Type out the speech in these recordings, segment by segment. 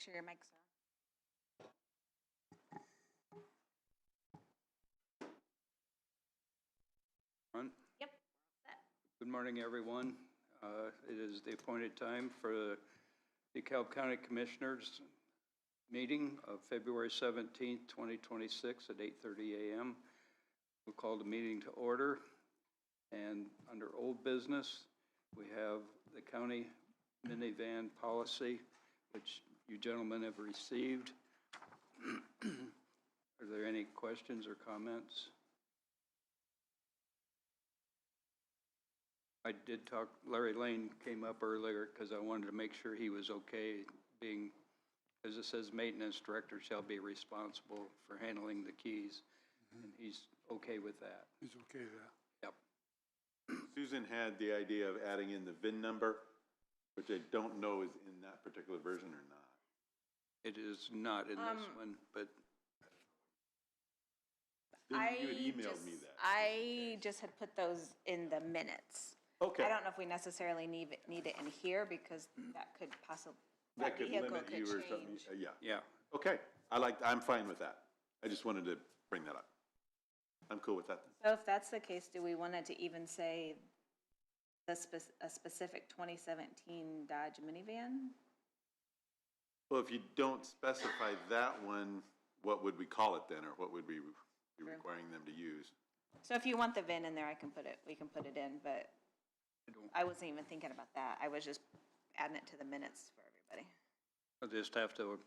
make sure your mic's On. Yep. Good morning, everyone. It is the appointed time for the DeKalb County Commissioners meeting of February 17th, 2026 at 8:30 a.m. We'll call the meeting to order. And under old business, we have the county minivan policy, which you gentlemen have received. Are there any questions or comments? I did talk, Larry Lane came up earlier because I wanted to make sure he was okay being, as it says, maintenance director shall be responsible for handling the keys. And he's okay with that. He's okay with that. Yep. Susan had the idea of adding in the VIN number, which I don't know is in that particular version or not. It is not in this one, but You had emailed me that. I just had put those in the minutes. Okay. I don't know if we necessarily need it in here because that could possibly, That could vehicle limit could you or something. change. Yeah. yeah. Okay. I'm fine with that. I just wanted to bring that up. I'm cool with that. So if that's the case, do we want it to even say a specific 2017 Dodge minivan? Well, if you don't specify that one, what would we call it then, or what would we be requiring them to use? So if you want the VIN in there, we can put it in, but I wasn't even thinking about that. I was just adding it to the minutes for everybody. I'll just have to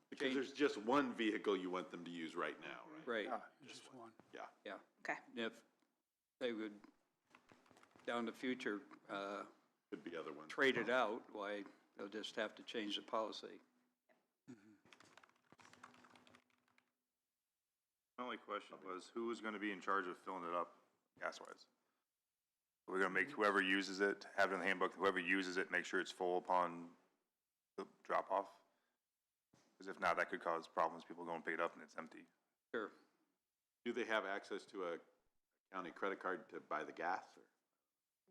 Because there's just one vehicle you want them to use right now, right? right. Yeah, just one. Yeah. Yeah. Okay. If they would, down the future, Could be other ones. trade it out, why, they'll just have to change the policy. My only question was, who is going to be in charge of filling it up gas-wise? We're going to make whoever uses it, have it in the handbook, whoever uses it, make sure it's full upon the drop-off? Because if not, that could cause problems, people go and pick it up and it's empty. Sure. Do they have access to a county credit card to buy the gas, or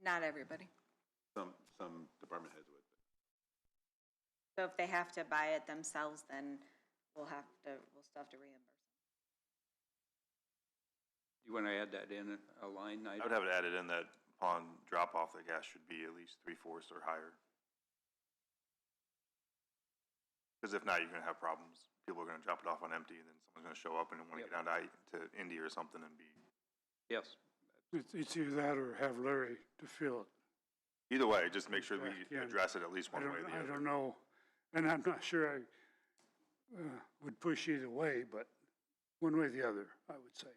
Not everybody. some department heads would? So if they have to buy it themselves, then we'll still have to reimburse them. You want to add that in a line I item? would have it added in that upon drop-off, the gas should be at least 3/4 or higher. Because if not, you're going to have problems. People are going to drop it off on empty, and then someone's going to show up and want to get down to Indy or something and be. Yes. It's either that or have Larry to fill it. Either way, just make sure we Yeah. address it at least one way or the I other. don't know, and I'm not sure I would push either way, but one way or the other, I would say.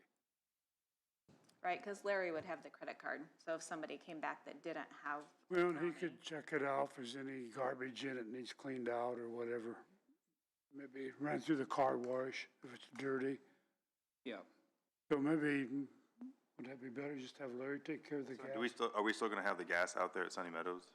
Right, because Larry would have the credit card. So if somebody came back that didn't have. Well, he could check it out if there's any garbage in it needs cleaned out or whatever. Maybe run through the car wash if it's dirty. Yeah. So maybe, would that be better, just have Larry take care of the gas? Are we still going to have the gas out there at Sunny Meadows?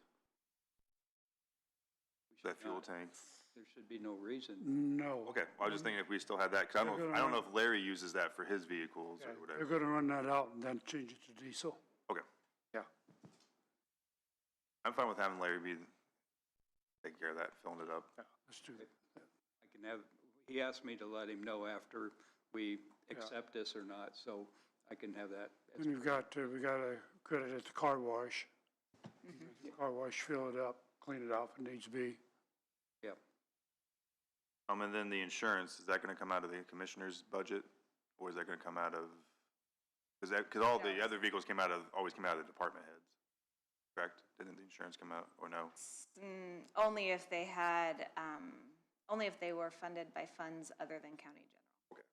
That fuel tank? There should be no reason. No. Okay, well, I was just thinking if we still had that, because I don't know if Larry uses that for his vehicles or They're whatever. gonna run that out and then change it to diesel. Okay, Yeah. I'm fine with having Larry take care of that, filling it up. Yeah, let's do that. I can have, he asked me to let him know after we accept this or not, so I can have that. And we got to credit at the car wash. Car wash, fill it up, clean it out if it needs to be. Yeah. And then the insurance, is that gonna come out of the commissioner's budget, or is that gonna come out of, because all the other vehicles always came out of the department heads, correct? Didn't the insurance come out, or no? Only if they had, only if they were funded by funds other than county general. Okay.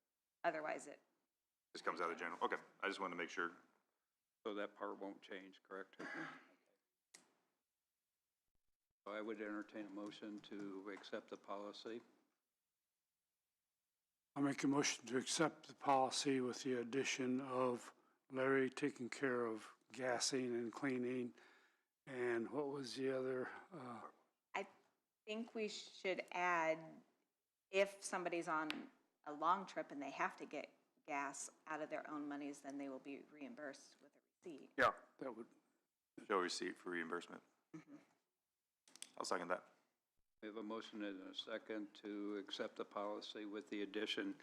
Otherwise it. This comes out of the general, okay, I just wanted to make sure. So that part won't change, correct? So I would entertain a motion to accept the policy. I'll make a motion to accept the policy with the addition of Larry taking care of gassing and cleaning. And what was the other? I think we should add, if somebody's on a long trip and they have to get gas out of their own monies, then they will be reimbursed with a receipt. Yeah, that would. Show receipt for reimbursement. I'll second that. We have a motion and a second to accept the policy with the addition.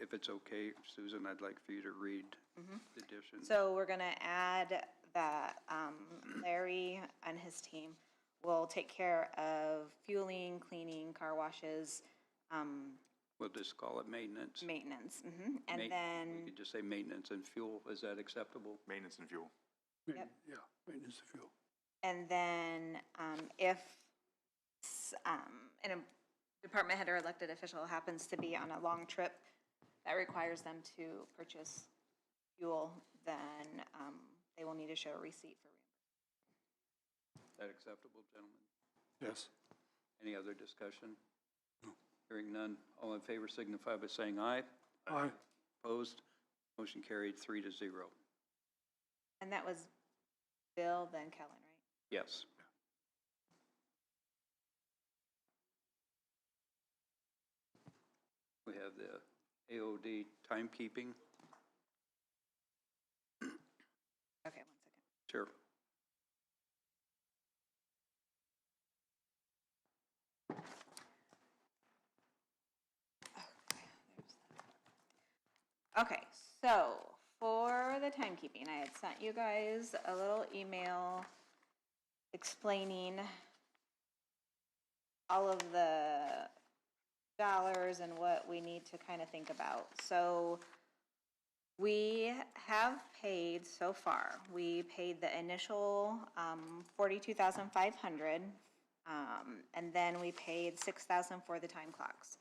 If it's okay, Susan, I'd like for you to read the addition. So we're gonna add that Larry and his team will take care of fueling, cleaning, car washes, We'll just call it maintenance. maintenance, and We then, could just say maintenance and fuel. Is that acceptable? Maintenance and fuel. Yep. Yeah, maintenance of fuel. and then, if, a department head or elected official happens to be on a long trip that requires them to purchase fuel, then, they will need to show a receipt for reimbursement. Is that acceptable, gentlemen? Yes. Any other discussion? Hearing none. All in favor signify by saying aye. Aye. Opposed? Motion carried 3-0. And that was Bill, then Kellen, right? Yes. We have the AOD timekeeping. Okay, 1 second. Sure. Okay, so for the timekeeping, I had sent you guys a little email explaining all of the dollars and what we need to kind of think about. So we have paid so far, we paid the initial 42,500, and then we paid 6,000 for the time clocks.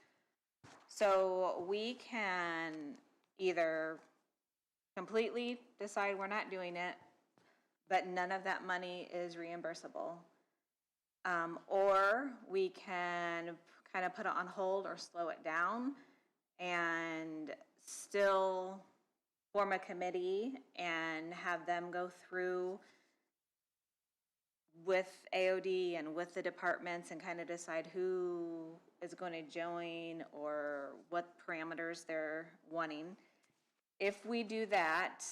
So we can either completely decide we're not doing it, but none of that money is reimbursable. Or we can kind of put it on hold or slow it down and still form a committee and have them go through with AOD and with the departments and kind of decide who is going to join or what parameters they're wanting. If we do that,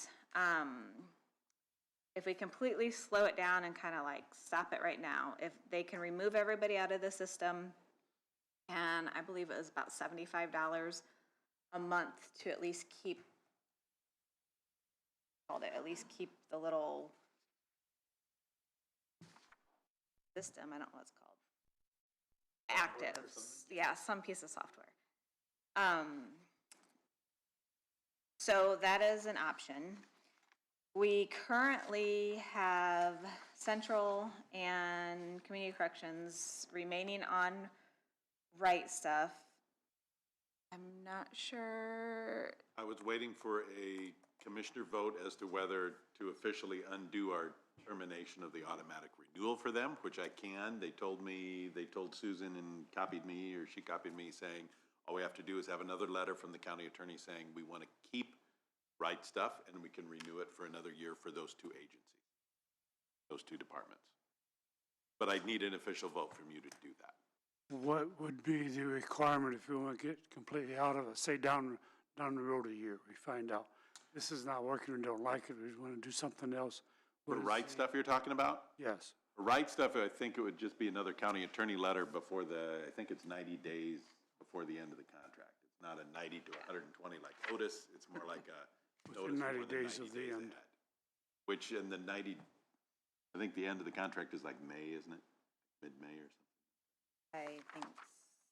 if we completely slow it down and kind of like stop it right now, if they can remove everybody out of the system, and I believe it was about $75 a month to at least keep, keep the little system, I don't know what it's called. Active, yeah, some piece of software. So that is an option. We currently have Central and Community Corrections remaining on Right Stuff. I'm not sure. I was waiting for a commissioner vote as to whether to officially undo our termination of the automatic renewal for them, which I can. They told Susan and copied me, or she copied me, saying, all we have to do is have another letter from the county attorney saying we want to keep Right Stuff and we can renew it for another year for those two agencies, those two departments. But I'd need an official vote from you to do that. What would be the requirement if we want to get completely out of it, say down the road a year, we find out this is not working, we don't like it, we want to do something else? For Right Stuff you're talking about? Yes. For Right Stuff, I think it would just be another county attorney letter before I think it's 90 days before the end of the contract. It's not a 90 to 120 like Otis, it's more like a Within notice 90 more than days of the end. ahead. Which in the 90, I think the end of the contract is like May, isn't it? Mid-May or something? I think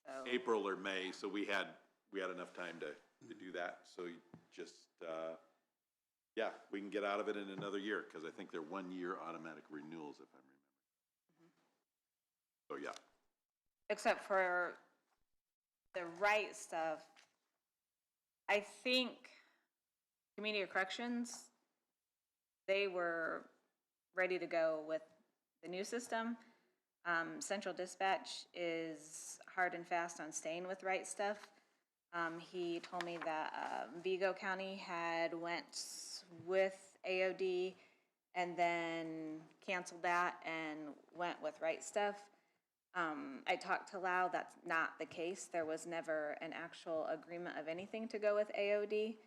so. April or May, so we had enough time to do that. So you just, yeah, we can get out of it in another year, because I think they're 1 year automatic renewals, if I'm remembering. So, yeah. Except for the Right Stuff, I think Community Corrections, they were ready to go with the new system. Central Dispatch is hard and fast on staying with Right Stuff. He told me that Vigo County had went with AOD and then canceled that and went with Right Stuff. I talked to Lau, that's not the case. There was never an actual agreement of anything to go with AOD.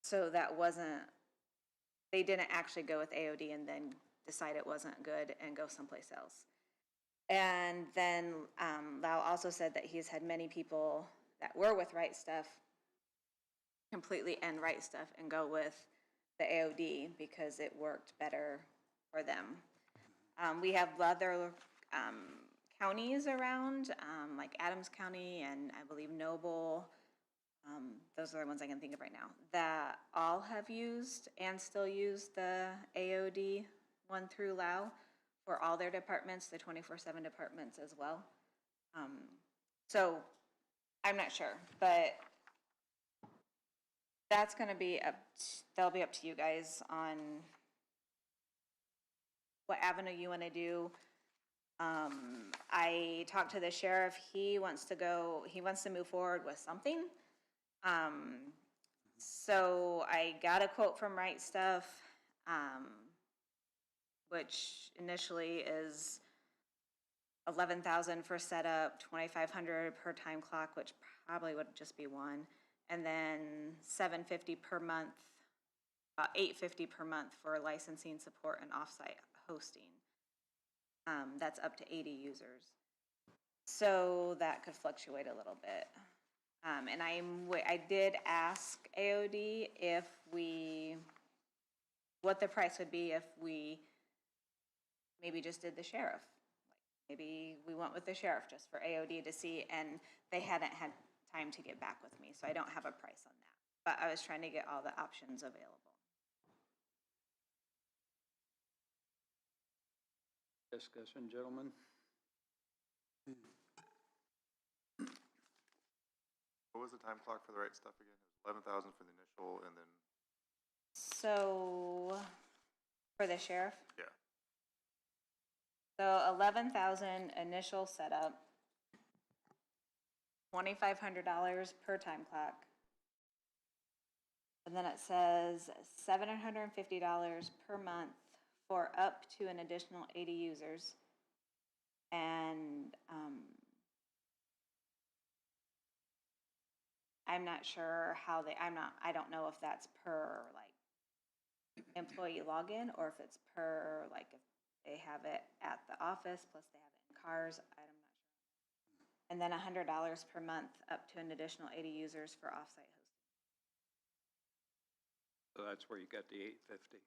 So that wasn't, they didn't actually go with AOD and then decide it wasn't good and go someplace else. And then Lau also said that he's had many people that were with Right Stuff completely end Right Stuff and go with the AOD because it worked better for them. We have other counties around, like Adams County and I believe Noble. Those are the ones I can think of right now, that all have used and still use the AOD one through Lau for all their departments, the 24/7 departments as well. So I'm not sure, but that's gonna be that'll be up to you guys on what avenue you wanna do. I talked to the sheriff, he wants to move forward with something. So I got a quote from Right Stuff, which initially is 11,000 for setup, 2,500 per time clock, which probably would just be one, and then $750 per month, $850 per month for licensing, support, and offsite hosting. That's up to 80 users. So that could fluctuate a little bit. And I did ask AOD what the price would be if we maybe just did the sheriff. Like maybe we went with the sheriff just for AOD to see, and they hadn't had time to get back with me, so I don't have a price on that. But I was trying to get all the options available. Discussion, gentlemen? What was the time clock for the Right Stuff again? It was 11,000 for the initial, and then, So for the sheriff, yeah. so 11,000 initial setup, $2,500 per time clock. And then it says $750 per month for up to an additional 80 users. And I'm not sure how I don't know if that's per like employee login or if it's per like if they have it at the office plus they have it in cars. I'm not sure. And then $100 per month up to an additional 80 users for offsite hosting. So that's where you got the 850.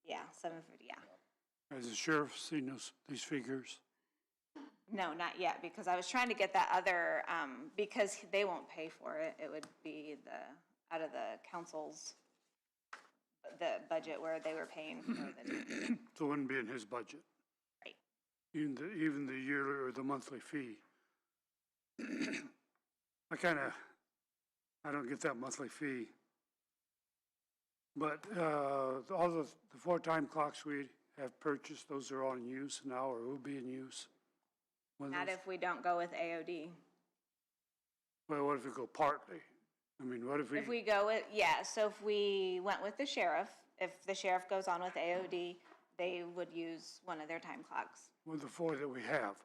Yeah, 750. Yeah. Has the sheriff seen these figures? No, not yet, because I was trying to get that other, because they won't pay for it. It would be out of the council's, the budget where they were paying for the. So it wouldn't be in his budget? Right. Even the yearly or the monthly fee? I don't get that monthly fee. But all the 4 time clocks we have purchased, those are all in use now or will be in use? Not if we don't go with AOD. Well, what if we go partly? I mean, what if we? If we go with, yeah, so if we went with the sheriff, if the sheriff goes on with AOD, they would use one of their time clocks. With the 4 that we have?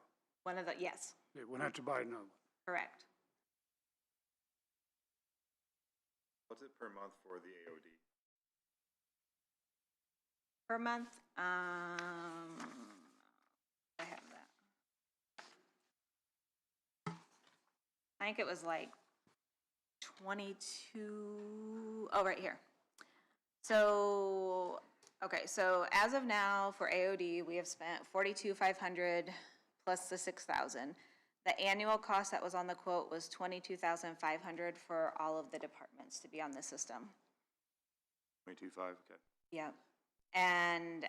Yes, They wouldn't have to buy another one. correct. What's it per month for the AOD? Per month, I have that. I think it was like 22, oh, right here. So, okay, so as of now, for AOD, we have spent 42,500 plus the 6,000. The annual cost that was on the quote was 22,500 for all of the departments to be on the system. 22.5, okay. Yep. And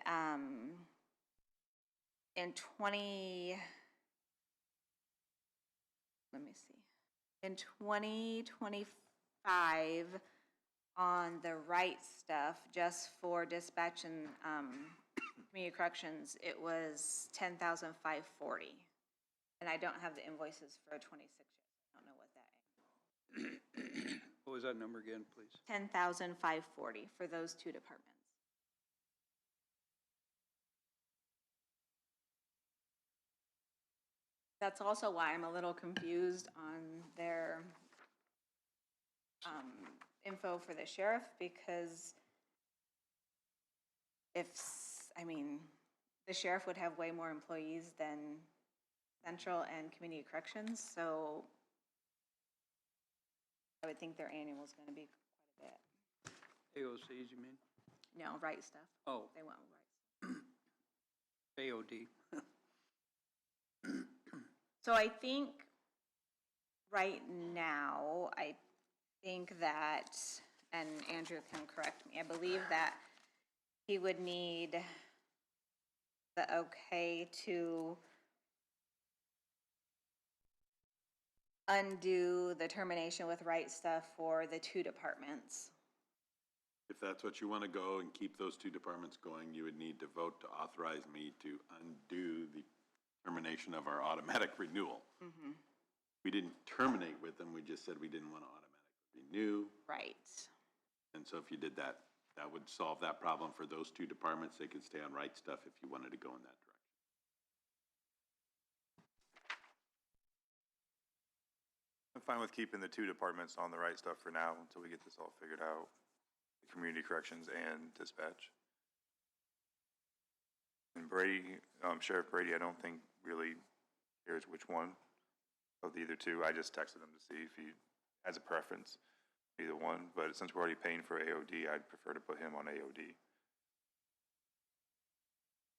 in 2025, on the Right Stuff, just for dispatch and community corrections, it was 10,540. And I don't have the invoices for 26 yet. I don't know what that is. What was that number again, please? 10,540 for those 2 departments. That's also why I'm a little confused on their info for the sheriff, because the sheriff would have way more employees than Central and Community Corrections, so I would think their annual is gonna be quite a bit. AOCs, you mean? No, Right Stuff, Oh, they went with Right. AOD. So I think right now, I think that, and Andrew can correct me, I believe that he would need the okay to undo the termination with Right Stuff for the 2 departments. If that's what you want to go and keep those 2 departments going, you would need to vote to authorize me to undo the termination of our automatic renewal. We didn't terminate with them, we just said we didn't want to automatically renew. Right. And so if you did that, that would solve that problem for those 2 departments. They could stay on Right Stuff if you wanted to go in that direction. I'm fine with keeping the 2 departments on the right stuff for now until we get this all figured out. The community corrections and dispatch. And Brady, Sheriff Brady, I don't think really cares which one of the either 2. I just texted him to see if he has a preference, either one. But since we're already paying for AOD, I'd prefer to put him on AOD.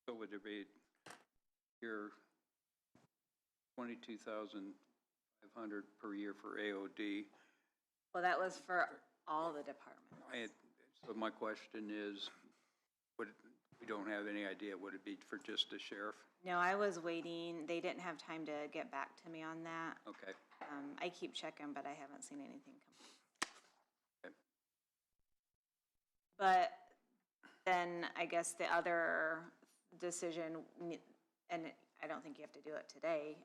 So would there be your 22,500 per year for AOD? Well, that was for all the departments. So my question is, we don't have any idea, would it be for just the sheriff? No, I was waiting, they didn't have time to get back to me on that. Okay, I keep checking, but I haven't seen anything come. okay. But then I guess the other decision, and I don't think you have to do it today,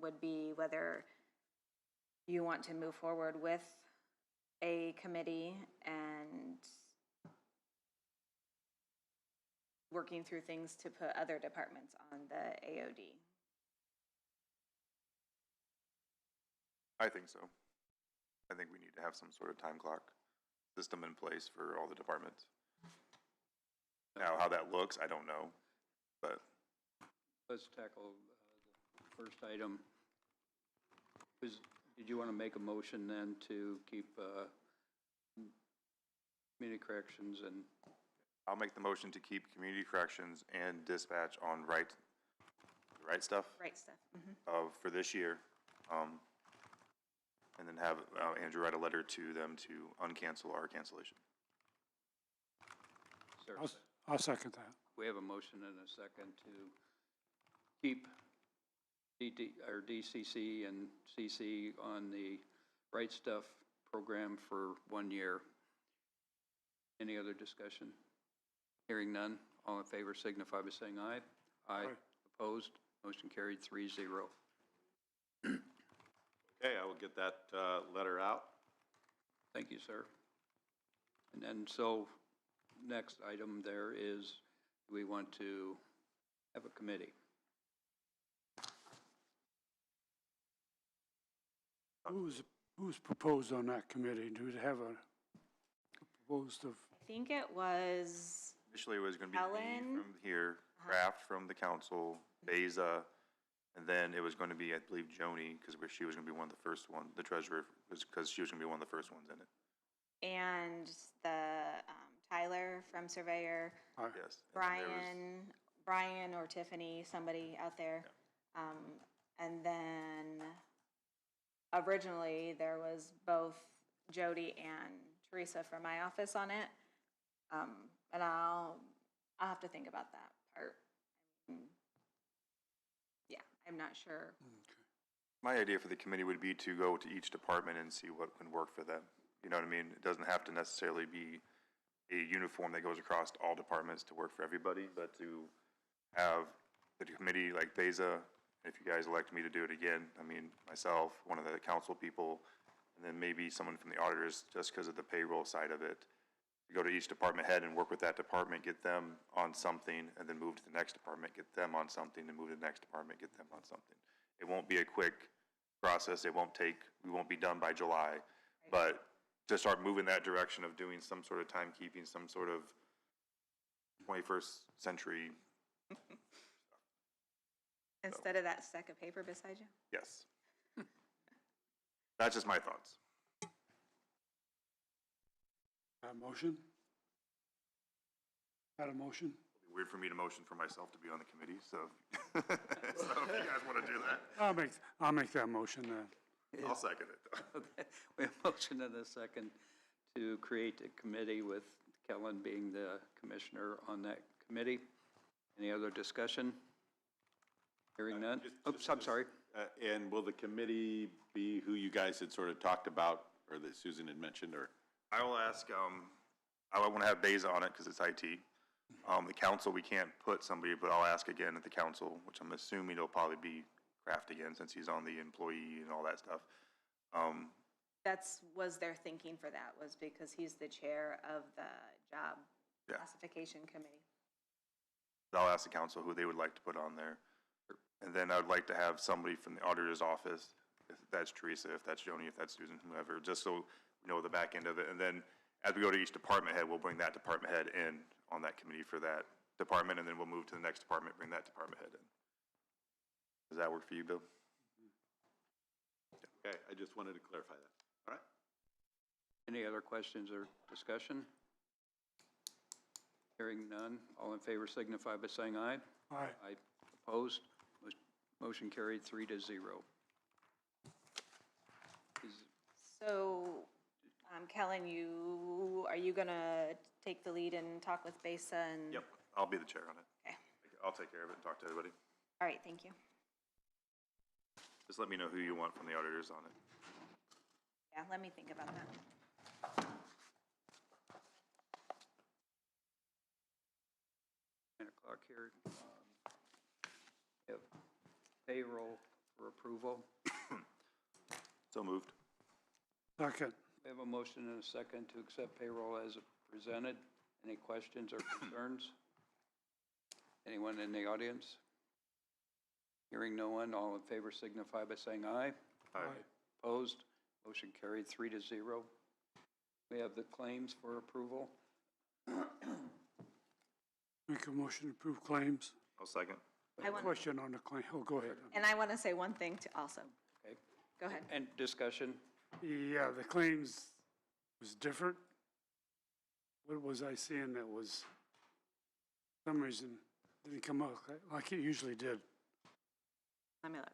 would be whether you want to move forward with a committee and working through things to put other departments on the AOD. I think so. I think we need to have some sort of time clock system in place for all the departments. Now, how that looks, I don't know, but Let's tackle the first item. Did you want to make a motion then to keep community corrections and, I'll make the motion to keep community corrections and dispatch on right stuff Right Stuff. for this year. And then have Andrew write a letter to them to uncancel our cancellation. sir, I'll second that. we have a motion and a second to keep DCC and CC on the Right Stuff program for 1 year. Any other discussion? Hearing none, all in favor signify by saying aye. Aye. Opposed? Motion carried 3-0. Okay, I will get that letter out. Thank you, sir. And then, so, next item there is, we want to have a committee. Who's proposed on that committee? Do we have a proposed of, I think it was, Initially, it was going to be me Ellen? from here, Kraft from the council, Beza, and then it was going to be, I believe, Joni, because she was going to be one of the first one, the treasurer, because she was going to be one of the first ones in it. and the Tyler from Surveyor, Yes. And then there was- Brian or Tiffany, somebody out there. And then originally there was both Jody and Teresa from my office on it. And I'll have to think about that part. Yeah, I'm not sure. My idea for the committee would be to go to each department and see what can work for them. You know what I mean? It doesn't have to necessarily be a uniform that goes across all departments to work for everybody, but to have the committee like Beza, if you guys elect me to do it again, I mean, myself, one of the council people, and then maybe someone from the auditors, just because of the payroll side of it. Go to each department head and work with that department, get them on something, and then move to the next department, get them on something, and move to the next department, get them on something. It won't be a quick process. It won't take, we won't be done by July. But to start moving that direction of doing some sort of timekeeping, some sort of 21st century. Instead of that stack of paper beside you? Yes. That's just my thoughts. Motion? Had a motion? It'd be weird for me to motion for myself to be on the committee, so, so if you guys want to do that, I'll make that motion then. I'll second it. Okay. We have a motion and a second to create a committee with Kellen being the commissioner on that committee. Any other discussion? Hearing none? Oops, I'm sorry. And will the committee be who you guys had sort of talked about, or that Susan had mentioned, or? I will ask, I want to have Beza on it because it's IT. The council, we can't put somebody, but I'll ask again at the council, which I'm assuming it'll probably be Kraft again since he's on the employee and all that stuff. Was their thinking for that, was because he's the chair of the job Yeah. classification committee. I'll ask the council who they would like to put on there. And then I would like to have somebody from the auditor's office, if that's Teresa, if that's Joni, if that's Susan, whoever, just so we know the back end of it. And then as we go to each department head, we'll bring that department head in on that committee for that department, and then we'll move to the next department, bring that department head in. Does that work for you, Bill? Okay, I just wanted to clarify that. All right. Any other questions or discussion? Hearing none. All in favor signify by saying aye. Aye. Aye. Opposed? Motion carried 3-0. So, Kellen, are you gonna take the lead and talk with Besa and? Yep, I'll be the chair on it. Okay, I'll take care of it and talk to everybody. all right, thank you. Just let me know who you want from the auditors on it. Yeah, let me think about that. 9 o'clock here. We have payroll for approval. So moved. Second. We have a motion and a second to accept payroll as presented. Any questions or concerns? Anyone in the audience? Hearing no one, all in favor signify by saying aye. Aye. Opposed? Motion carried 3-0. We have the claims for approval. Make a motion to approve claims. I'll second. Question on the claim. Oh, go ahead. And I want to say one thing to also. Okay. Go ahead. And discussion? Yeah, the claims was different. What was I seeing that was, for some reason, didn't come up like it usually did? Let me look.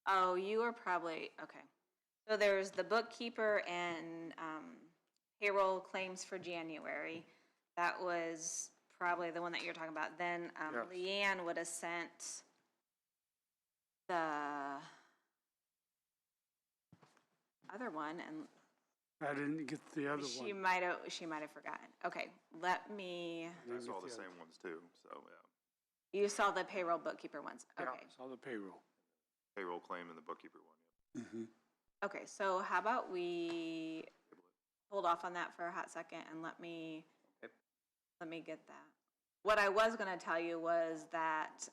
Oh, you are probably, okay. So there's the bookkeeper and payroll claims for January. That was probably the one that you're talking about. Then Yes. Leanne would have sent the other one, and I didn't get the other she one. might have forgotten. Okay, let me, I saw the same ones too, so, yeah. you saw the payroll bookkeeper ones. Yeah, Okay. saw the payroll. Payroll claim and the bookkeeper one, yeah. Okay, so how about we hold off on that for a hot second and let me get that. What I was gonna tell you was that,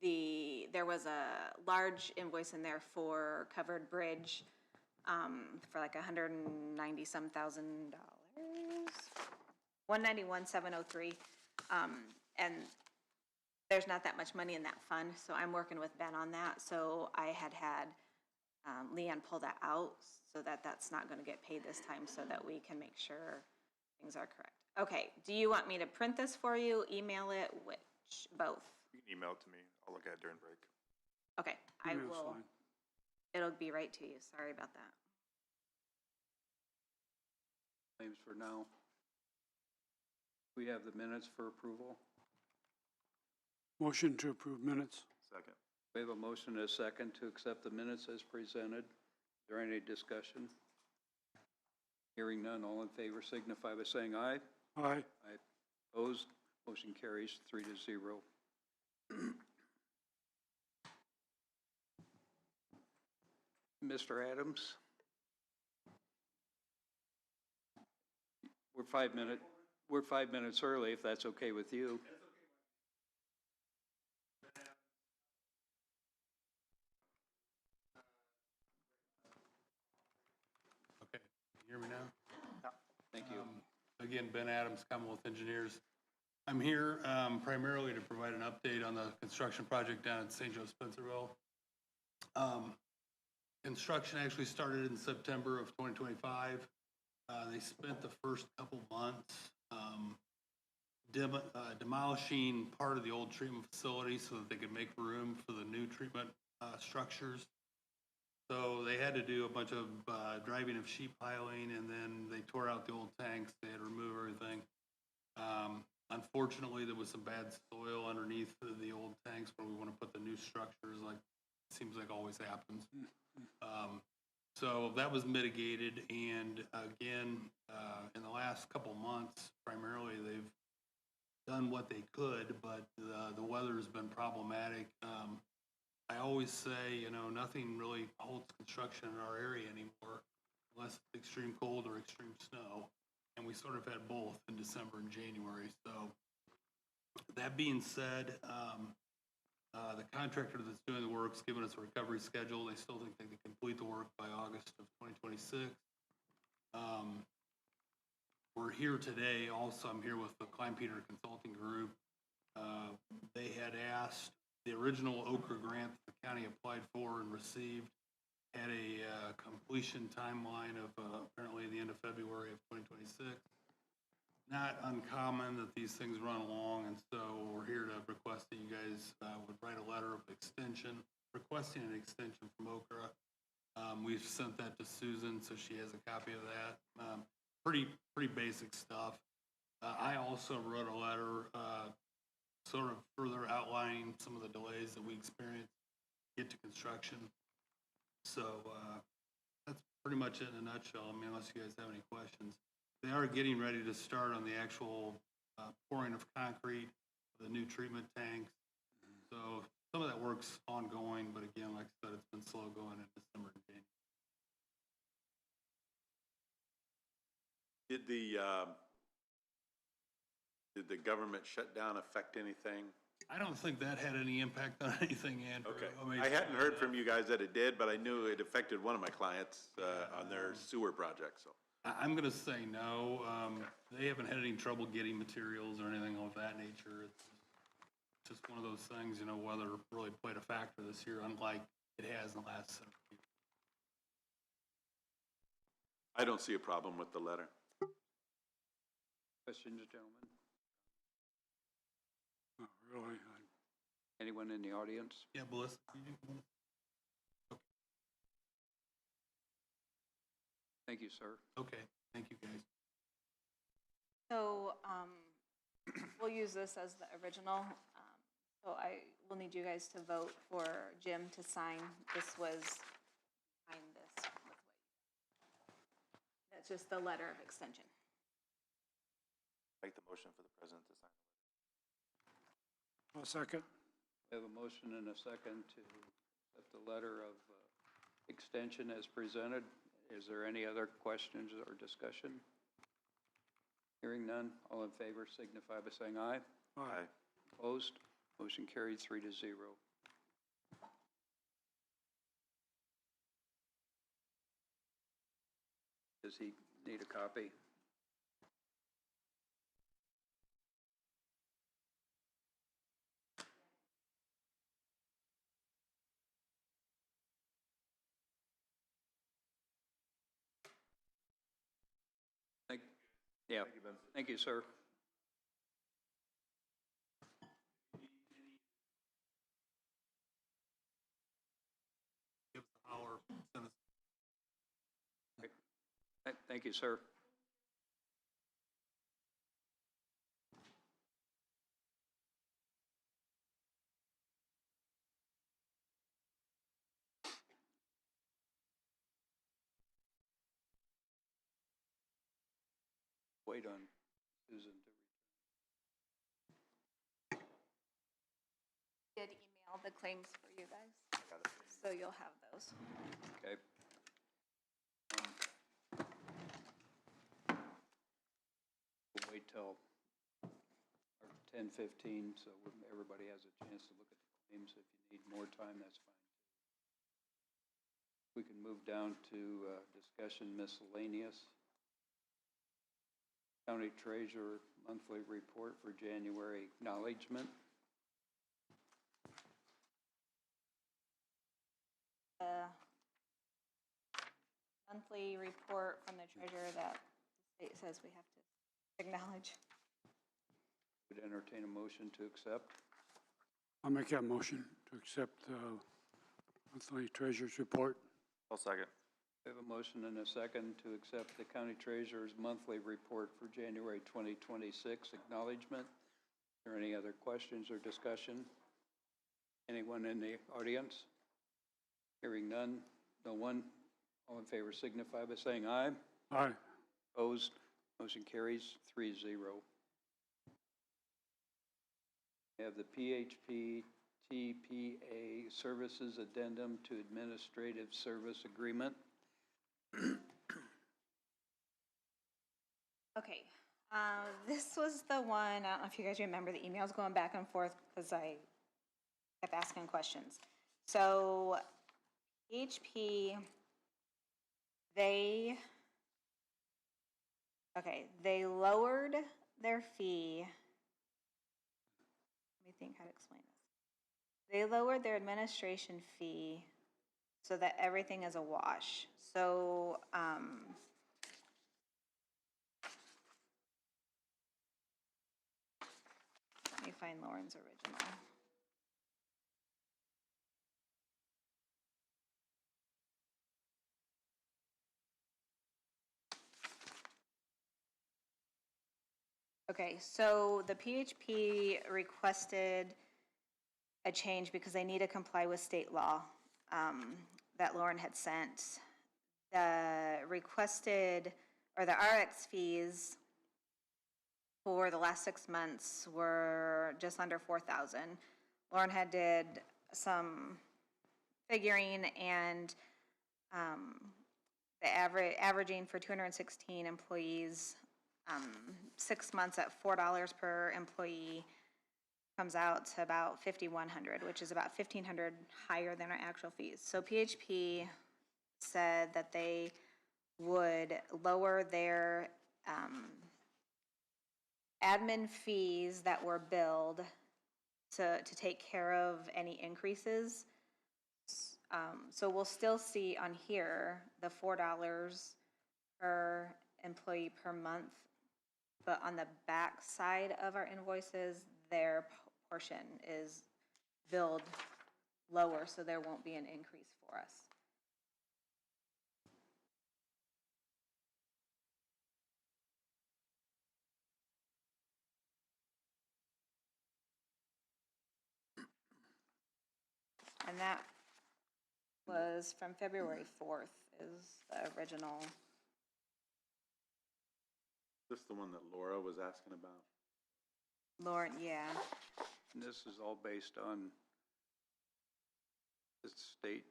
there was a large invoice in there for covered bridge, for like $190-some thousand. 191,703, and there's not that much money in that fund, so I'm working with Ben on that. So I had Leanne pull that out so that that's not gonna get paid this time, so that we can make sure things are correct. Okay, do you want me to print this for you, email it, which, both? You can email it to me. I'll look at it during break. Okay, I Email's will, fine. it'll be right to you, sorry about that. Claims for now. We have the minutes for approval. Motion to approve minutes. Second. We have a motion and a second to accept the minutes as presented. Is there any discussion? Hearing none, all in favor signify by saying aye. Aye. Aye. Opposed? Motion carries 3-0. Mr. Adams? we're 5 minutes early, if that's okay with you. Okay, can you hear me now? Thank you. Again, Ben Adams, Commonwealth Engineers. I'm here primarily to provide an update on the construction project down at St. Joe Spencerville. Construction actually started in September of 2025. They spent the first couple months demolishing part of the old treatment facility so that they could make room for the new treatment structures. So they had to do a bunch of driving of sheet piling, and then they tore out the old tanks. They had to remove everything. Unfortunately, there was some bad soil underneath the old tanks where we want to put the new structures, like it seems like always happens. So that was mitigated, and again, in the last couple months, primarily they've done what they could, but the weather has been problematic. I always say, you know, nothing really holds construction in our area anymore unless it's extreme cold or extreme snow. And we sort of had both in December and January. So that being said, the contractor that's doing the work's given us a recovery schedule. They still think they can complete the work by August of 2026. We're here today. Also, I'm here with the Klein-Peter Consulting Group. They had asked, the original Okra grant that the county applied for and received had a completion timeline of apparently the end of February of 2026. Not uncommon that these things run along, and so we're here to request that you guys would write a letter of extension, requesting an extension from Okra. We've sent that to Susan, so she has a copy of that. Pretty basic stuff. I also wrote a letter sort of further outlining some of the delays that we experienced to get to construction. So that's pretty much it in a nutshell. I mean, unless you guys have any questions. They are getting ready to start on the actual pouring of concrete, the new treatment tanks. So some of that work's ongoing, but again, like I said, it's been slow going in December and January. Did the government shutdown affect anything? I don't think that had any impact on anything, Andrew. Okay. mean, I hadn't heard from you guys that it did, but I knew it affected one of my clients on their sewer project, so. I'm going to say no. They haven't had any trouble getting materials or anything of that nature. It's just one of those things, you know, weather really played a factor this year, unlike it has in the last 7 years. I don't see a problem with the letter. Questions, gentlemen? Not really. Anyone in the audience? Yeah, Melissa, you do? Thank you, sir. Okay, thank you, guys. So we'll use this as the original. So I will need you guys to vote for Jim to sign. This was behind this. That's just the letter of extension. Make the motion for the president to sign. A second. We have a motion and a second to accept the letter of extension as presented. Is there any other questions or discussion? Hearing none, all in favor signify by saying aye. Aye. Opposed? Motion carried 3-0. Does he need a copy? Yeah. Thank you, Ben. Thank you, sir. Give us a holler. Send us. Thank you, sir. Wait on Susan to return. Did email the claims for you guys, Got it. so you'll have those. Okay. till 10:15, so everybody has a chance to look at the claims. If you need more time, that's fine. We can move down to discussion miscellaneous. County Treasurer Monthly Report for January acknowledgement. Monthly report from the treasurer that the state says we have to acknowledge. Would entertain a motion to accept. I'll make that motion to accept the monthly treasurer's report. I'll second. We have a motion and a second to accept the County Treasurer's monthly report for January 2026 acknowledgement. Are there any other questions or discussion? Anyone in the audience? Hearing none, no one. All in favor signify by saying aye. Aye. Opposed? Motion carries 3-0. We have the PHP TPA Services Addendum to Administrative Service Agreement. Okay, this was the one, I don't know if you guys remember the emails going back and forth because I kept asking questions. So HP, they lowered their fee. Let me think how to explain this. They lowered their administration fee so that everything is a wash. So, let me find Lauren's original. Okay, so the PHP requested a change because they need to comply with state law that Lauren had sent. The requested, or the RX fees for the last 6 months were just under 4,000. Lauren had did some figuring, and the averaging for 216 employees, 6 months at $4 per employee comes out to about 5,100, which is about 1,500 higher than our actual fees. So PHP said that they would lower their admin fees that were billed to take care of any increases. So we'll still see on here the $4 per employee per month, but on the back side of our invoices, their portion is billed lower, so there won't be an increase for us. And that was from February 4th is the original. Is this the one that Laura was asking about? Lauren, yeah. And this is all based on the state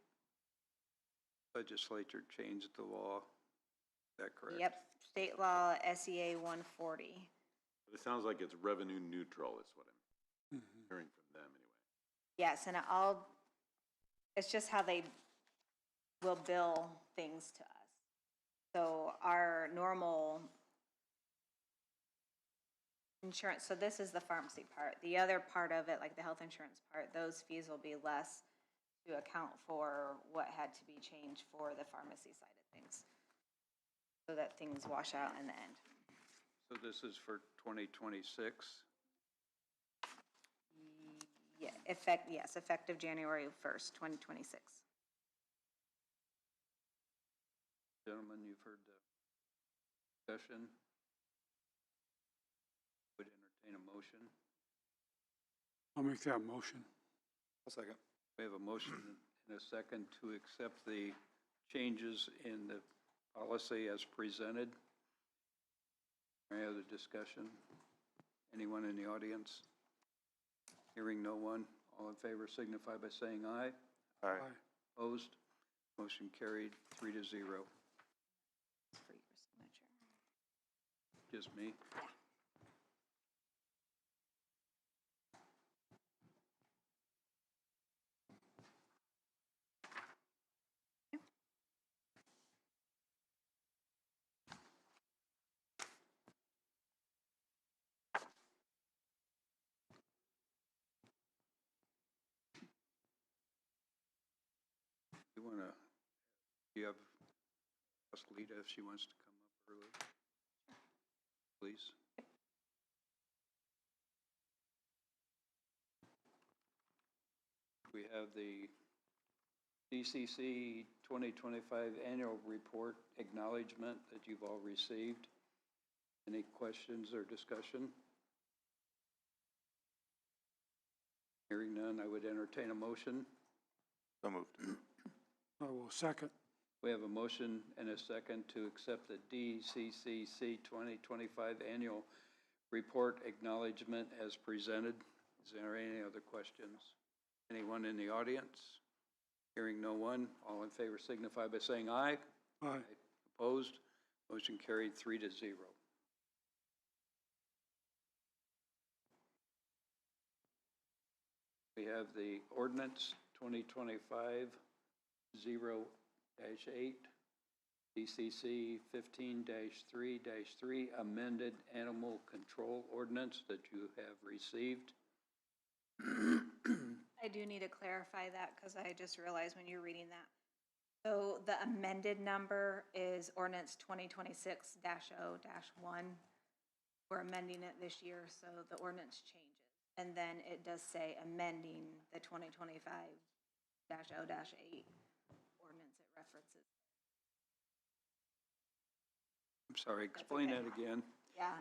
legislature changed the law. Is that correct? Yep, state law SEA 140. But it sounds like it's revenue neutral is what I'm hearing from them anyway. Yes, and it's just how they will bill things to us. So our normal insurance, so this is the pharmacy part. The other part of it, like the health insurance part, those fees will be less to account for what had to be changed for the pharmacy side of things, so that things wash out in the end. So this is for 2026? Yeah, effective January 1st, 2026. Gentlemen, you've heard the discussion. Would entertain a motion. I'll make that motion. I'll second. We have a motion and a second to accept the changes in the policy as presented. Any other discussion? Anyone in the audience? Hearing no one, all in favor signify by saying aye. Aye. Opposed? Motion carried 3-0. For your signature. Just me? Do you have, ask Lita if she wants to come up early? Please. We have the DCC 2025 Annual Report Acknowledgement that you've all received. Any questions or discussion? Hearing none, I would entertain a motion. So moved. I will second. We have a motion and a second to accept the DCCC 2025 Annual Report Acknowledgement as presented. Is there any other questions? Anyone in the audience? Hearing no one, all in favor signify by saying aye. Aye. Opposed? Motion carried 3-0. We have the ordinance 2025-0-8, DCC 15-3-3, amended animal control ordinance that you have received. I do need to clarify that because I just realized when you're reading that. So the amended number is ordinance 2026-0-1. We're amending it this year, so the ordinance changes. And then it does say amending the 2025-0-8 ordinance it references. I'm sorry, explain okay. that again. Yeah,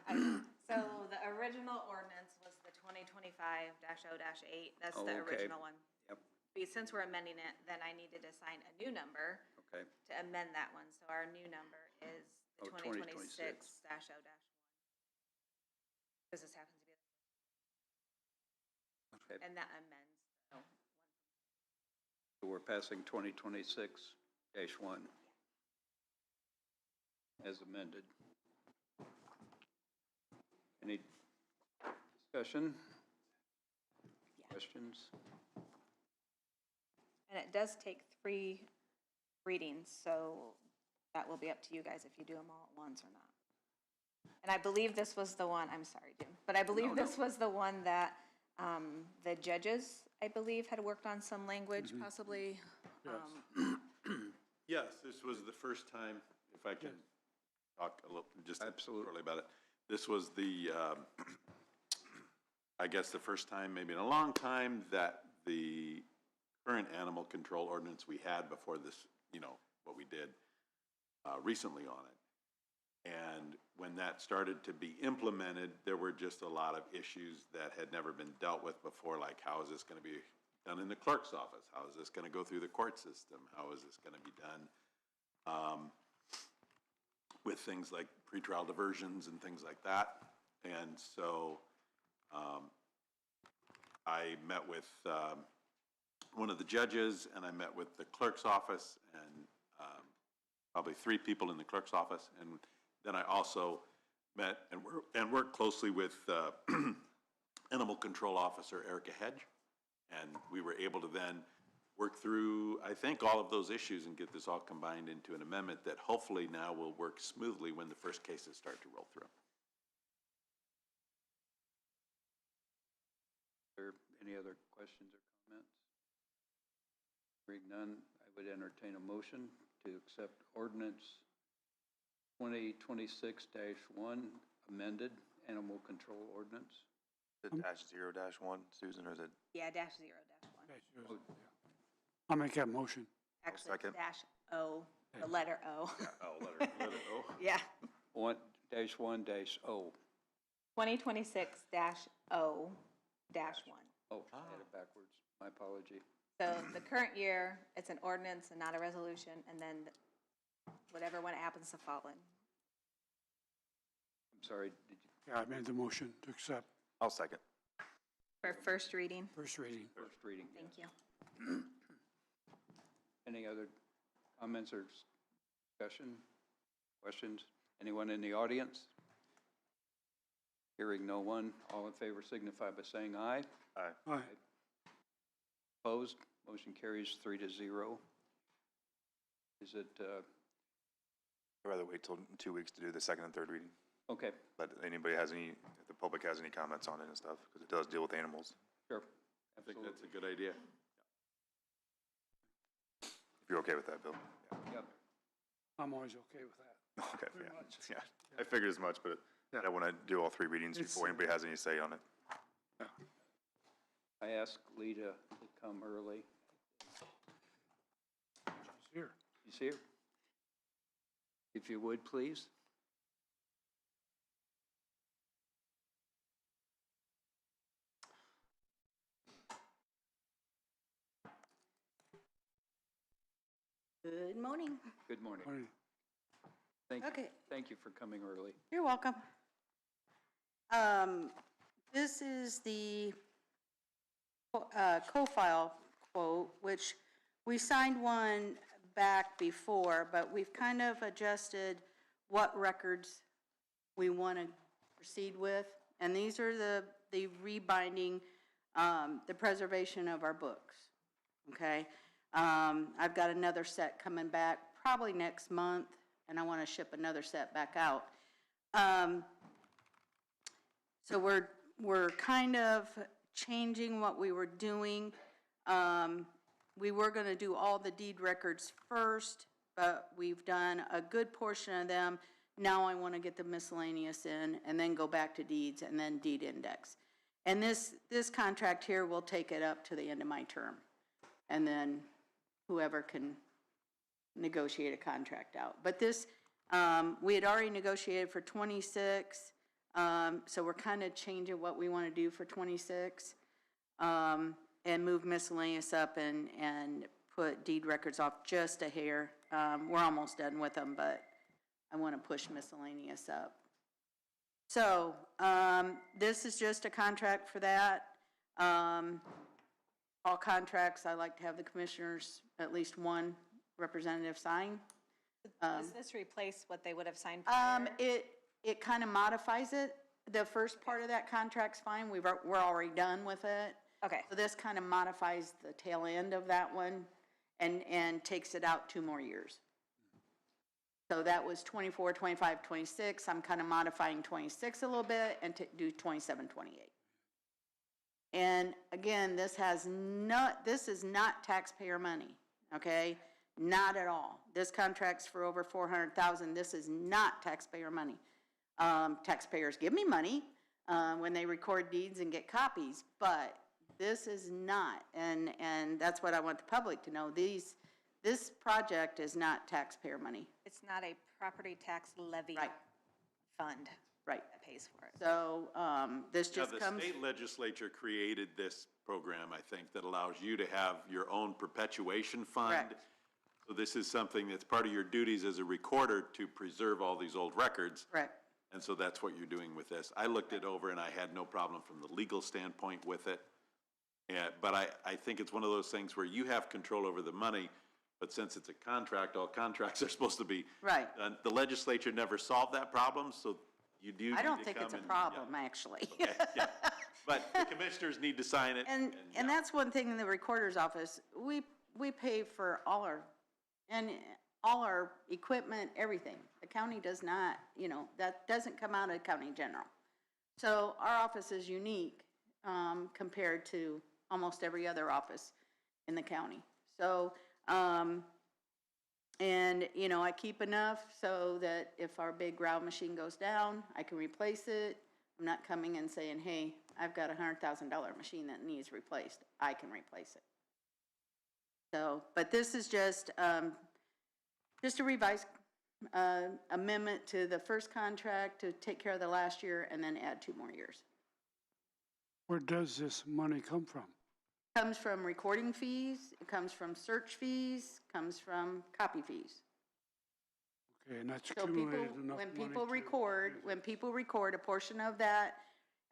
so the original ordinance was the 2025-0-8. That's the Oh, okay. original one. Yep, Since we're amending it, then I needed to assign a new number okay. to amend that one. So our new number is the Oh, 2026-0-1. Because this happens to be, Okay. and that amends the one. So we're passing 2026-1 as amended. Any discussion? Yeah. Questions? And it does take 3 readings, so that will be up to you guys if you do them all at once or not. And I believe this was the one, I'm sorry, Jim, but I believe this was the one that the judges, I believe, had worked on some language possibly. Yes, this was the first time, if I can talk a little, just Absolutely. shortly about it. This was the, I guess the first time, maybe in a long time, that the current animal control ordinance we had before this, what we did recently on it. And when that started to be implemented, there were just a lot of issues that had never been dealt with before, like how is this going to be done in the clerk's office? How is this going to go through the court system? How is this going to be done with things like pretrial diversions and things like that? And so I met with one of the judges, and I met with the clerk's office, and probably 3 people in the clerk's office, and then I also met and worked closely with Animal Control Officer Erica Hedge, and we were able to then work through, I think, all of those issues and get this all combined into an amendment that hopefully now will work smoothly when the first cases start to roll through. Are there any other questions or comments? Hearing none, I would entertain a motion to accept ordinance 2026-1, amended animal control ordinance. Is it -0-1, Susan, or is it? Yeah, -0-1. I'll make that motion. Actually, it's second. -O, the letter O. Oh, let it go. Yeah. 1-1-0. 2026-0-1. Oh, I had it backwards. My apology. So the current year, it's an ordinance and not a resolution, and then whatever one it happens to fall in. I'm sorry, did you, Yeah, I made the motion to accept I'll second. For first reading, first reading. first reading? thank you. Any other comments or discussion, questions? Anyone in the audience? Hearing no one, all in favor signify by saying aye. Aye. Aye. Opposed? Motion carries 3-0. Is it, I'd rather wait till 2 weeks to do the second and third reading. okay, But anybody has any, if the public has any comments on it and stuff, because it does deal with animals. sure. I think that's a good idea. If You're okay with that, Bill? Yep. I'm always okay with that. Okay, Pretty yeah, much. yeah. I figured as much, but I want to do all 3 readings It's- before anybody has any say on it. I asked Lita to come early. Here. She's here. If you would, please. Good morning. Good morning. Morning. Okay. Thank you for coming early. You're welcome. This is the co-file quote, which we signed one back before, but we've kind of adjusted what records we want to proceed with. And these are the rebinding, the preservation of our books, okay? I've got another set coming back probably next month, and I want to ship another set back out. So we're kind of changing what we were doing. We were going to do all the deed records first, but we've done a good portion of them. Now I want to get the miscellaneous in and then go back to deeds and then deed index. And this contract here will take it up to the end of my term. And then whoever can negotiate a contract out. But this, we had already negotiated for 26, so we're kind of changing what we want to do for 26, and move miscellaneous up and put deed records off just a hair. We're almost done with them, but I want to push miscellaneous up. So this is just a contract for that. All contracts, I like to have the commissioners, at least one representative sign. Does this replace what they would have signed prior? It kind of modifies it. The first part of that contract's fine, we're already done with it. Okay. So this kind of modifies the tail end of that one and takes it out 2 more years. So that was 24, 25, 26. I'm kind of modifying 26 a little bit and to do 27, 28. And again, this is not taxpayer money, okay? Not at all. This contract's for over $400,000. This is not taxpayer money. Taxpayers give me money when they record deeds and get copies, but this is not, and that's what I want the public to know. This project is not taxpayer money. It's not a property tax levy Right. fund Right. that pays for it. So this Now, just the comes. state legislature created this program, I think, that allows you to have your own perpetuation fund. Correct. So this is something that's part of your duties as a recorder to preserve all these old records. Correct. And so that's what you're doing with this. I looked it over and I had no problem from the legal standpoint with it. But I think it's one of those things where you have control over the money, but since it's a contract, all contracts are supposed to be. Right. The legislature never solved that problem, so you do need to I don't come think it's a and- problem, yeah. actually. Okay, yeah. But the commissioners need to sign it. And yeah. that's one thing in the recorder's office, we pay for all our equipment, everything. The county does not, that doesn't come out of county general. So our office is unique, compared to almost every other office in the county. So, and, I keep enough so that if our big ground machine goes down, I can replace it. I'm not coming and saying, hey, I've got a $100,000 machine that needs replaced. I can replace it. So, but this is just a revised amendment to the first contract to take care of the last year and then add 2 more years. Where does this money come from? Comes from recording fees, it comes from search fees, comes from copy fees. Okay, and that's So people, accumulated enough when money people to- record, a portion of that,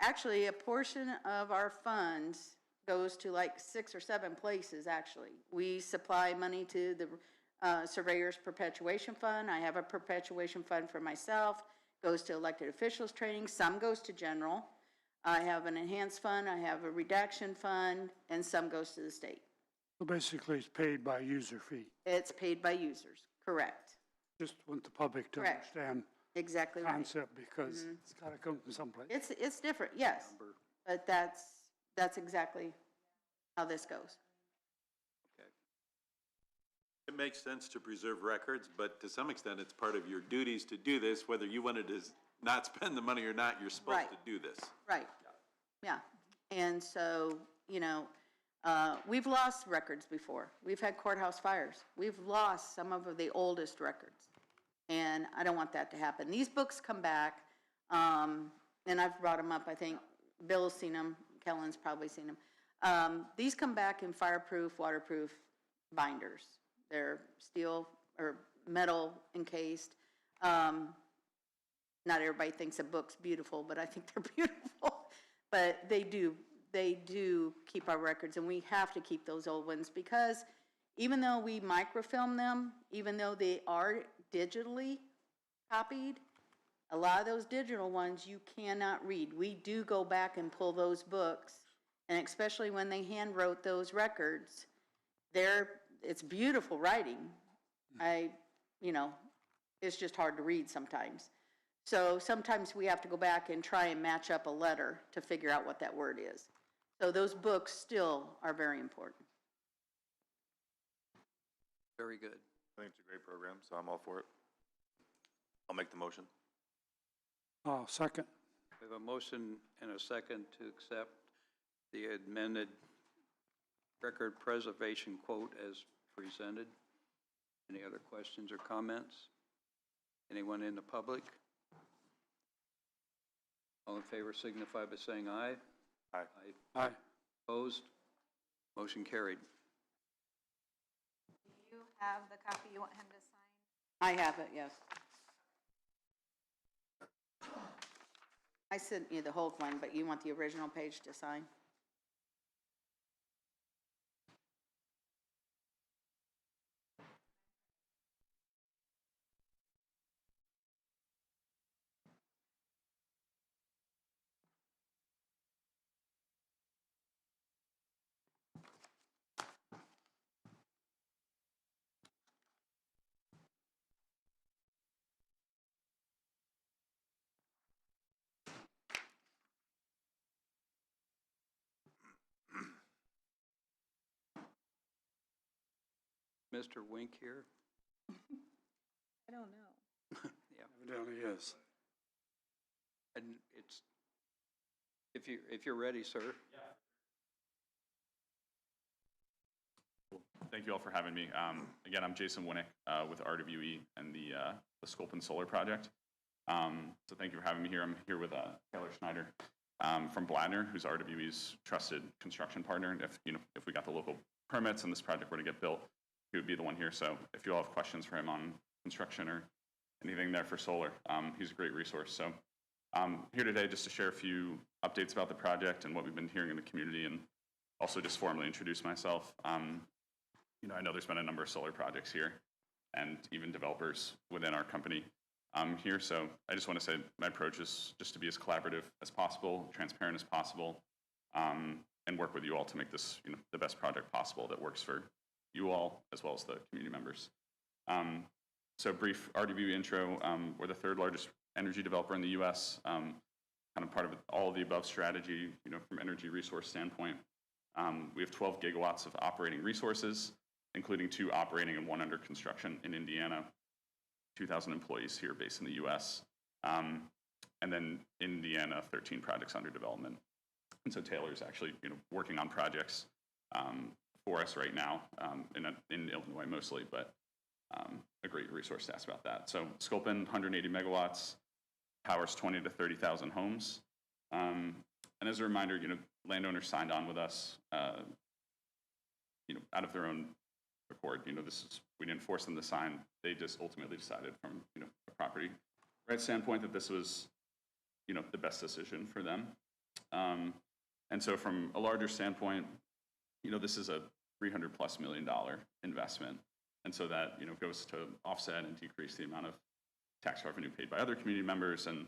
actually, a portion of our funds goes to like 6 or 7 places, actually. We supply money to the Surveyor's Perpetuation Fund. I have a perpetuation fund for myself, goes to elected officials training, some goes to general. I have an enhanced fund, I have a redaction fund, and some goes to the state. So basically, it's paid by user fee. It's paid by users, correct. Just want the public to Correct. understand Exactly the right. concept because it's got to come from someplace. It's different, yes, but that's exactly how this goes. Okay. makes sense to preserve records, but to some extent, it's part of your duties to do this, whether you wanted to not spend the money or not, you're supposed Right. to do this. Right, yeah. And so, you know, we've lost records before. We've had courthouse fires. We've lost some of the oldest records. And I don't want that to happen. These books come back, and I've brought them up, I think. Bill's seen them, Kellen's probably seen them. These come back in fireproof, waterproof binders. They're steel or metal encased. Not everybody thinks a book's beautiful, but I think they're beautiful. But they do keep our records, and we have to keep those old ones because even though we microfilm them, even though they are digitally copied, a lot of those digital ones you cannot read. We do go back and pull those books, and especially when they hand wrote those records, it's beautiful writing. It's just hard to read sometimes. So sometimes we have to go back and try and match up a letter to figure out what that word is. So those books still are very important. Very good. I think it's a great program, so I'm all for it. I'll make the motion. Second. We have a motion and a second to accept the amended record preservation quote as presented. Any other questions or comments? Anyone in the public? All in favor signify by saying aye. Aye. Aye. Opposed? Motion carried. Do you have the copy you want him to sign? I have it, yes. I sent you the whole one, but you want the original page to sign? Mr. Wink here? I don't know. Yeah. Evidently is. And it's, if you're ready, sir. Thank you all for having me. Again, I'm Jason Winnick with RWE and the Sculpin Solar Project. So thank you for having me here. I'm here with Taylor Schneider from Bladner, who's RWE's trusted construction partner. And if we got the local permits and this project were to get built, he would be the one here. So if you all have questions for him on construction or anything there for solar, he's a great resource. So I'm here today just to share a few updates about the project and what we've been hearing in the community, and also just formally introduce myself. I know there's been a number of solar projects here and even developers within our company here. So I just want to say my approach is just to be as collaborative as possible, transparent as possible, and work with you all to make this the best project possible that works for you all as well as the community members. So brief RWE intro, we're the third largest energy developer in the US, kind of part of all of the above strategy, from energy resource standpoint. We have 12 gigawatts of operating resources, including 2 operating and 1 under construction in Indiana, 2,000 employees here based in the US, and then in Indiana, 13 projects under development. And so Taylor's actually working on projects for us right now, in Illinois mostly, but a great resource to ask about that. So Sculpin, 180 megawatts, powers 20 to 30,000 homes. And as a reminder, landowners signed on with us, out of their own accord. We didn't force them to sign. They just ultimately decided from, a property right standpoint that this was, the best decision for them. And so from a larger standpoint, this is a $300+ million investment. And so that, goes to offset and decrease the amount of tax revenue paid by other community members, and,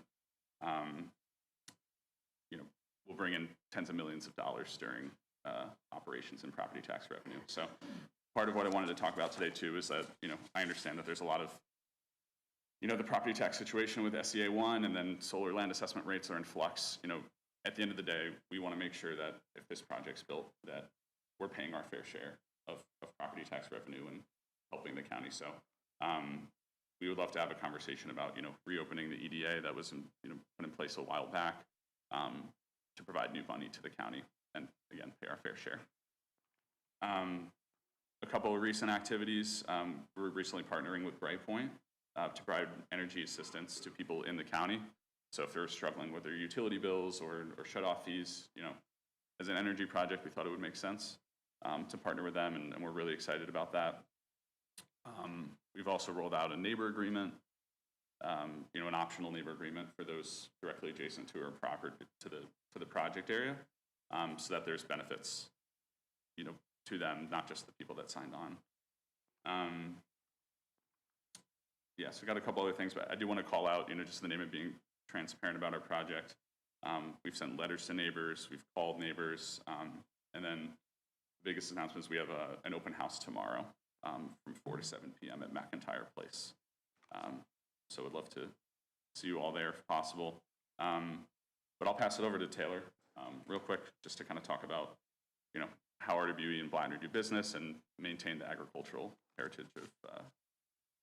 we'll bring in tens of millions of dollars during operations and property tax revenue. So part of what I wanted to talk about today too is that, I understand that there's a lot of, the property tax situation with SEA 1 and then solar land assessment rates are in flux. At the end of the day, we want to make sure that if this project's built, that we're paying our fair share of property tax revenue, and helping the county. So we would love to have a conversation about, reopening the EDA that was, put in place a while back to provide new money to the county and, again, pay our fair share. A couple of recent activities, we're recently partnering with Brightpoint to provide energy assistance to people in the county. So if they're struggling with their utility bills or shut-off fees, as an energy project, we thought it would make sense to partner with them, and we're really excited about that. We've also rolled out a neighbor agreement, an optional neighbor agreement for those directly adjacent to our property, to the project area, so that there's benefits, to them, not just the people that signed on. Yeah, so we got a couple other things, but I do want to call out, just the name of being transparent about our project. We've sent letters to neighbors, we've called neighbors, and then the biggest announcement is we have an open house tomorrow from 4 to 7 p.m. at McIntyre Place. So I'd love to see you all there if possible. But I'll pass it over to Taylor real quick, just to kind of talk about, how RWE and Blattner do business and maintain the agricultural heritage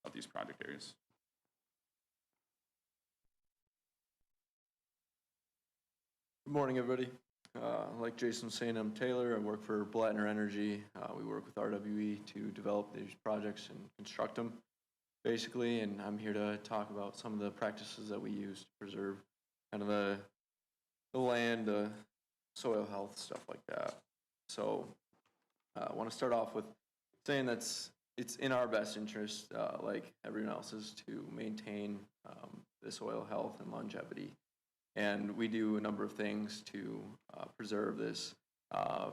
of these project areas. Good morning, everybody. Like Jason was saying, I'm Taylor. I work for Blattner Energy. We work with RWE to develop these projects and construct them, basically, and I'm here to talk about some of the practices that we use to preserve kind of the land, the soil health, stuff like that. So I want to start off with saying it's in our best interest, like everyone else's, to maintain the soil health and longevity. And we do a number of things to preserve this.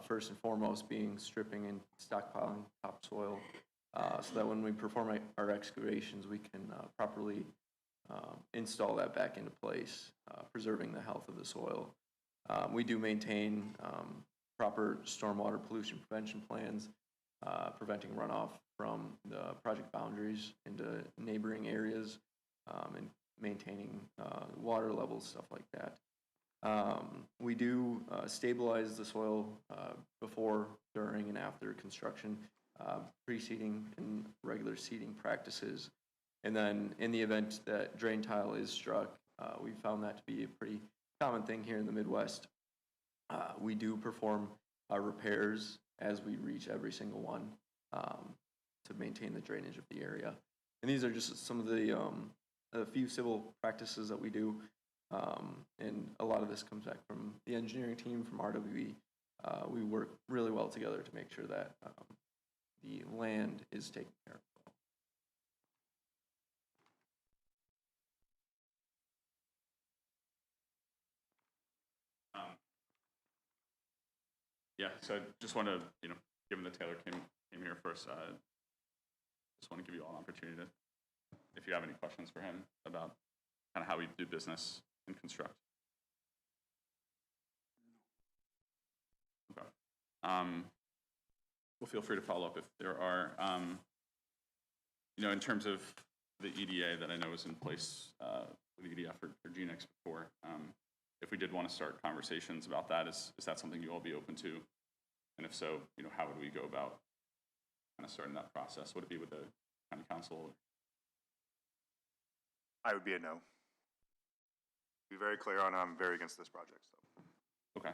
First and foremost being stripping and stockpiling topsoil, so that when we perform our excavations, we can properly install that back into place, preserving the health of the soil. We do maintain proper stormwater pollution prevention plans, preventing runoff from the project boundaries into neighboring areas, and maintaining water levels, stuff like that. We do stabilize the soil before, during, and after construction, pre-seeding and regular seeding practices. And then in the event that drain tile is struck, we found that to be a pretty common thing here in the Midwest. We do perform our repairs as we reach every single one to maintain the drainage of the area. And these are just some of the a few civil practices that we do, and a lot of this comes back from the engineering team from RWE. We work really well together to make sure that the land is taken care of. Yeah, so I just want to, given that Taylor came here first, just want to give you all an opportunity to, if you have any questions for him about kind of how we do business and construct. Okay. Well, feel free to follow up if there are, in terms of the EDA that I know is in place with EDF or GNX before, if we did want to start conversations about that, is that something you all be open to? And if so, how would we go about kind of starting that process? Would it be with the county council? I would be a no. Be very clear on, I'm very against this project, so. Okay.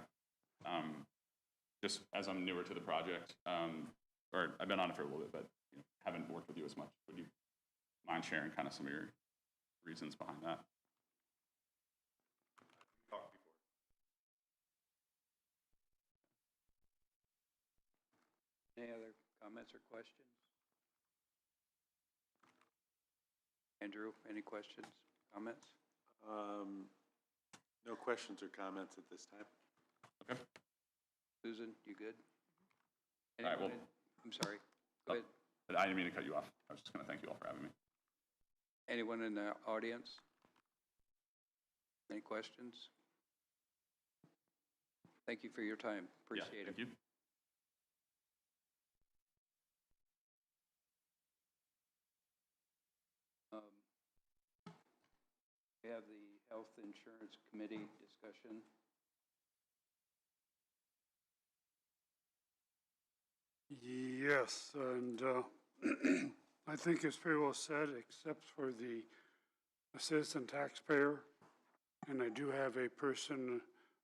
Just as I'm newer to the project, or I've been on it for a little bit, but haven't worked with you as much, would you mind sharing kind of some of your reasons behind that? Talked before. Any other comments or questions? Andrew, any questions, comments? No questions or comments at this time. Okay. Susan, you good? All right, well, I'm sorry. Go ahead. I didn't mean to cut you off. I was just going to thank you all for having me. Anyone in the audience? Any questions? Thank you for your time. Appreciate it. Thank you. We have the Health Insurance Committee discussion. Yes, and I think it's pretty well said, except for the citizen taxpayer. And I do have a person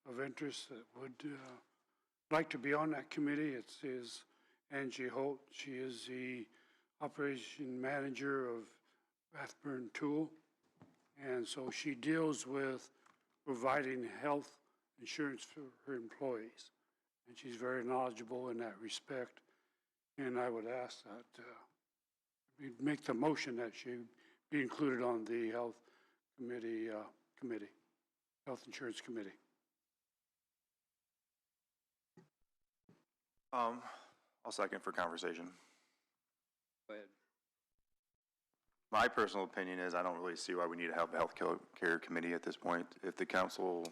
of interest that would like to be on that committee. It is Angie Holt. She is the operation manager of Rathburn Tool. And so she deals with providing health insurance for her employees. And she's very knowledgeable in that respect. And I would ask that we'd make the motion that she be included on the health committee, health insurance committee. I'll second for conversation. Go ahead. My personal opinion is I don't really see why we need to have a health care committee at this point. If the council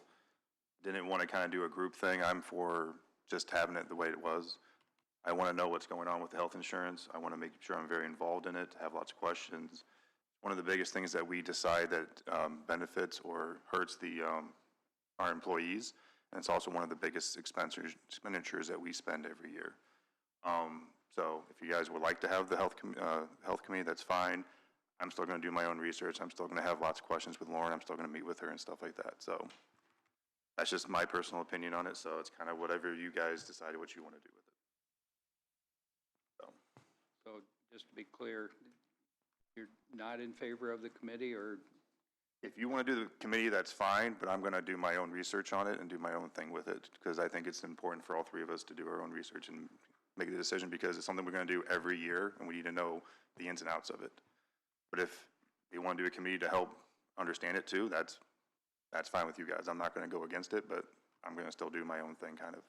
didn't want to kind of do a group thing, I'm for just having it the way it was. I want to know what's going on with the health insurance. I want to make sure I'm very involved in it, have lots of questions. One of the biggest things that we decide that benefits or hurts our employees, and it's also one of the biggest expenditures that we spend every year. So if you guys would like to have the health committee, that's fine. I'm still going to do my own research. I'm still going to have lots of questions with Lauren. I'm still going to meet with her and stuff like that. So that's just my personal opinion on it. So it's kind of whatever you guys decide what you want to do with it. So just to be clear, you're not in favor of the committee, or? If you want to do the committee, that's fine, but I'm going to do my own research on it and do my own thing with it, because I think it's important for all three of us to do our own research and make the decision, because it's something we're going to do every year, and we need to know the ins and outs of it. But if you want to do a committee to help understand it too, that's fine with you guys. I'm not going to go against it, but I'm going to still do my own thing, kind of.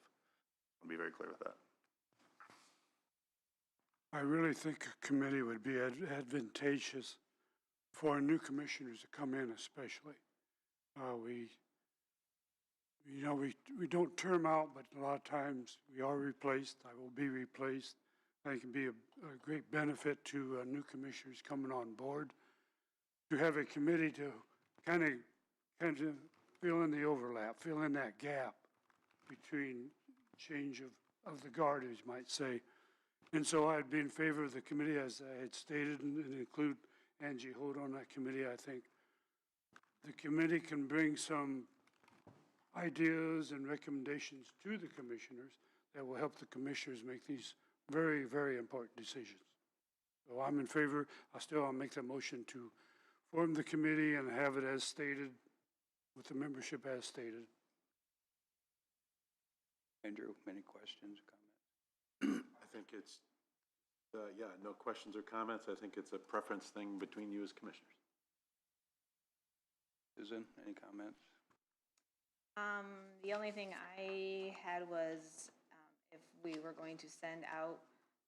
I'll be very clear with that. I really think a committee would be advantageous for new commissioners to come in, especially. We don't term out, but a lot of times we are replaced. I will be replaced. I think it can be a great benefit to new commissioners coming on board to have a committee to kind of fill in the overlap, fill in that gap between change of the guard, as you might say. And so I'd be in favor of the committee, as I had stated, and include Angie Holt on that committee. I think the committee can bring some ideas and recommendations to the commissioners that will help the commissioners make these very, very important decisions. So I'm in favor. I'll make the motion to form the committee and have it as stated, with the membership as stated. Andrew, any questions, comments? I think it's, yeah, no questions or comments. I think it's a preference thing between you as commissioners. Susan, any comments? The only thing I had was if we were going to send out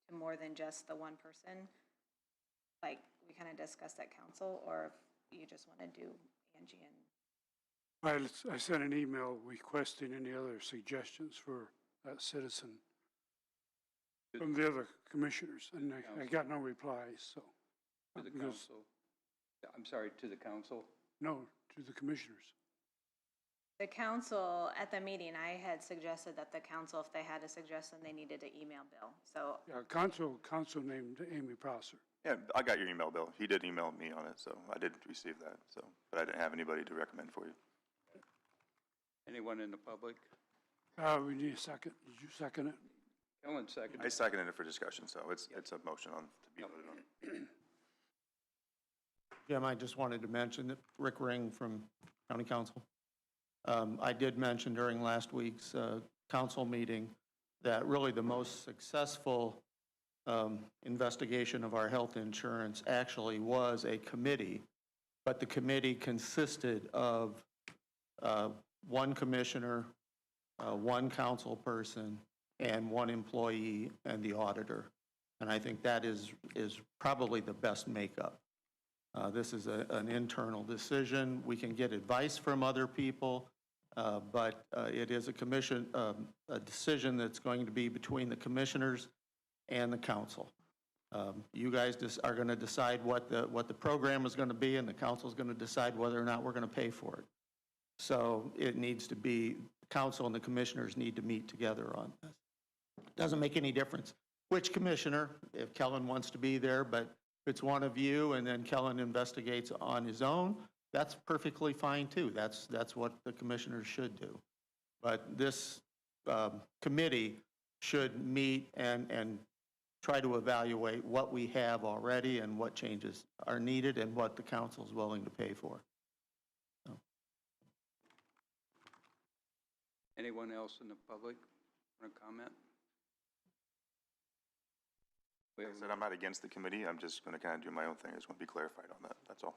to more than just the one person, like we kind of discussed at council, or if you just want to do Angie and. I sent an email requesting any other suggestions for that citizen from the other commissioners, and I got no replies, so. To the council? I'm sorry, to the council? No, to the commissioners. The council, at the meeting, I had suggested that the council, if they had a suggestion, they needed to email Bill, so. Yeah, council named Amy Prosser. Yeah, I got your email, Bill. He did email me on it, so I did receive that. So, but I didn't have anybody to recommend for you. Anyone in the public? We need a second. Did you second it? Ellen seconded. I seconded it for discussion, so it's a motion on to be voted on. Jim, I just wanted to mention that Rick Ring from County Council. I did mention during last week's council meeting that really the most successful investigation of our health insurance actually was a committee, but the committee consisted of one commissioner, one council person, and one employee and the auditor. And I think that is probably the best makeup. This is an internal decision. We can get advice from other people, but it is a decision that's going to be between the commissioners and the council. You guys are going to decide what the program is going to be, and the council is going to decide whether or not we're going to pay for it. So it needs to be, the council and the commissioners need to meet together on this. It doesn't make any difference which commissioner, if Kellen wants to be there, but it's one of you and then Kellen investigates on his own, that's perfectly fine too. That's what the commissioners should do. But this committee should meet and try to evaluate what we have already and what changes are needed and what the council is willing to pay for. Anyone else in the public want to comment? We Like have, I said, I'm not against the committee, I'm just gonna kind of do my own thing, I just want to be clarified on that, that's all.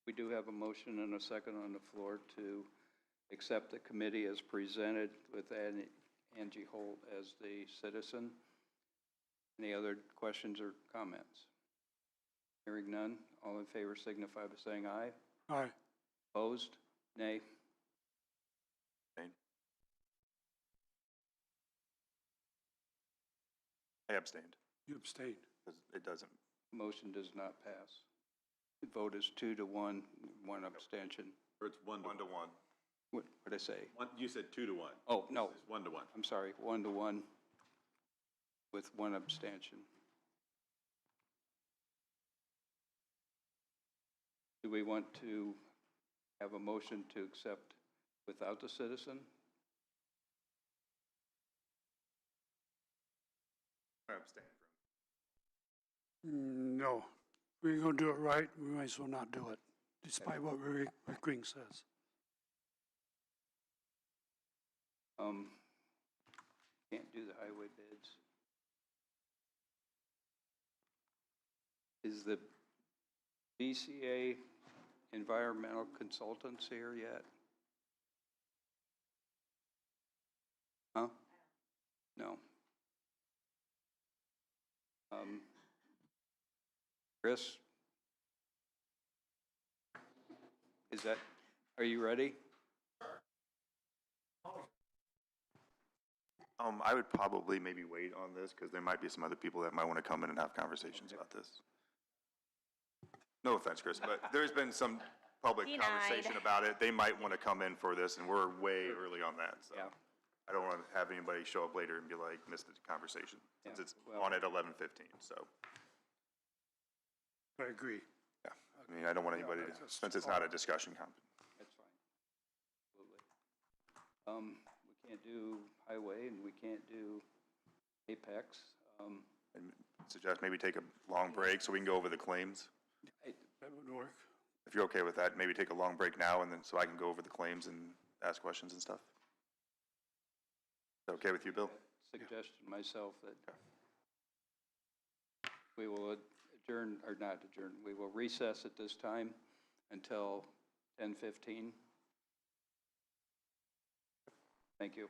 we do have a motion and a second on the floor to accept the committee as presented with Angie Holt as the citizen. Any other questions or comments? Hearing none, all in favor signify by saying aye. Aye. Opposed? Nay. Abstain. I abstained, You abstained. because it doesn't, Motion does not pass. The vote is 2-1, one abstention. Or it's 1 to 1. 1 to 1. What did I say? You said 2 to 1. Oh, no, It's 1 to 1. I'm sorry, 1-1 with one abstention. Do we want to have a motion to accept without the citizen? I abstain No. If we're going to do it right, we might as well not do it, despite what Rick Ring says. Can't do the highway bids. Is the BCA environmental consultants here yet? Huh? No. Chris? Are you ready? I would probably maybe wait on this, because there might be some other people that might want to come in and have conversations about this. No offense, Chris, but there's been some public conversation about it. They might want to come in for this, and we're way early on that, so. Yeah. I don't want to have anybody show up later and be like, missed the conversation, since Yeah, it's well- on at 11:15, so. I agree. Yeah, I mean, I don't want anybody to, since it's not a discussion conference. That's fine. Absolutely. We can't do highway and we can't do Apex. And suggest maybe take a long break so we can go over the claims. That would work. If you're okay with that, maybe take a long break now, and then so I can go over the claims and ask questions and stuff. Is that okay with you, Bill? Suggestion myself that we will adjourn, or not adjourn, we will recess at this time until 10:15. Thank you.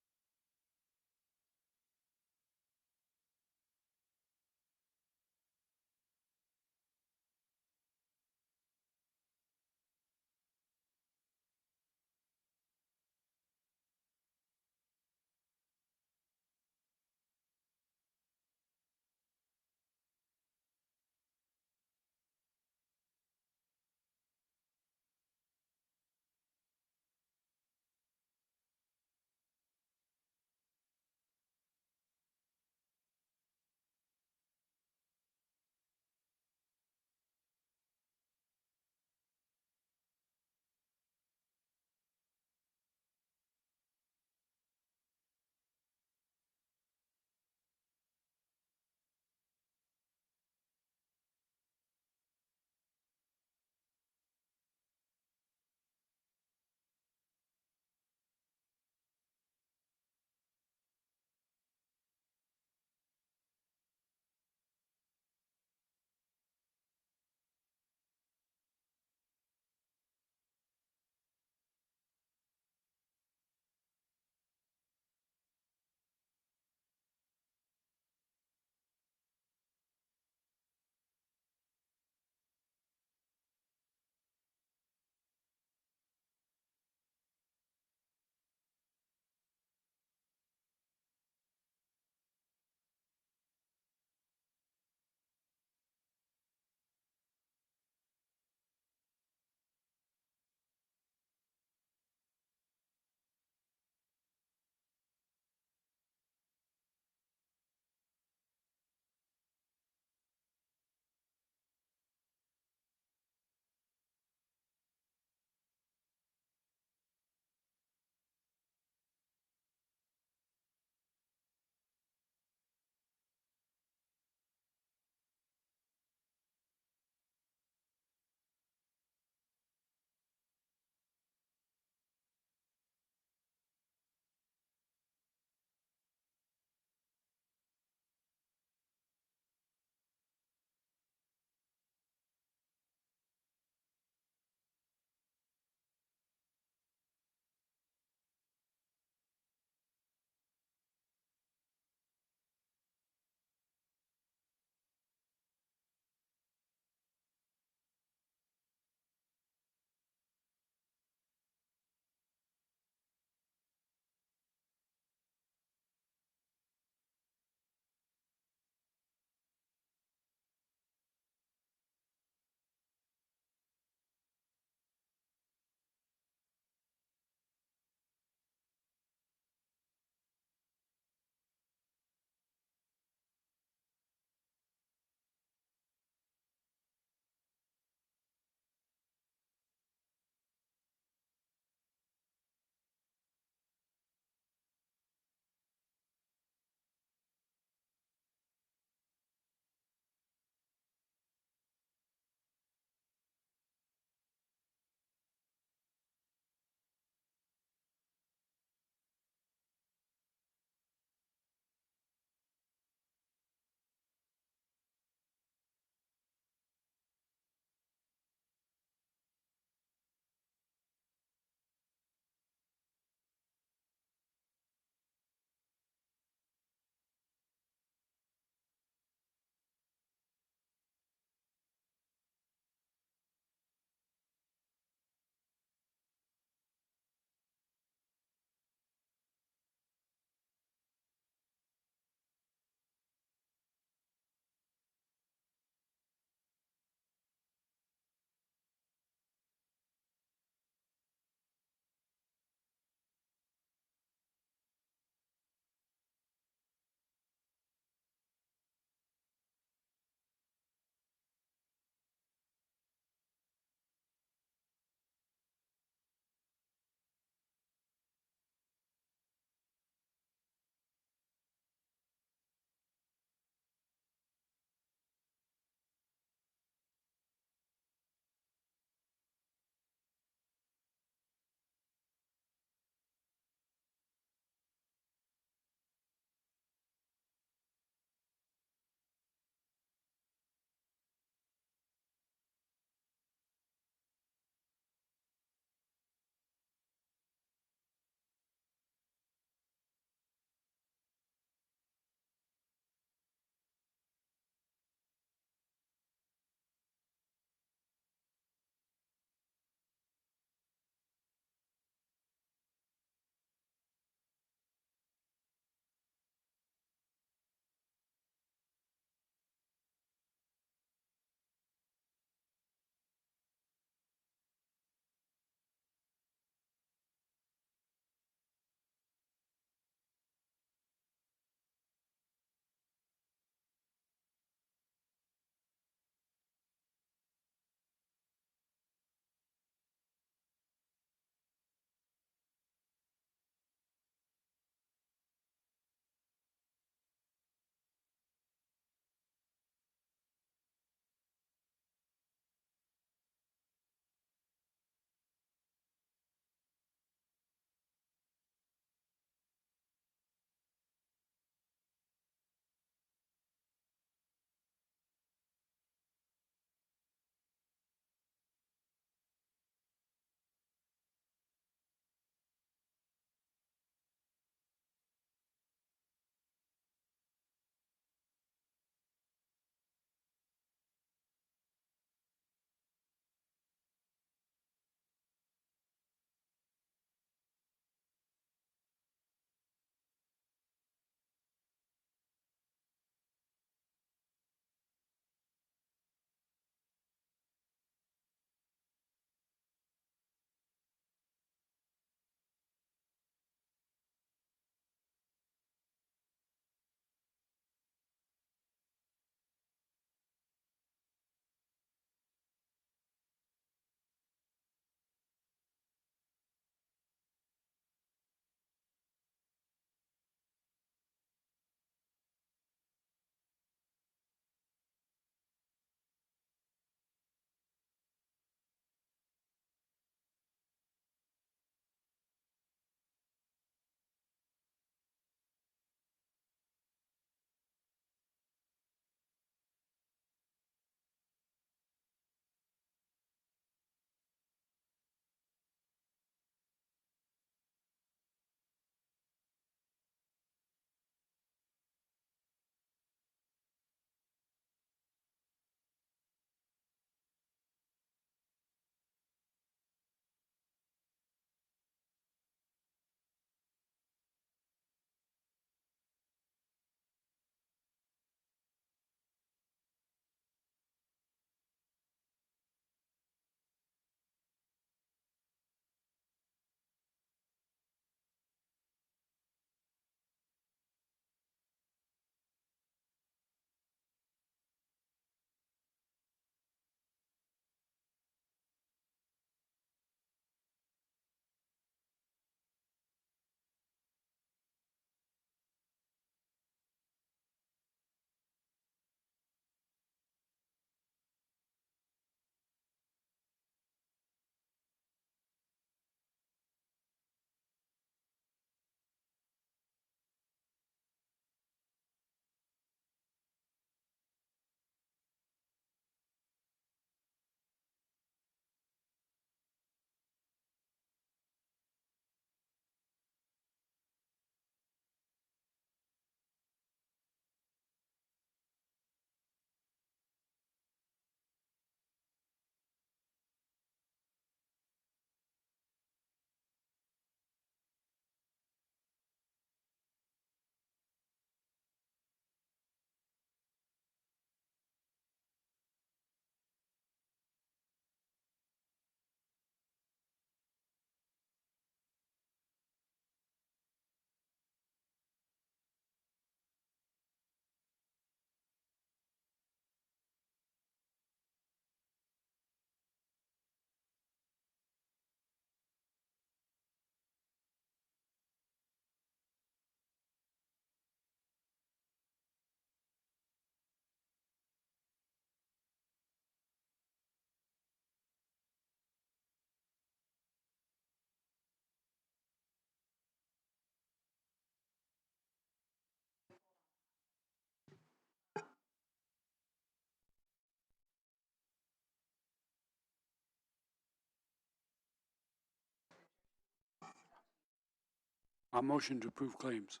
I'll motion to approve claims.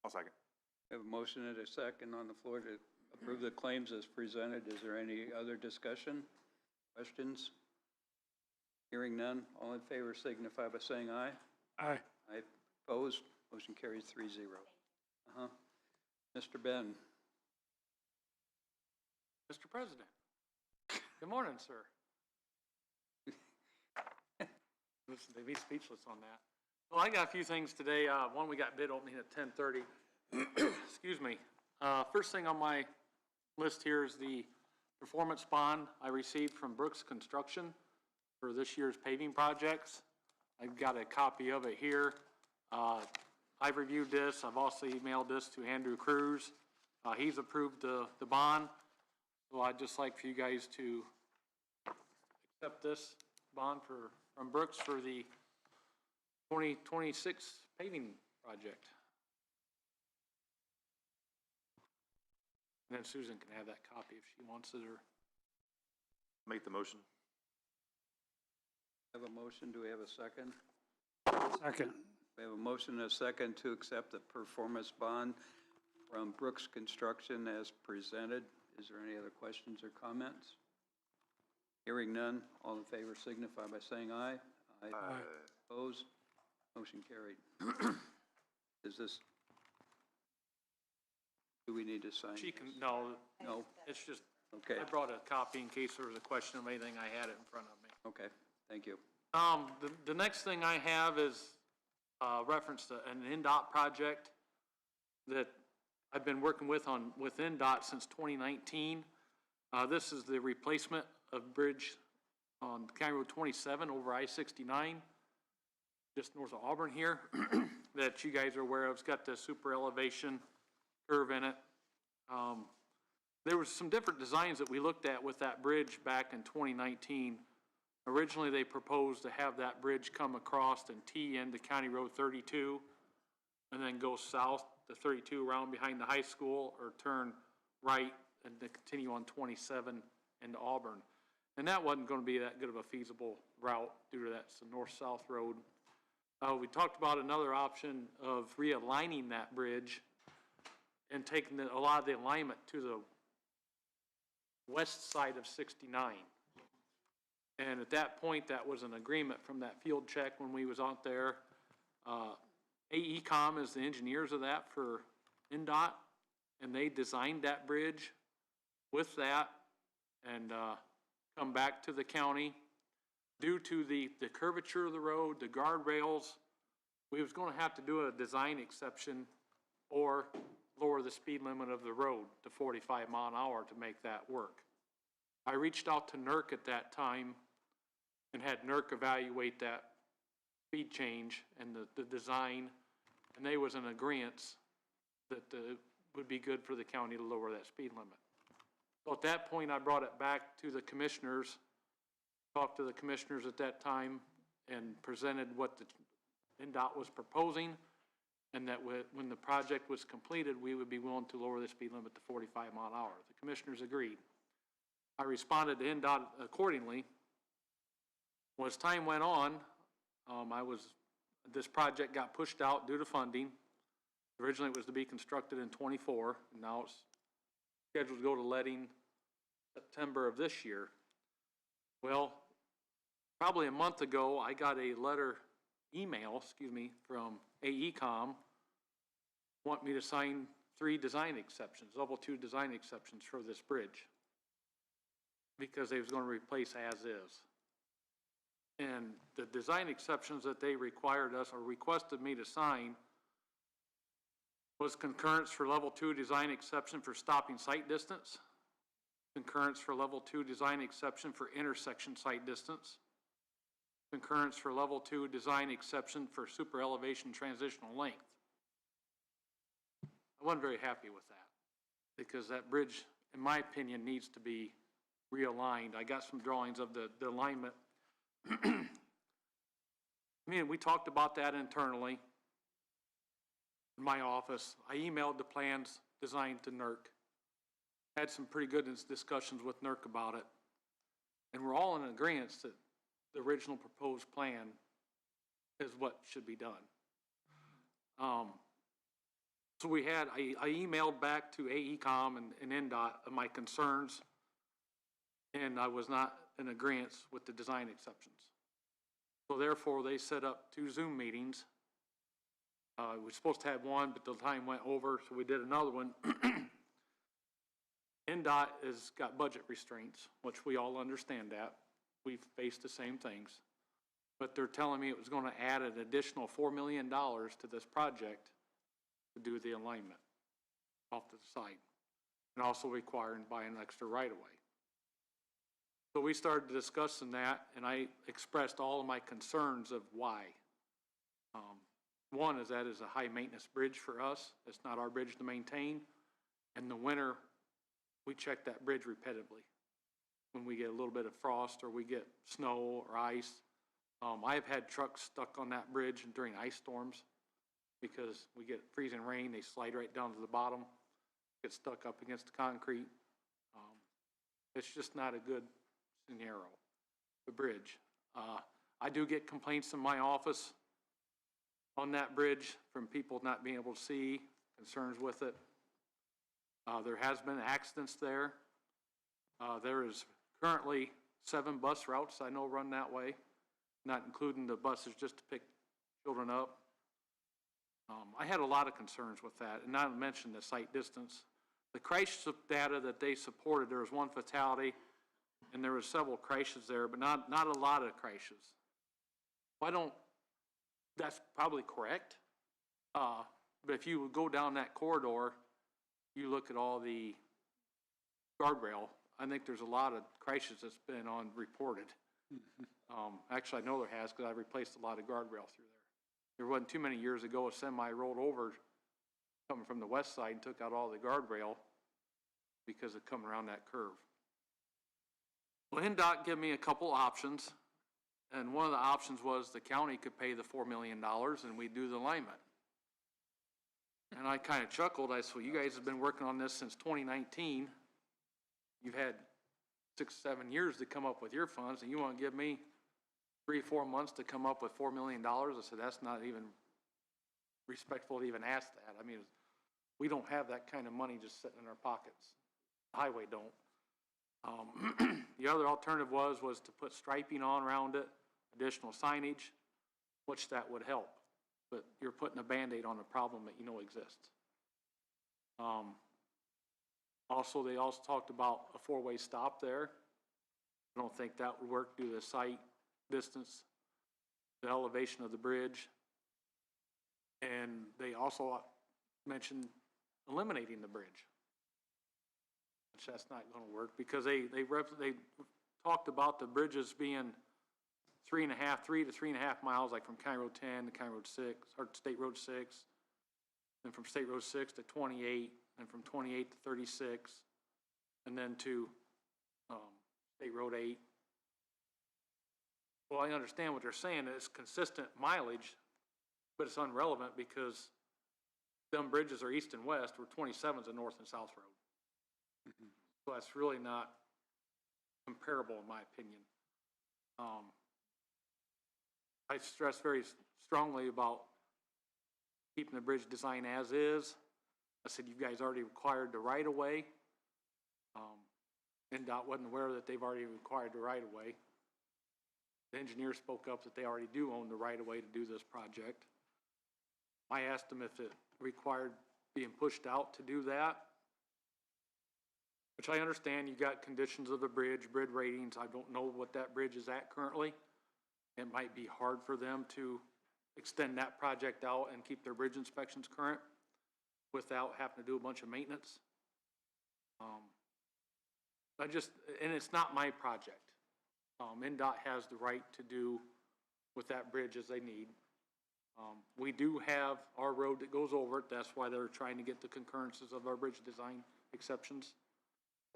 I'll second. We have a motion and a second on the floor to approve the claims as presented. Is there any other discussion, questions? Hearing none, all in favor signify by saying aye. Aye. Aye, opposed, motion carries 3-0. Mr. Ben. Mr. President. Good morning, sir. They'd be speechless on that. Well, I got a few things today. One, we got bid opening at 10:30. Excuse me. First thing on my list here is the performance bond I received from Brooks Construction for this year's paving projects. I've got a copy of it here. I've reviewed this. I've also emailed this to Andrew Cruz. He's approved the bond. So I'd just like for you guys to accept this bond from Brooks for the 2026 paving project. And then Susan can have that copy if she wants it, or. Make the motion. Have a motion, do we have a second? Second. We have a motion and a second to accept the performance bond from Brooks Construction as presented. Is there any other questions or comments? Hearing none, all in favor signify by saying aye. Aye. Opposed? Motion carried. Is this, do we need to sign? She can, no, No? it's just, Okay, I brought a copy in case there was a question of anything. I had it in front of me. okay, thank you. The next thing I have is reference to an NDOT project that I've been working with NDOT since 2019. This is the replacement of bridge on County Road 27 over I-69, just north of Auburn here, that you guys are aware of. It's got the super elevation curve in it. There was some different designs that we looked at with that bridge back in 2019. Originally, they proposed to have that bridge come across and tee into County Road 32 and then go south to 32 around behind the high school, or turn right and then continue on 27 into Auburn. And that wasn't going to be that good of a feasible route due to that's a north-south road. We talked about another option of realigning that bridge and taking a lot of the alignment to the west side of 69. And at that point, that was an agreement from that field check when we was out there. AECom is the engineers of that for NDOT, and they designed that bridge with that and come back to the county. Due to the curvature of the road, the guardrails, we was going to have to do a design exception or lower the speed limit of the road to 45 mile an hour to make that work. I reached out to NERC at that time and had NERC evaluate that speed change and the design, and they was in agreement that it would be good for the county to lower that speed limit. So at that point, I brought it back to the commissioners, talked to the commissioners at that time, and presented what the NDOT was proposing, and that when the project was completed, we would be willing to lower the speed limit to 45 mile an hour. The commissioners agreed. I responded to NDOT accordingly. Well, as time went on, this project got pushed out due to funding. Originally, it was to be constructed in '24, and now it's scheduled to go to letting September of this year. Well, probably a month ago, I got a email from AECom, want me to sign 3 design exceptions, level 2 design exceptions for this bridge, because they was going to replace as is. And the design exceptions that they required us or requested me to sign was concurrence for level 2 design exception for stopping sight distance, concurrence for level 2 design exception for intersection sight distance, concurrence for level 2 design exception for super elevation transitional length. I wasn't very happy with that, because that bridge, in my opinion, needs to be realigned. I got some drawings of the alignment. I mean, we talked about that internally in my office. I emailed the plans designed to NERC. Had some pretty good discussions with NERC about it. And we're all in agreement that the original proposed plan is what should be done. So I emailed back to AECom and NDOT of my concerns, and I was not in agreement with the design exceptions. So therefore, they set up 2 Zoom meetings. We were supposed to have one, but the time went over, so we did another one. NDOT has got budget restraints, which we all understand that. We've faced the same things. But they're telling me it was going to add an additional $4 million to this project to do the alignment off to the side, and also requiring buy an extra right-of-way. So we started discussing that, and I expressed all of my concerns of why. One is that is a high-maintenance bridge for us. It's not our bridge to maintain. In the winter, we check that bridge repetitively. When we get a little bit of frost or we get snow or ice. I've had trucks stuck on that bridge during ice storms because we get freezing rain, they slide right down to the bottom, get stuck up against the concrete. It's just not a good scenario, the bridge. I do get complaints in my office on that bridge from people not being able to see, concerns with it. There has been accidents there. There is currently 7 bus routes I know run that way, not including the buses just to pick children up. I had a lot of concerns with that, and not to mention the site distance. The crash data that they supported, there was 1 fatality, and there was several crashes there, but not a lot of crashes. That's probably correct. But if you go down that corridor, you look at all the guardrail, I think there's a lot of crashes that's been reported. Actually, I know there has, because I replaced a lot of guardrail through there. There wasn't too many years ago, a semi rolled over coming from the west side and took out all the guardrail because of coming around that curve. Well, NDOT gave me a couple options, and one of the options was the county could pay the $4 million and we'd do the alignment. And I kind of chuckled. I said, well, you guys have been working on this since 2019. You've had 6, 7 years to come up with your funds, and you want to give me 3, 4 months to come up with $4 million? I said, that's not even respectful to even ask that. I mean, we don't have that kind of money just sitting in our pockets. The highway don't. The other alternative was to put striping on around it, additional signage, which that would help. But you're putting a Band-Aid on a problem that you know exists. Also, they also talked about a 4-way stop there. I don't think that would work due to the site distance, the elevation of the bridge. And they also mentioned eliminating the bridge, which that's not going to work because they talked about the bridges being 3 to 3.5 miles, like from County Road 10 to County Road 6, or State Road 6, and from State Road 6 to 28, and from 28 to 36, and then to State Road 8. Well, I understand what they're saying. It's consistent mileage, but it's irrelevant because them bridges are east and west, where 27 is a north and south road. So that's really not comparable in my opinion. I stress very strongly about keeping the bridge design as is. I said, you guys already required the right-of-way. NDOT wasn't aware that they've already required the right-of-way. The engineer spoke up that they already do own the right-of-way to do this project. I asked them if it required being pushed out to do that, which I understand. You got conditions of the bridge ratings. I don't know what that bridge is at currently. It might be hard for them to extend that project out and keep their bridge inspections current without having to do a bunch of maintenance. And it's not my project. NDOT has the right to do with that bridge as they need. We do have our road that goes over it. That's why they're trying to get the concurrences of our bridge design exceptions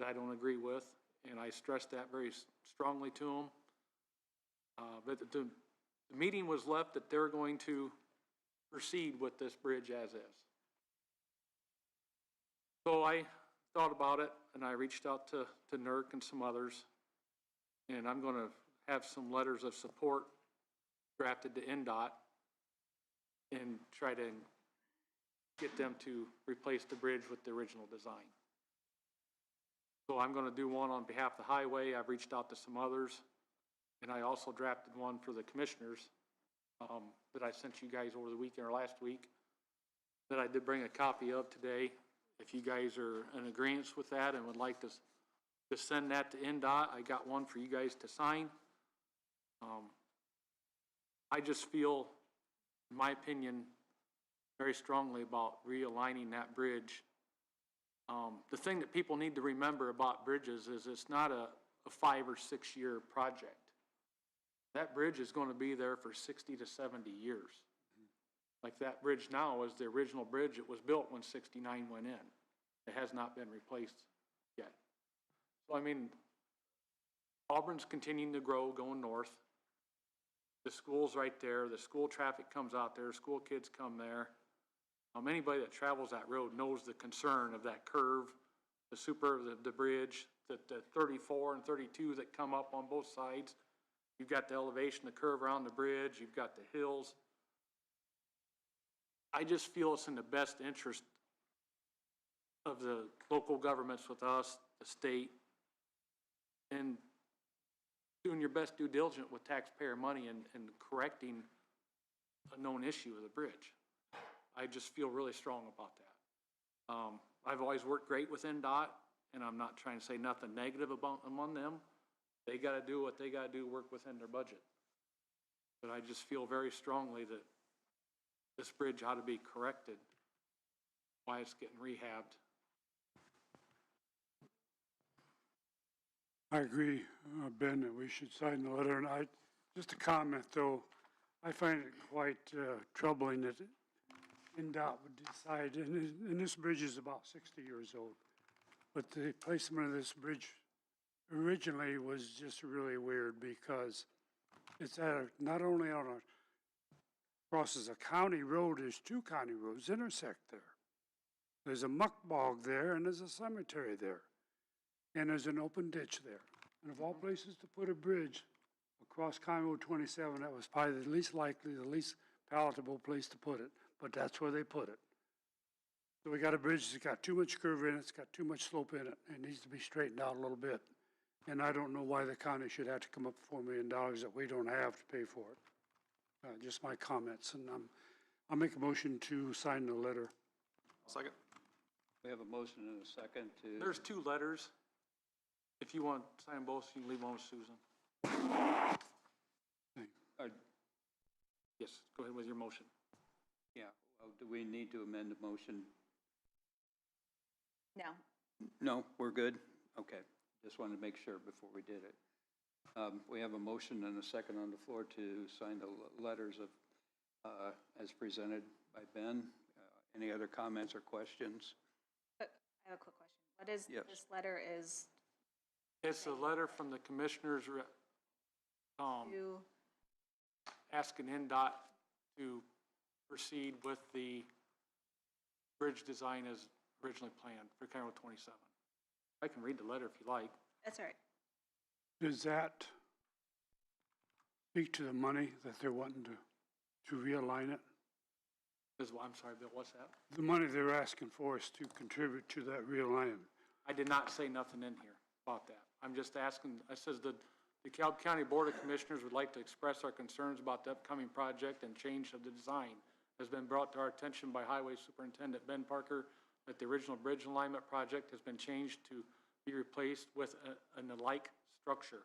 that I don't agree with. And I stressed that very strongly to them. But the meeting was left that they're going to proceed with this bridge as is. So I thought about it, and I reached out to NERC and some others, and I'm going to have some letters of support drafted to NDOT and try to get them to replace the bridge with the original design. So I'm gonna do one on behalf of the highway. I've reached out to some others, and I also drafted one for the commissioners, that I sent you guys over the weekend or last week, that I did bring a copy of today. If you guys are in agreement with that and would like to send that to NDOT, I got one for you guys to sign. I just feel, in my opinion, very strongly about realigning that bridge. The thing that people need to remember about bridges is it's not a 5 or 6 year project. That bridge is going to be there for 60 to 70 years. Like that bridge now is the original bridge. It was built when 69 went in. It has not been replaced yet. So, I mean, Auburn's continuing to grow, going north. The school's right there. The school traffic comes out there. School kids come there. Anybody that travels that road knows the concern of that curve, the bridge, the 34 and 32 that come up on both sides. You've got the elevation, the curve around the bridge. You've got the hills. I just feel it's in the best interest of the local governments with us, the state, and doing your best due diligence with taxpayer money and correcting a known issue of the bridge. I just feel really strong about that. I've always worked great with NDOT, and I'm not trying to say nothing negative among them. They got to do what they got to do, work within their budget. But I just feel very strongly that this bridge ought to be corrected, why it's getting rehabbed. I agree, Ben, that we should sign the letter, and just a comment though, I find it quite troubling that NDOT would decide, and this bridge is about 60 years old, but the placement of this bridge originally was just really weird because it's not only crosses a county road, there's 2 county roads intersect there. There's a muck bog there and there's a cemetery there. And there's an open ditch there. And of all places to put a bridge across County Road 27, that was probably the least likely, the least palatable place to put it. But that's where they put it. So we got a bridge that's got too much curve in it, it's got too much slope in it, it needs to be straightened out a little bit. And I don't know why the county should have to come up with $4 million that we don't have to pay for it. Just my comments, and I'll make a motion to sign the letter. Second. We have a motion and a second to. There's 2 letters. If you want to sign both, you can leave one with Susan. Yes, go ahead with your motion. Yeah, well, do we need to amend the motion? No. No, we're good? Okay, just wanted to make sure before we did it. We have a motion and a second on the floor to sign the letters as presented by Ben. Any other comments or questions? I have a quick question. What is, Yes. this letter is It's a letter from the commissioners to, asking NDOT to proceed with the bridge design as originally planned for County Road 27. I can read the letter if you like. that's all right. Does that speak to the money that they're wanting to realign it? I'm sorry, Bill, what's that? The money they're asking for us to contribute to that realignment. I did not say nothing in here about that. I'm just asking, I says the DeKalb County Board of Commissioners would like to express our concerns about the upcoming project and change of the design. Has been brought to our attention by Highway Superintendent Ben Parker that the original bridge alignment project has been changed to be replaced with an alike structure.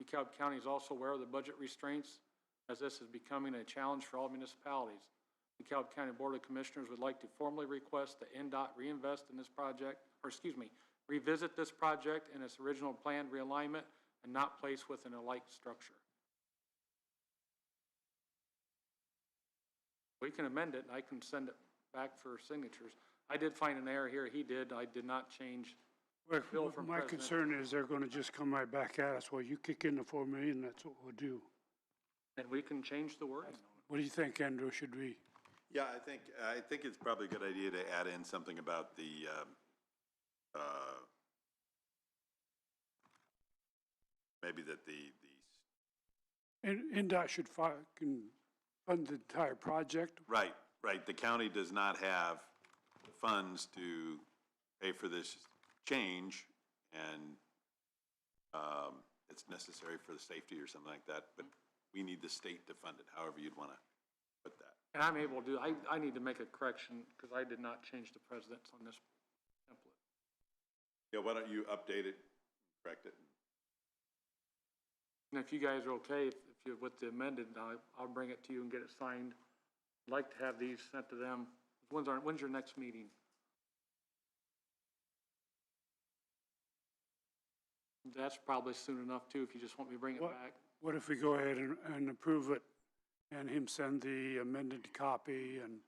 DeKalb County is also aware of the budget restraints as this is becoming a challenge for all municipalities. DeKalb County Board of Commissioners would like to formally request that NDOT reinvest in this project, revisit this project in its original planned realignment and not place with an alike structure. We can amend it, and I can send it back for signatures. I did find an error here, he did, I did not change. Well, Bill from my President. concern is they're gonna just come right back at us. Well, you kick in the 4 million, that's what we'll do. And we can change the wording on it. What do you think, Andrew? Should we? Yeah, I think it's probably a good idea to add in something about the, maybe that And NDOT should can fund the entire project? right, the county does not have funds to pay for this change, and it's necessary for the safety or something like that, but we need the state to fund it, however you'd want to put that. And I'm able to, I need to make a correction, because I did not change the precedence on this template. Yeah, why don't you update it, correct it? And if you guys are okay, if you, with the amended, I'll bring it to you and get it signed. I'd like to have these sent to them. When's your next meeting? That's probably soon enough too, if you just want me to bring it back. What if we go ahead and approve it and him send the amended copy and?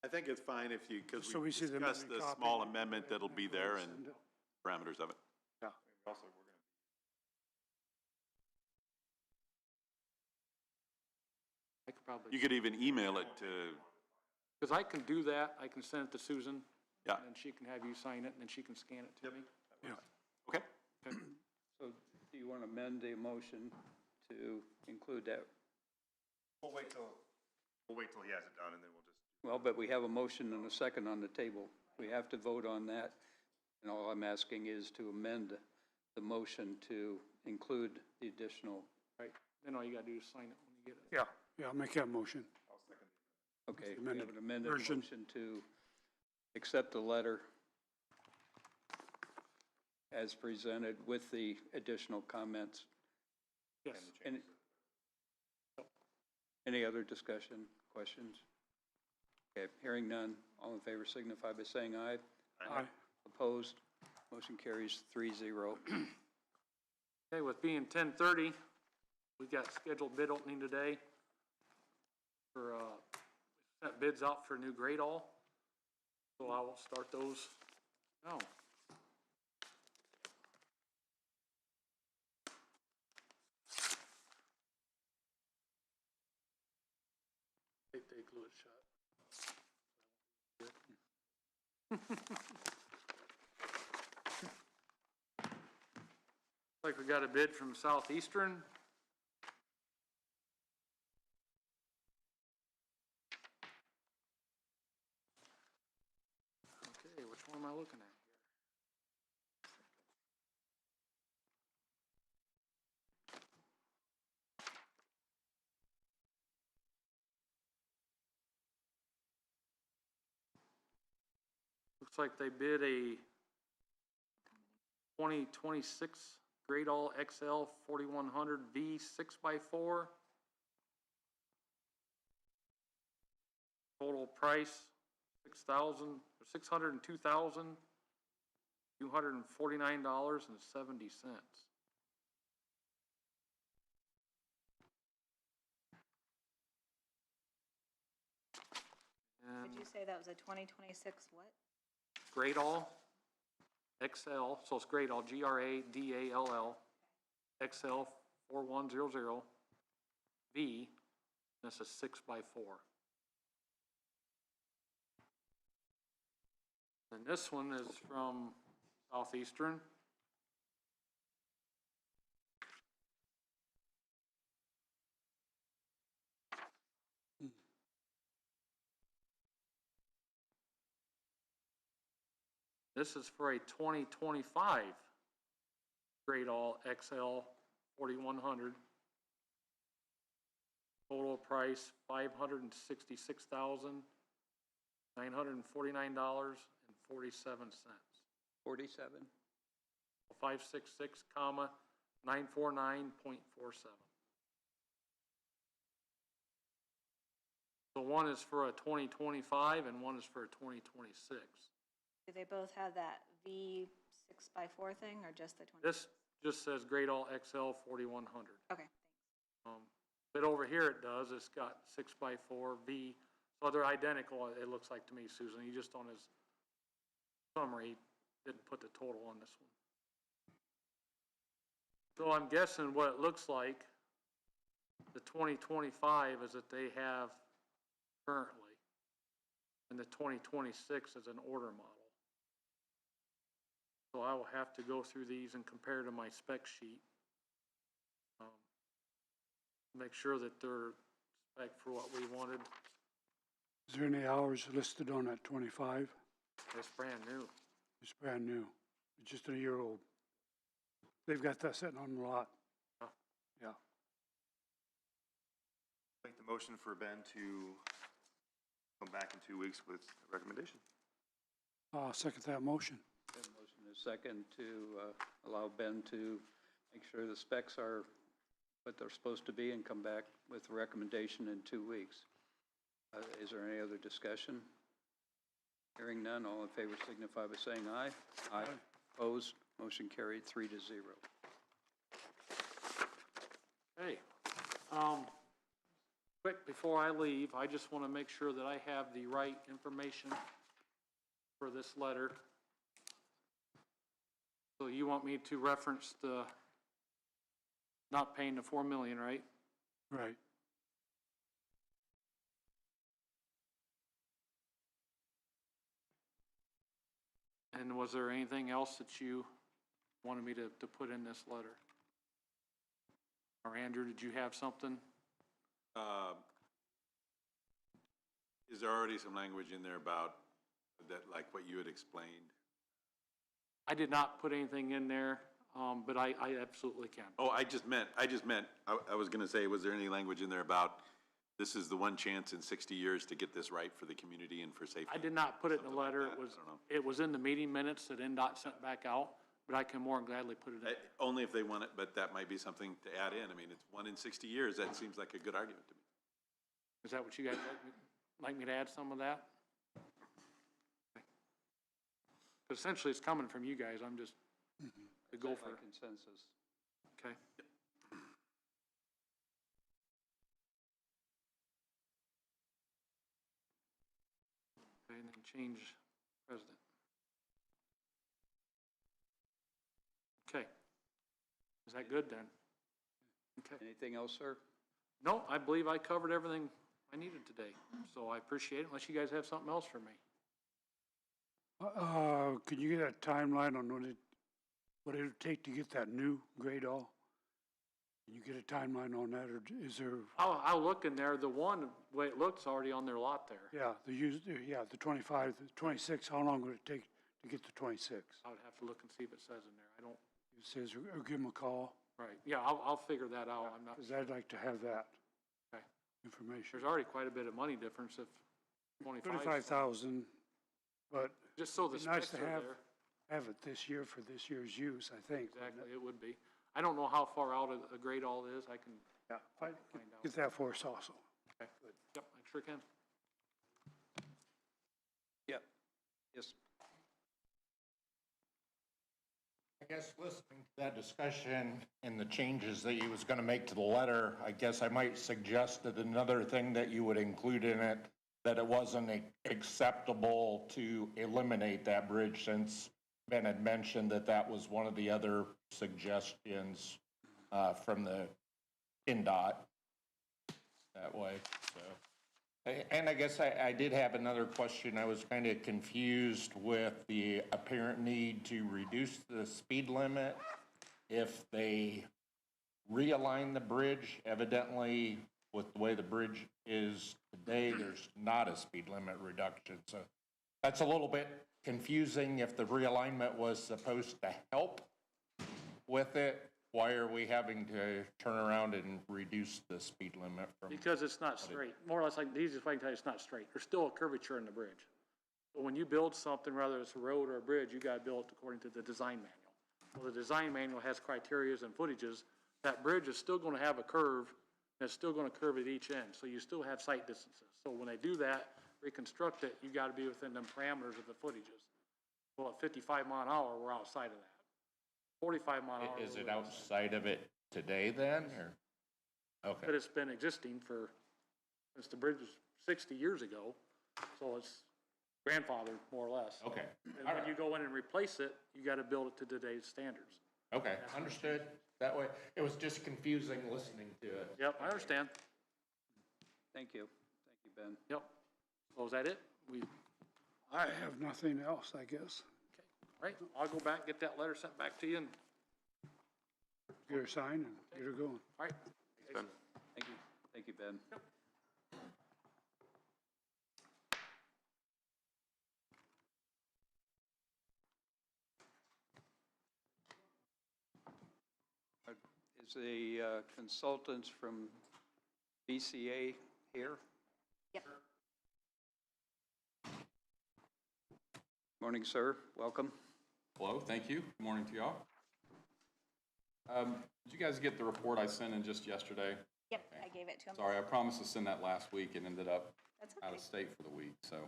I think it's fine if you, because So we we see the discussed the amended copy. small amendment that'll be there and parameters of it. Yeah. I could probably. You could even email it to, Because I can do that, I can send it to Susan. Yeah. And she can have you sign it, and then she can scan it to me. Yeah. okay? So do you want to amend the motion to include that? We'll wait till he has it done, and then we'll just. Well, but we have a motion and a second on the table. We have to vote on that. And all I'm asking is to amend the motion to include the additional. Right, then all you gotta do is sign it when you get it. Yeah, yeah, I'll make that motion. Okay, we Amended have an amended version. motion to accept the letter as presented with the additional comments. Yes. Any other discussion, questions? Okay, hearing none, all in favor signify by saying aye. Aye. Opposed? Motion carries 3-0. Okay, with being 10:30, we've got scheduled bid opening today for, sent bids out for new grade all. So I will start those now. They glue it shut. Like we got a bid from Southeastern. Okay, which one am I looking at here? Looks like they bid a 2026 Grade All XL 4100 V 6x4. Total price $602,249.70. Did you say that was a 2026 what? Grade All XL, so it's Grade All, GRADALL, XL 4100 V, and it's a 6x4. And this one is from Southeastern. This is for a 2025 Grade All XL 4100. Total price $566,949.47. 47? 566, comma, 949.47. So one is for a 2025 and one is for a 2026. Do they both have that V 6x4 thing, or just the 20? This just says Grade All XL 4100. Okay, thanks. But over here it does, it's got 6x4 V, so they're identical, it looks like to me, Susan. He just on his summary didn't put the total on this one. So I'm guessing what it looks like, the 2025 is that they have currently, and the 2026 is an order model. So I will have to go through these and compare to my spec sheet. Make sure that they're spec for what we wanted. Is there any hours listed on that 25? It's brand new. It's brand new. It's just a year old. They've got that sitting on the lot. Oh. Yeah. Make the motion for Ben to come back in 2 weeks with a recommendation. Second that motion. Motion is second to allow Ben to make sure the specs are what they're supposed to be and come back with a recommendation in 2 weeks. Is there any other discussion? Hearing none, all in favor signify by saying aye. Aye. Opposed? Motion carried 3-0. Hey, quick, before I leave, I just want to make sure that I have the right information for this letter. So you want me to reference the not paying the 4 million, right? Right. And was there anything else that you wanted me to put in this letter? Or Andrew, did you have something? Is there already some language in there about that, like what you had explained? I did not put anything in there, but I absolutely can. Oh, I was gonna say, was there any language in there about this is the one chance in 60 years to get this right for the community and for safety? I did not put it in the Something like letter. that. I don't know. It was in the meeting minutes that NDOT sent back out, but I can more than gladly put it in. Only if they want it, but that might be something to add in. I mean, it's 1 in 60 years. That seems like a good argument to me. Is that what you guys like me to add some of that? But essentially, it's coming from you guys. I'm just the gopher. Consensus. Okay. Okay, and then change president. Okay. Is that good then? Okay. Anything else, sir? No, I believe I covered everything I needed today, so I appreciate it, unless you guys have something else for me. Could you get a timeline on what it would take to get that new grade all? Can you get a timeline on that, or is there, I'll look in there. The one, the way it looks, already on their lot there. the 25, the 26, how long would it take to get to 26? I would have to look and see if it says in there. I don't, It says, or give them a call, right. Yeah, I'll figure that out. I'm not, because I'd like to have that okay. information. There's already quite a bit of money difference if 25. 25,000, but Just so the it'd be nice specs to are have, there. have it this year for this year's use, I think. wouldn't Exactly, it? it would be. I don't know how far out a grade all is. I can Yeah, find out. get that for us also. Okay. Yep, I sure can. Yep. Yes. I guess listening to that discussion and the changes that you was going to make to the letter, I guess I might suggest that another thing that you would include in it, that it wasn't acceptable to eliminate that bridge, since Ben had mentioned that that was one of the other suggestions from the NDOT that way, so. And I guess I did have another question. I was kind of confused with the apparent need to reduce the speed limit if they realign the bridge. Evidently, with the way the bridge is today, there's not a speed limit reduction. So that's a little bit confusing. If the realignment was supposed to help with it, why are we having to turn around and reduce the speed limit from? Because it's not straight. More or less, like the easiest way I can tell you, it's not straight. There's still a curvature in the bridge. But when you build something, whether it's a road or a bridge, you gotta build it according to the design manual. Well, the design manual has criterias and footages. That bridge is still gonna have a curve, and it's still gonna curve at each end. So you still have sight distances. So when they do that, reconstruct it, you gotta be within them parameters of the footages. Well, at 55 mile an hour, we're outside of that. 45 mile an hour. Is it outside of it today then, or? Okay. But it's been existing since the bridge was 60 years ago, so it's grandfathered, more or less. Okay. And when you go in and replace it, you gotta build it to today's standards. Okay, understood. That way, it was just confusing listening to it. Yep, I understand. Thank you. Thank you, Ben. Yep. So is that it? I have nothing else, I guess. Right, I'll go back, get that letter sent back to you, and, Get her signed and get her going. all right. Thank you. Thank you, Ben. Is the consultants from BCA here? Yep. Morning, sir. Welcome. Hello, thank you. Good morning to y'all. Did you guys get the report I sent in just yesterday? Yep, I gave it to him. Sorry, I promised to send that last week and ended up That's out okay. of state for the week, so.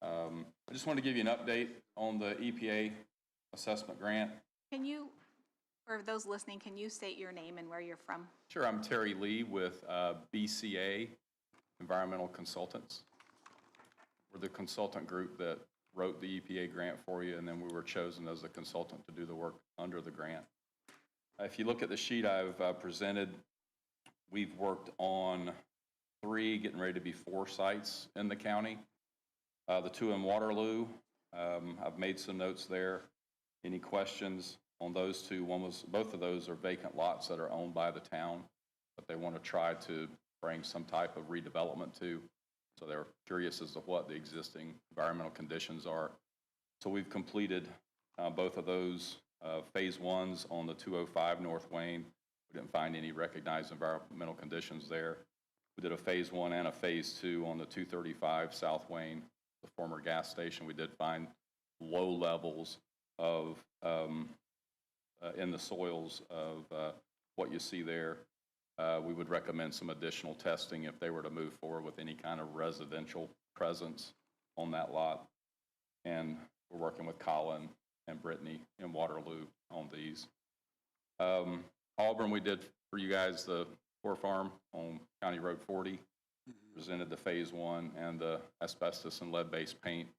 I just wanted to give you an update on the EPA assessment grant. Can you, for those listening, can you state your name and where you're from? Sure, I'm Terry Lee with BCA Environmental Consultants. We're the consultant group that wrote the EPA grant for you, and then we were chosen as the consultant to do the work under the grant. If you look at the sheet I've presented, we've worked on 3, getting ready to be 4 sites in the county. The 2 in Waterloo, I've made some notes there. Any questions on those 2? Both of those are vacant lots that are owned by the town, but they want to try to bring some type of redevelopment to. So they're curious as to what the existing environmental conditions are. So we've completed both of those phase 1s on the 205 North Wayne. We didn't find any recognized environmental conditions there. We did a phase 1 and a phase 2 on the 235 South Wayne, the former gas station. We did find low levels of in the soils of what you see there. We would recommend some additional testing if they were to move forward with any kind of residential presence on that lot. And we're working with Colin and Brittany in Waterloo on these. Auburn, we did for you guys the Core Farm on County Road 40. Presented the phase 1 and the asbestos and lead-based paint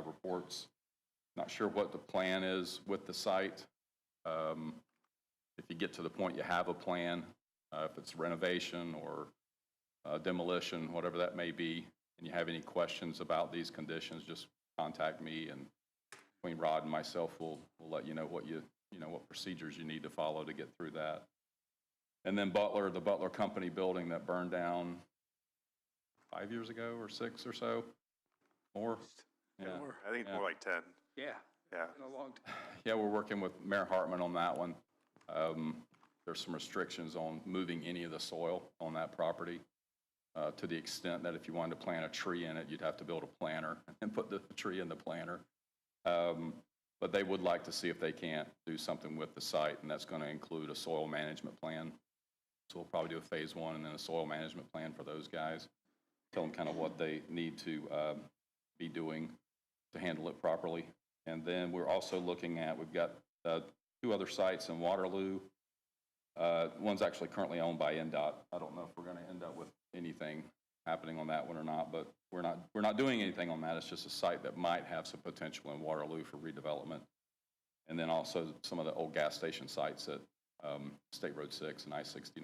reports. Not sure what the plan is with the site. If you get to the point you have a plan, if it's renovation or demolition, whatever that may be, and you have any questions about these conditions, just contact me, and between Rod and myself, we'll let you know what what procedures you need to follow to get through that. And then Butler, the Butler Company building that burned down 5 years ago or 6 or so, more. Yeah. I think it's more like 10. Yeah. Yeah. Been a long time. Yeah, we're working with Mayor Hartman on that one. There's some restrictions on moving any of the soil on that property to the extent that if you wanted to plant a tree in it, you'd have to build a planter and put the tree in the planter. But they would like to see if they can't do something with the site, and that's going to include a soil management plan. So we'll probably do a phase 1 and then a soil management plan for those guys. Tell them kind of what they need to be doing to handle it properly. And then we're also looking at, we've got 2 other sites in Waterloo. One's actually currently owned by NDOT. I don't know if we're going to end up with anything happening on that one or not, but we're not doing anything on that. It's just a site that might have some potential in Waterloo for redevelopment. And then also some of the old gas station sites at State Road 6 and I-69.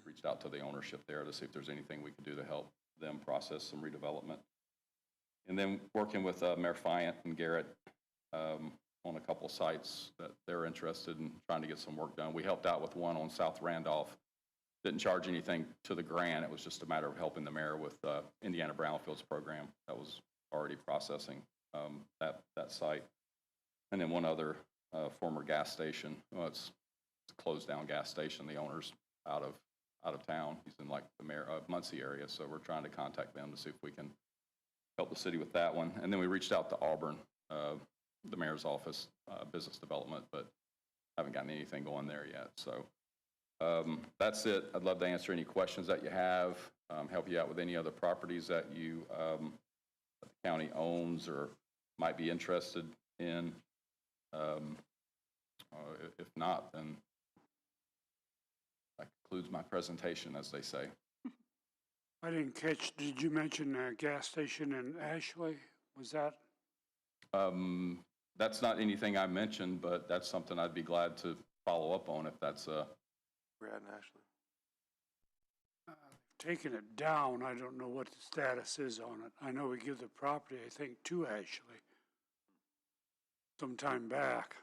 Reached out to the ownership there to see if there's anything we can do to help them process some redevelopment. And then working with Mayor Fiant and Garrett on a couple of sites that they're interested in trying to get some work done. We helped out with one on South Randolph. Didn't charge anything to the grant. It was just a matter of helping the mayor with Indiana Brownfields program that was already processing that site. And then one other former gas station. Well, it's a closed down gas station. The owner's out of town. He's in like the Muncie area. So we're trying to contact them to see if we can help the city with that one. And then we reached out to Auburn, the mayor's office, business development, but haven't gotten anything going there yet. So that's it. I'd love to answer any questions that you have, help you out with any other properties that you that the county owns or might be interested in. If not, then that concludes my presentation, as they say. I didn't catch, did you mention a gas station in Ashley? Was that? That's not anything I mentioned, but that's something I'd be glad to follow up on if that's Brad and Ashley. Taking it down, I don't know what the status is on it. I know we give the property, I think, to Ashley. Some time back,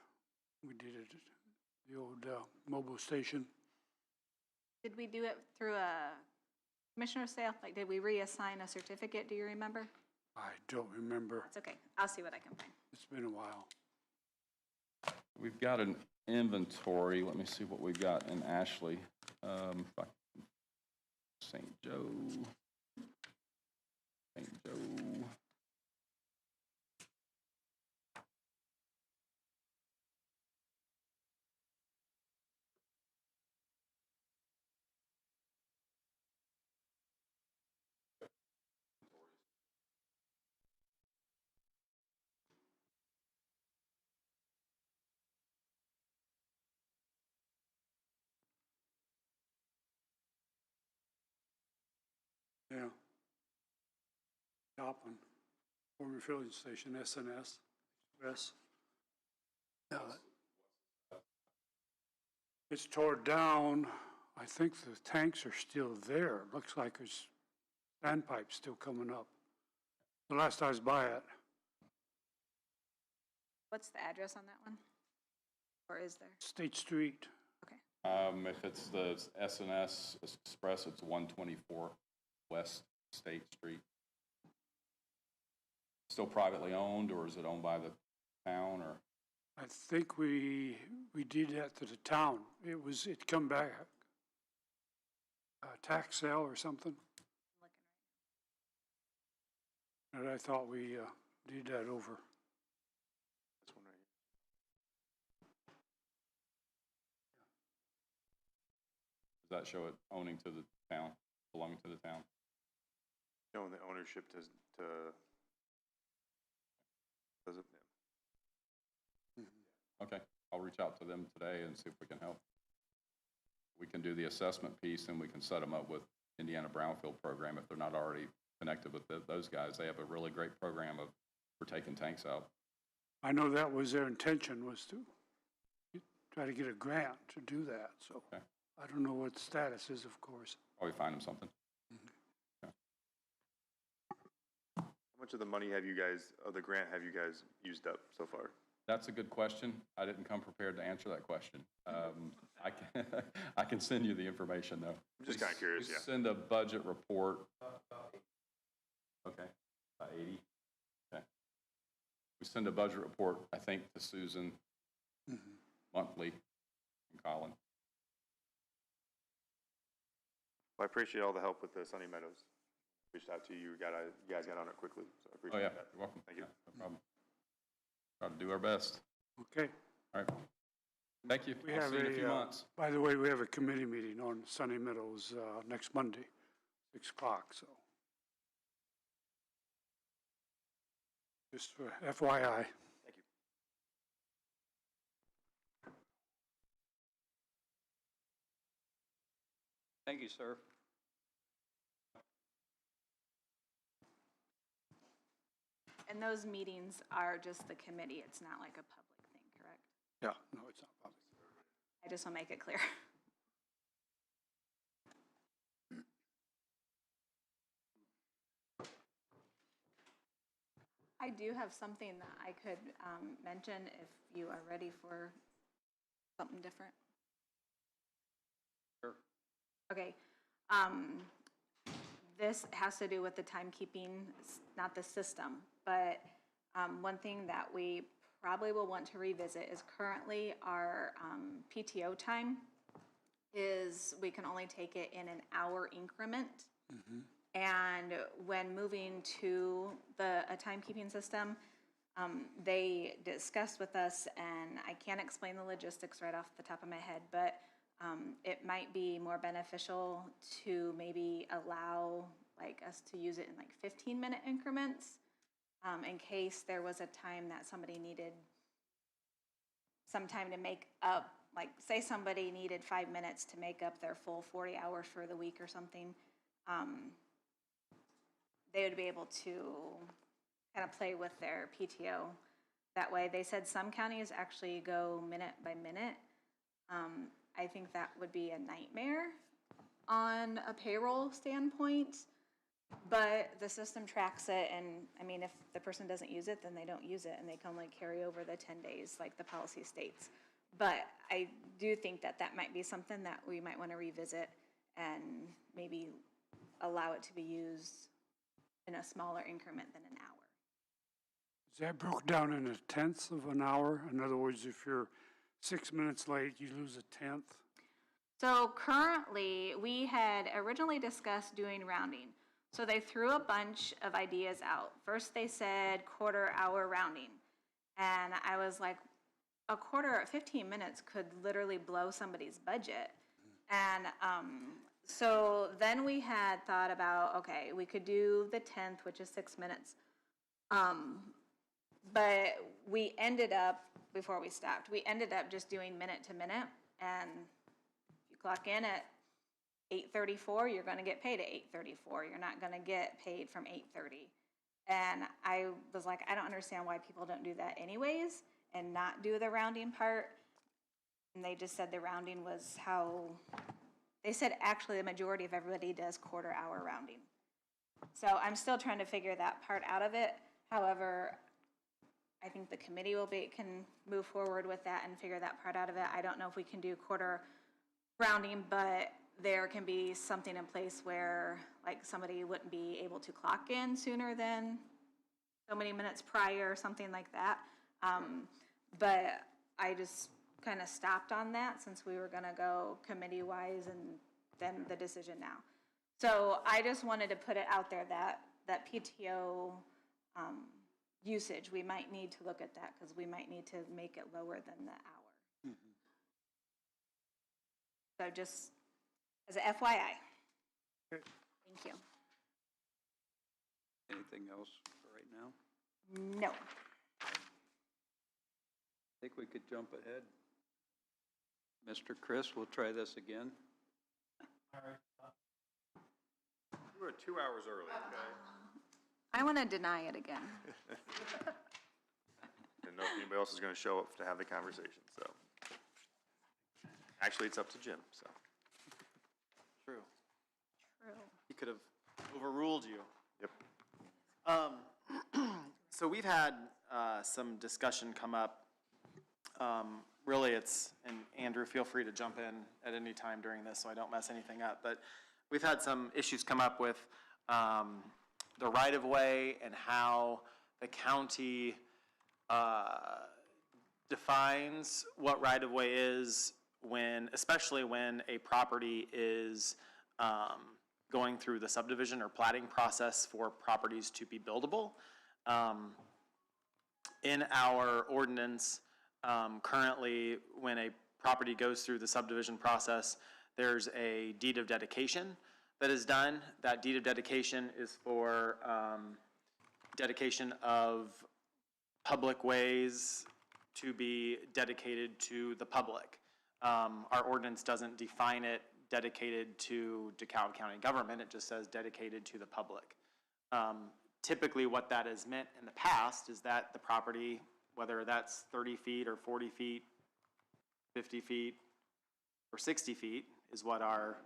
we did it at the old mobile station. Did we do it through a commissioner sale? Like, did we reassign a certificate? Do you remember? I don't remember. That's okay. I'll see what I can find. It's been a while. We've got an inventory. Let me see what we've got in Ashley. St. Joe. St. Joe. Yeah. Joplin, former filling station, SNS, Express. Yeah. It's tore down. I think the tanks are still there. Looks like there's standpipes still coming up. The last I was by it, What's the address on that one? Or is there? State Street. Okay. If it's the SNS Express, it's 124 West State Street. Still privately owned, or is it owned by the town, or? I think we did that to the town. It come back, tax sale or something. And I thought we did that over. This one right here. Does that show it owning to the town, belonging to the town? Showing the ownership to, does it? Okay, I'll reach out to them today and see if we can help. We can do the assessment piece, and we can set them up with Indiana Brownfield program if they're not already connected with those guys. They have a really great program for taking tanks out. I know that was their intention, was to try to get a grant to do that, so. Okay. I don't know what the status is, of course. Probably find them something. How much of the money have you guys, of the grant have you guys used up so far? That's a good question. I didn't come prepared to answer that question. I can send you the information, though. I'm just kind of curious, We yeah. send a budget report. Okay, about 80. Okay. We send a budget report, I think, to Susan monthly and Colin. Well, I appreciate all the help with the Sunny Meadows. Reached out to you, you guys got on it quickly, so I Oh, appreciate yeah, that. you're welcome. Thank you. Yeah, no problem. Try to do our best. Okay. All right. Thank you. We I'll have see you in a few months. by the way, we have a committee meeting on Sunny Meadows next Monday, 6 o'clock, so. Just for FYI. Thank you. Thank you, sir. And those meetings are just the committee, it's not like a public thing, correct? Yeah, no, it's not public. I just want to make it clear. I do have something that I could mention if you are ready for something different. Sure. Okay. This has to do with the timekeeping, not the system, but one thing that we probably will want to revisit is currently our PTO time is we can only take it in an hour increment. And when moving to a timekeeping system, they discussed with us, and I can't explain the logistics right off the top of my head, but it might be more beneficial to maybe allow like us to use it in like 15-minute increments in case there was a time that somebody needed some time to make up, like say somebody needed 5 minutes to make up their full 40 hours for the week or something. They would be able to kind of play with their PTO that way. They said some counties actually go minute by minute. I think that would be a nightmare on a payroll standpoint, but the system tracks it, and I mean, if the person doesn't use it, then they don't use it, and they can like carry over the 10 days like the policy states. But I do think that that might be something that we might want to revisit and maybe allow it to be used in a smaller increment than an hour. Is that broke down in a tenth of an hour? In other words, if you're 6 minutes late, you lose a tenth. So currently, we had originally discussed doing rounding. So they threw a bunch of ideas out. First, they said quarter-hour rounding. And I was like, 15 minutes could literally blow somebody's budget. And so then we had thought about, okay, we could do the 10th, which is 6 minutes. But we ended up, before we stopped, we ended up just doing minute to minute. And you clock in at 8:34, you're going to get paid at 8:34. You're not going to get paid from 8:30. And I was like, I don't understand why people don't do that anyways and not do the rounding part. And they just said the rounding was how, they said actually the majority of everybody does quarter-hour rounding. So I'm still trying to figure that part out of it. However, I think the committee can move forward with that and figure that part out of it. I don't know if we can do quarter rounding, but there can be something in place where like somebody wouldn't be able to clock in sooner than so many minutes prior or something like that. But I just kind of stopped on that since we were gonna go committee-wise and then the decision now. So I just wanted to put it out there that PTO usage, we might need to look at that because we might need to make it lower than the hour. So just as a FYI. Thank you. Anything else for right now? No. I think we could jump ahead. Mr. Chris, we'll try this again. You were 2 hours early, okay? I want to deny it again. Didn't know if anybody else is going to show up to have the conversation, so. Actually, it's up to Jim, so. True. True. He could have overruled you. Yep. So we've had some discussion come up. Really, and Andrew, feel free to jump in at any time during this so I don't mess anything up. But we've had some issues come up with the right-of-way and how the county defines what right-of-way is especially when a property is going through the subdivision or platting process for properties to be buildable. In our ordinance, currently, when a property goes through the subdivision process, there's a deed of dedication that is done. That deed of dedication is for dedication of public ways to be dedicated to the public. Our ordinance doesn't define it dedicated to DeKalb County government. It just says dedicated to the public. Typically what that has meant in the past is that the property, whether that's 30 feet or 40 feet, 50 feet, or 60 feet is what our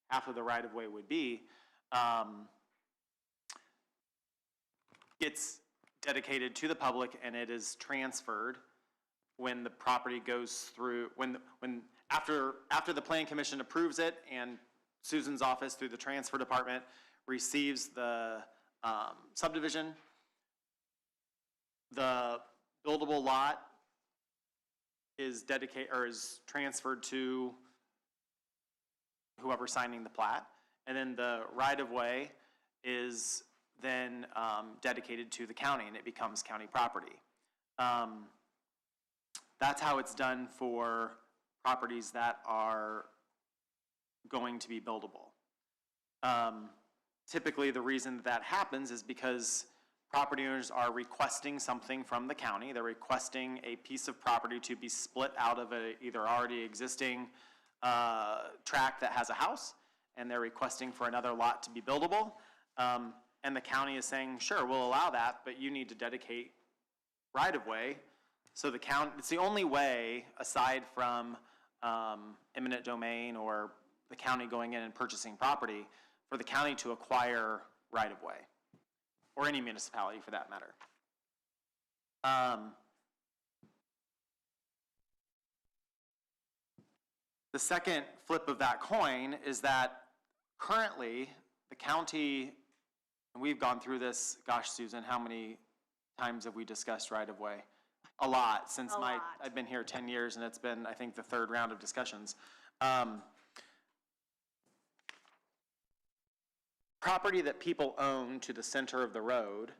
half of the right-of-way would be, gets dedicated to the public and it is transferred when the property goes through, after the Planning Commission approves it and Susan's office through the transfer department receives the subdivision, the buildable lot is transferred to whoever's signing the plat, and then the right-of-way is then dedicated to the county and it becomes county property. That's how it's done for properties that are going to be buildable. Typically, the reason that happens is because property owners are requesting something from the county. They're requesting a piece of property to be split out of a either already existing tract that has a house, and they're requesting for another lot to be buildable. And the county is saying, sure, we'll allow that, but you need to dedicate right-of-way. So the county, it's the only way, aside from eminent domain or the county going in and purchasing property, for the county to acquire right-of-way, or any municipality for that matter. The second flip of that coin is that currently the county, and we've gone through this, gosh, Susan, how many times have we discussed right-of-way? a lot since A lot. I've been here 10 years, and it's been, I think, the third round of discussions. Property that people own to the center of the road,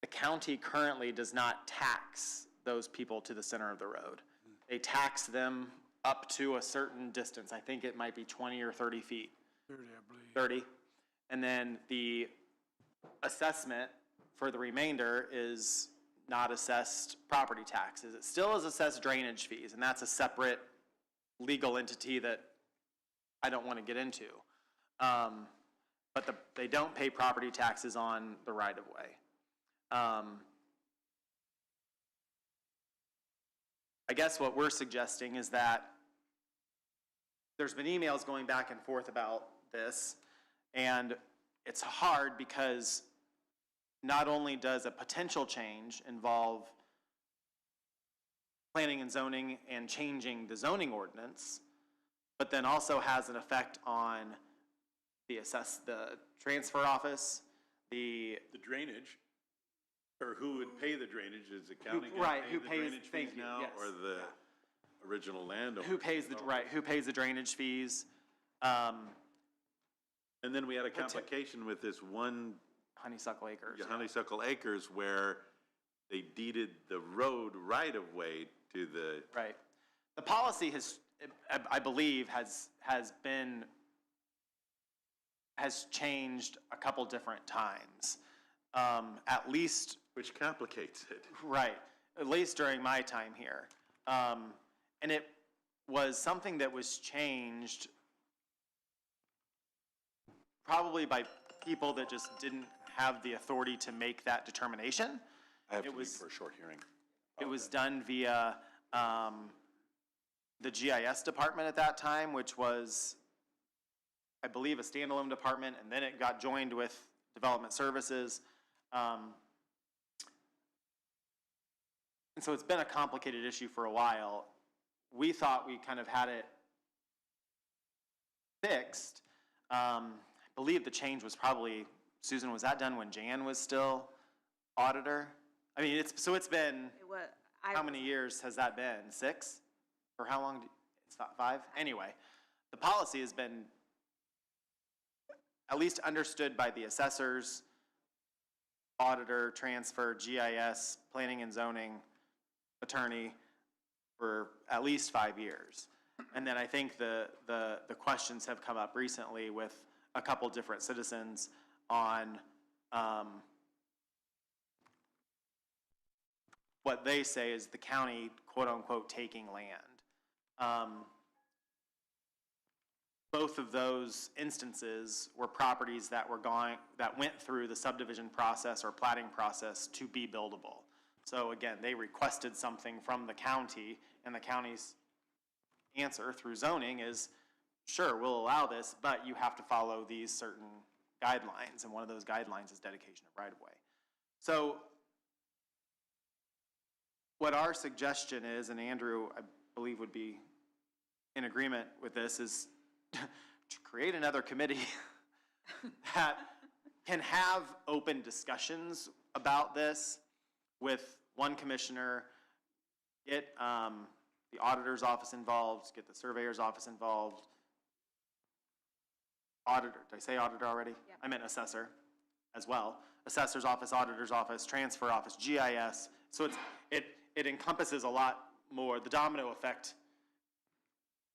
the county currently does not tax those people to the center of the road. They tax them up to a certain distance. I think it might be 20 or 30 feet. 30, I believe. 30. And then the assessment for the remainder is not assessed property taxes. It still is assessed drainage fees, and that's a separate legal entity that I don't want to get into. But they don't pay property taxes on the right-of-way. I guess what we're suggesting is that there's been emails going back and forth about this, and it's hard because not only does a potential change involve planning and zoning and changing the zoning ordinance, but then also has an effect on the transfer office, the drainage, or who would pay the drainage, is the county right, gonna who pay the pays- drainage thank fees you, now, yes. or the original landowner? who pays the drainage fees. And then we had a complication with this one Honeysuckle Acres. yeah. Honeysuckle Acres where they deeded the road right-of-way to the, Right. The policy has, I believe, has changed a couple different times. At least, which complicates it. right, at least during my time here. And it was something that was changed probably by people that just didn't have the authority to make that determination. I have It to leave was- for a short hearing. It was done via the GIS department at that time, which was, I believe, a standalone department, and then it got joined with Development Services. And so it's been a complicated issue for a while. We thought we kind of had it fixed. I believe the change was probably, Susan, was that done when Jan was still auditor? I mean, it's been, It was, how many years has that been? 6? Or how long? It's not 5? Anyway, the policy has been at least understood by the assessors, auditor, transfer, GIS, planning and zoning attorney for at least 5 years. And then I think the questions have come up recently with a couple different citizens on what they say is the county, quote unquote, taking land. Both of those instances were properties that went through the subdivision process or platting process to be buildable. So again, they requested something from the county, and the county's answer through zoning is, sure, we'll allow this, but you have to follow these certain guidelines, and one of those guidelines is dedication of right-of-way. So what our suggestion is, and Andrew, I believe, would be in agreement with this, is to create another committee that can have open discussions about this with one commissioner, get the auditor's office involved, get the surveyor's office involved. Auditor, did I say auditor already? Yep. I meant assessor as well. Assessor's office, auditor's office, transfer office, GIS. So it encompasses a lot more. The domino effect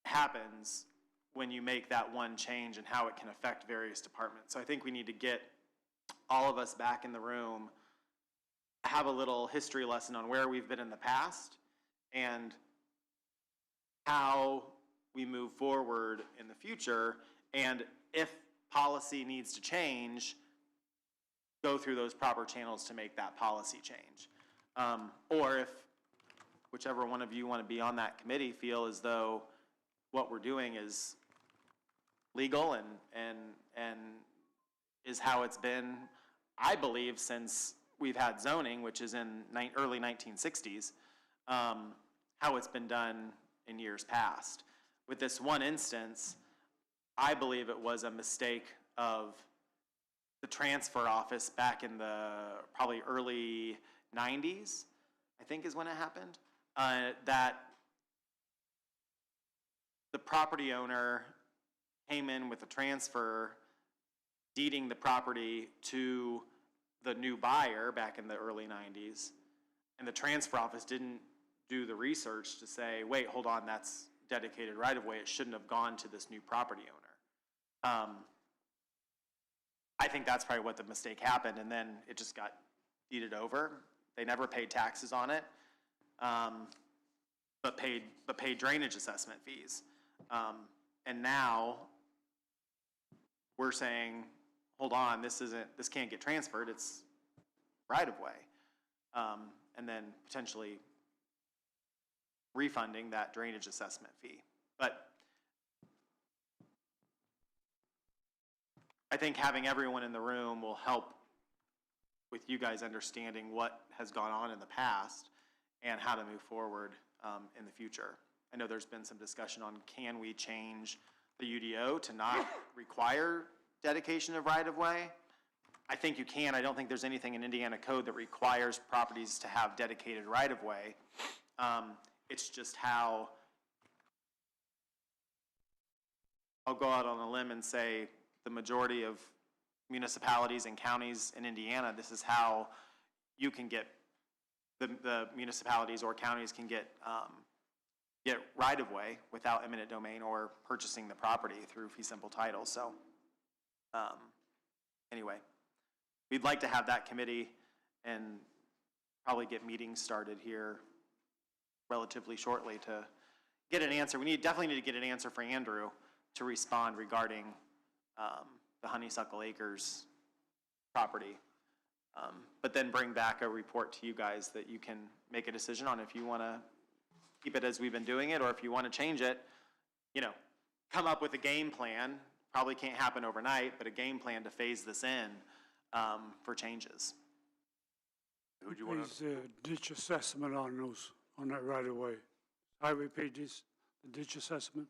happens when you make that one change and how it can affect various departments. So I think we need to get all of us back in the room, have a little history lesson on where we've been in the past and how we move forward in the future. And if policy needs to change, go through those proper channels to make that policy change. Or if whichever one of you want to be on that committee feel as though what we're doing is legal and is how it's been, I believe, since we've had zoning, which is in early 1960s, how it's been done in years past. With this one instance, I believe it was a mistake of the transfer office back in the probably early 90s I think is when it happened, that the property owner came in with a transfer deeding the property to the new buyer back in the early 90s. And the transfer office didn't do the research to say, wait, hold on, that's dedicated right-of-way. It shouldn't have gone to this new property owner. I think that's probably what the mistake happened, and then it just got deeded over. They never paid taxes on it, but paid drainage assessment fees. And now we're saying, hold on, this can't get transferred, it's right-of-way. And then potentially refunding that drainage assessment fee. But I think having everyone in the room will help with you guys understanding what has gone on in the past and how to move forward in the future. I know there's been some discussion on, can we change the UDO to not require dedication of right-of-way? I think you can. I don't think there's anything in Indiana code that requires properties to have dedicated right-of-way. It's just how, I'll go out on a limb and say the majority of municipalities and counties in Indiana, this is how you can get, the municipalities or counties can get right-of-way without eminent domain or purchasing the property through fee simple title. So anyway, we'd like to have that committee and probably get meetings started here relatively shortly to get an answer. We definitely need to get an answer for Andrew to respond regarding the Honeysuckle Acres property. But then bring back a report to you guys that you can make a decision on if you want to keep it as we've been doing it, or if you want to change it, come up with a game plan. Probably can't happen overnight, but a game plan to phase this in for changes. Who do you want to? Ditch assessment on that right of way. Highway paid the ditch assessment.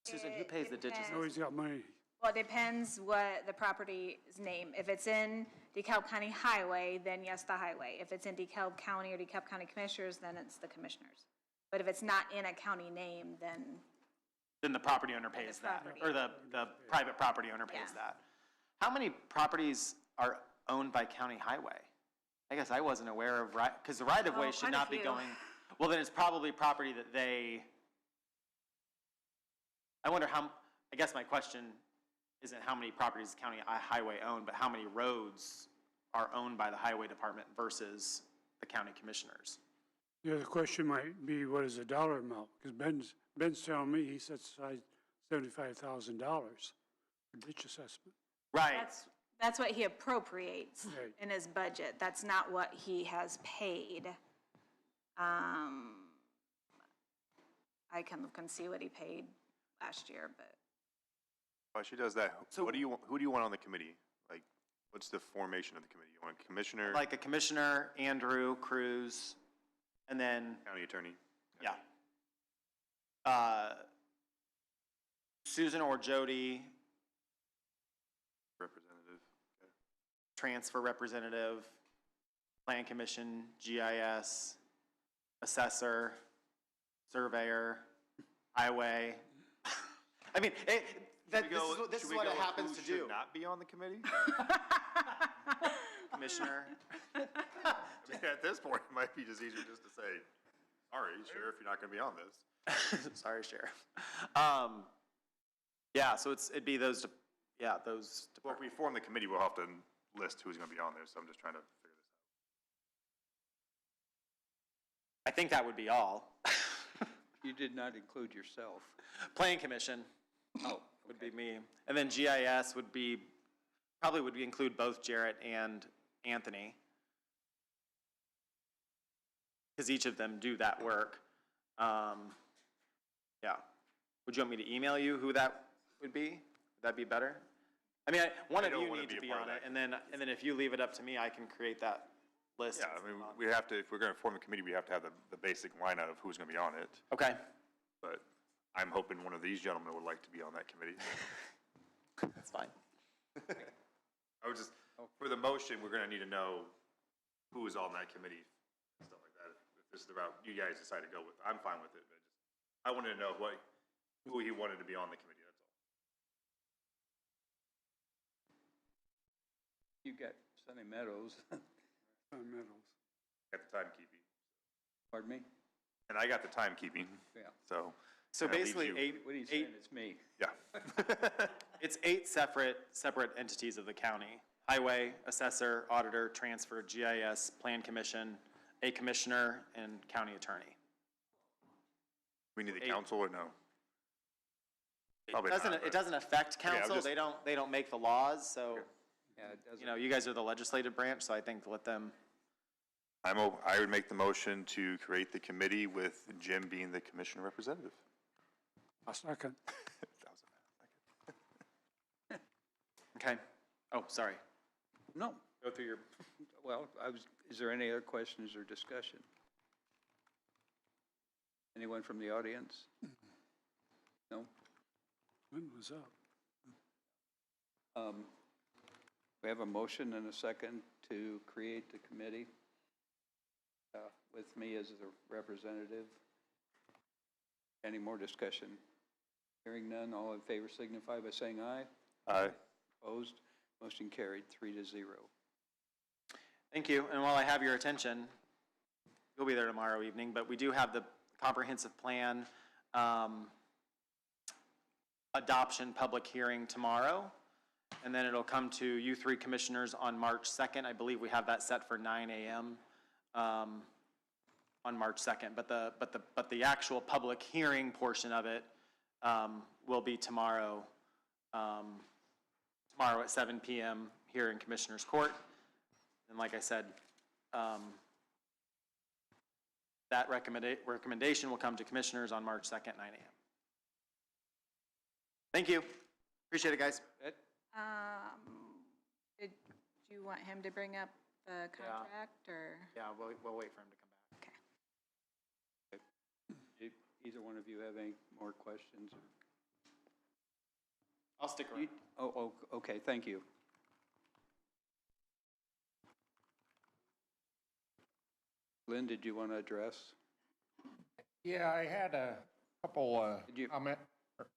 Susan, who pays the ditches? Oh, he's got money. Well, it depends what the property's name. If it's in DeKalb County Highway, then yes, the highway. If it's in DeKalb County or DeKalb County Commissioners, then it's the commissioners. But if it's not in a county name, then the property owner pays that, or the private property owner pays that. How many properties are owned by county highway? I guess I wasn't aware of, because the right-of-way should not be going, well, then it's probably property that they, I wonder how, I guess my question isn't how many properties the county highway own, but how many roads are owned by the highway department versus the county commissioners? Yeah, the question might be, what is the dollar amount? Because Ben's telling me he sets aside $75,000 for ditch assessment. Right. that's what he appropriates Right. in his budget. That's not what he has paid. I can look and see what he paid last year, but. While she does that, so who do you want on the committee? Like, what's the formation of the committee? You want a commissioner? Like a commissioner, Andrew, Cruz, and then. County attorney? Yeah. Susan or Jody. Representative. Okay. Transfer representative, plan commission, GIS, assessor, surveyor, highway. I mean, this is what it happens to do. Should not be on the committee? Commissioner. I mean, at this point, it might be just easier just to say, sorry, Sheriff, you're not going to be on this. Sorry, Sheriff. Yeah, so it'd be those. Those. Well, if we form the committee, we'll have to list who's going to be on there, so I'm just trying to figure this out. I think that would be all. You did not include yourself. Plan commission. Oh, would be me, and then GIS would probably include both Jarrett and Anthony, because each of them do that work. Yeah. Would you want me to email you who that would be? Would that be better? I mean, one of you needs to be on it, and then if you leave it up to me, I can create that list. Yeah, I mean, we have to, if we're going to form the committee, we have to have the basic lineup of who's going to be on it. Okay. But I'm hoping one of these gentlemen would like to be on that committee. That's fine. I would just, for the motion, we're going to need to know who is on that committee and stuff like that. If this is the route you guys decide to go with, I'm fine with it, but I wanted to know who he wanted to be on the committee, that's all. You got Sunny Meadows. Meadows. Got the timekeeping. Pardon me? And I got the timekeeping, Yeah. so. So that leaves basically, you. What are you saying? It's me. Yeah. it's 8 separate entities of the county: highway, assessor, auditor, transfer, GIS, plan commission, a commissioner, and county attorney. We need the 8. council or no? It Probably doesn't, not, but- it doesn't affect I'm council. just- They don't make the laws, so, Yeah, it doesn't. you know, you guys are the legislative branch, so I think let them. I would make the motion to create the committee with Jim being the commissioner representative. A second. Okay. Oh, sorry. No. Go through your. Well, is there any other questions or discussion? Anyone from the audience? No? When was up? We have a motion and a second to create the committee with me as the representative. Any more discussion? Hearing none, all in favor signify by saying aye. Aye. Opposed? Motion carried, 3-0. Thank you. And while I have your attention, you'll be there tomorrow evening, but we do have the comprehensive plan adoption public hearing tomorrow. And then it'll come to you 3 commissioners on March 2nd. I believe we have that set for 9 a.m. On March 2nd. But the actual public hearing portion of it will be tomorrow. Tomorrow at 7 p.m. here in Commissioners Court. And like I said, that recommendation will come to commissioners on March 2nd, 9 a.m. Thank you. Appreciate it, guys. Did you want him to bring up the contract, or? Yeah, we'll wait for him to come back. Okay. Do either one of you have any more questions? Or? I'll stick around. Oh, okay, thank you. Lynn, did you want to address? Yeah, I had a couple Did you- comment.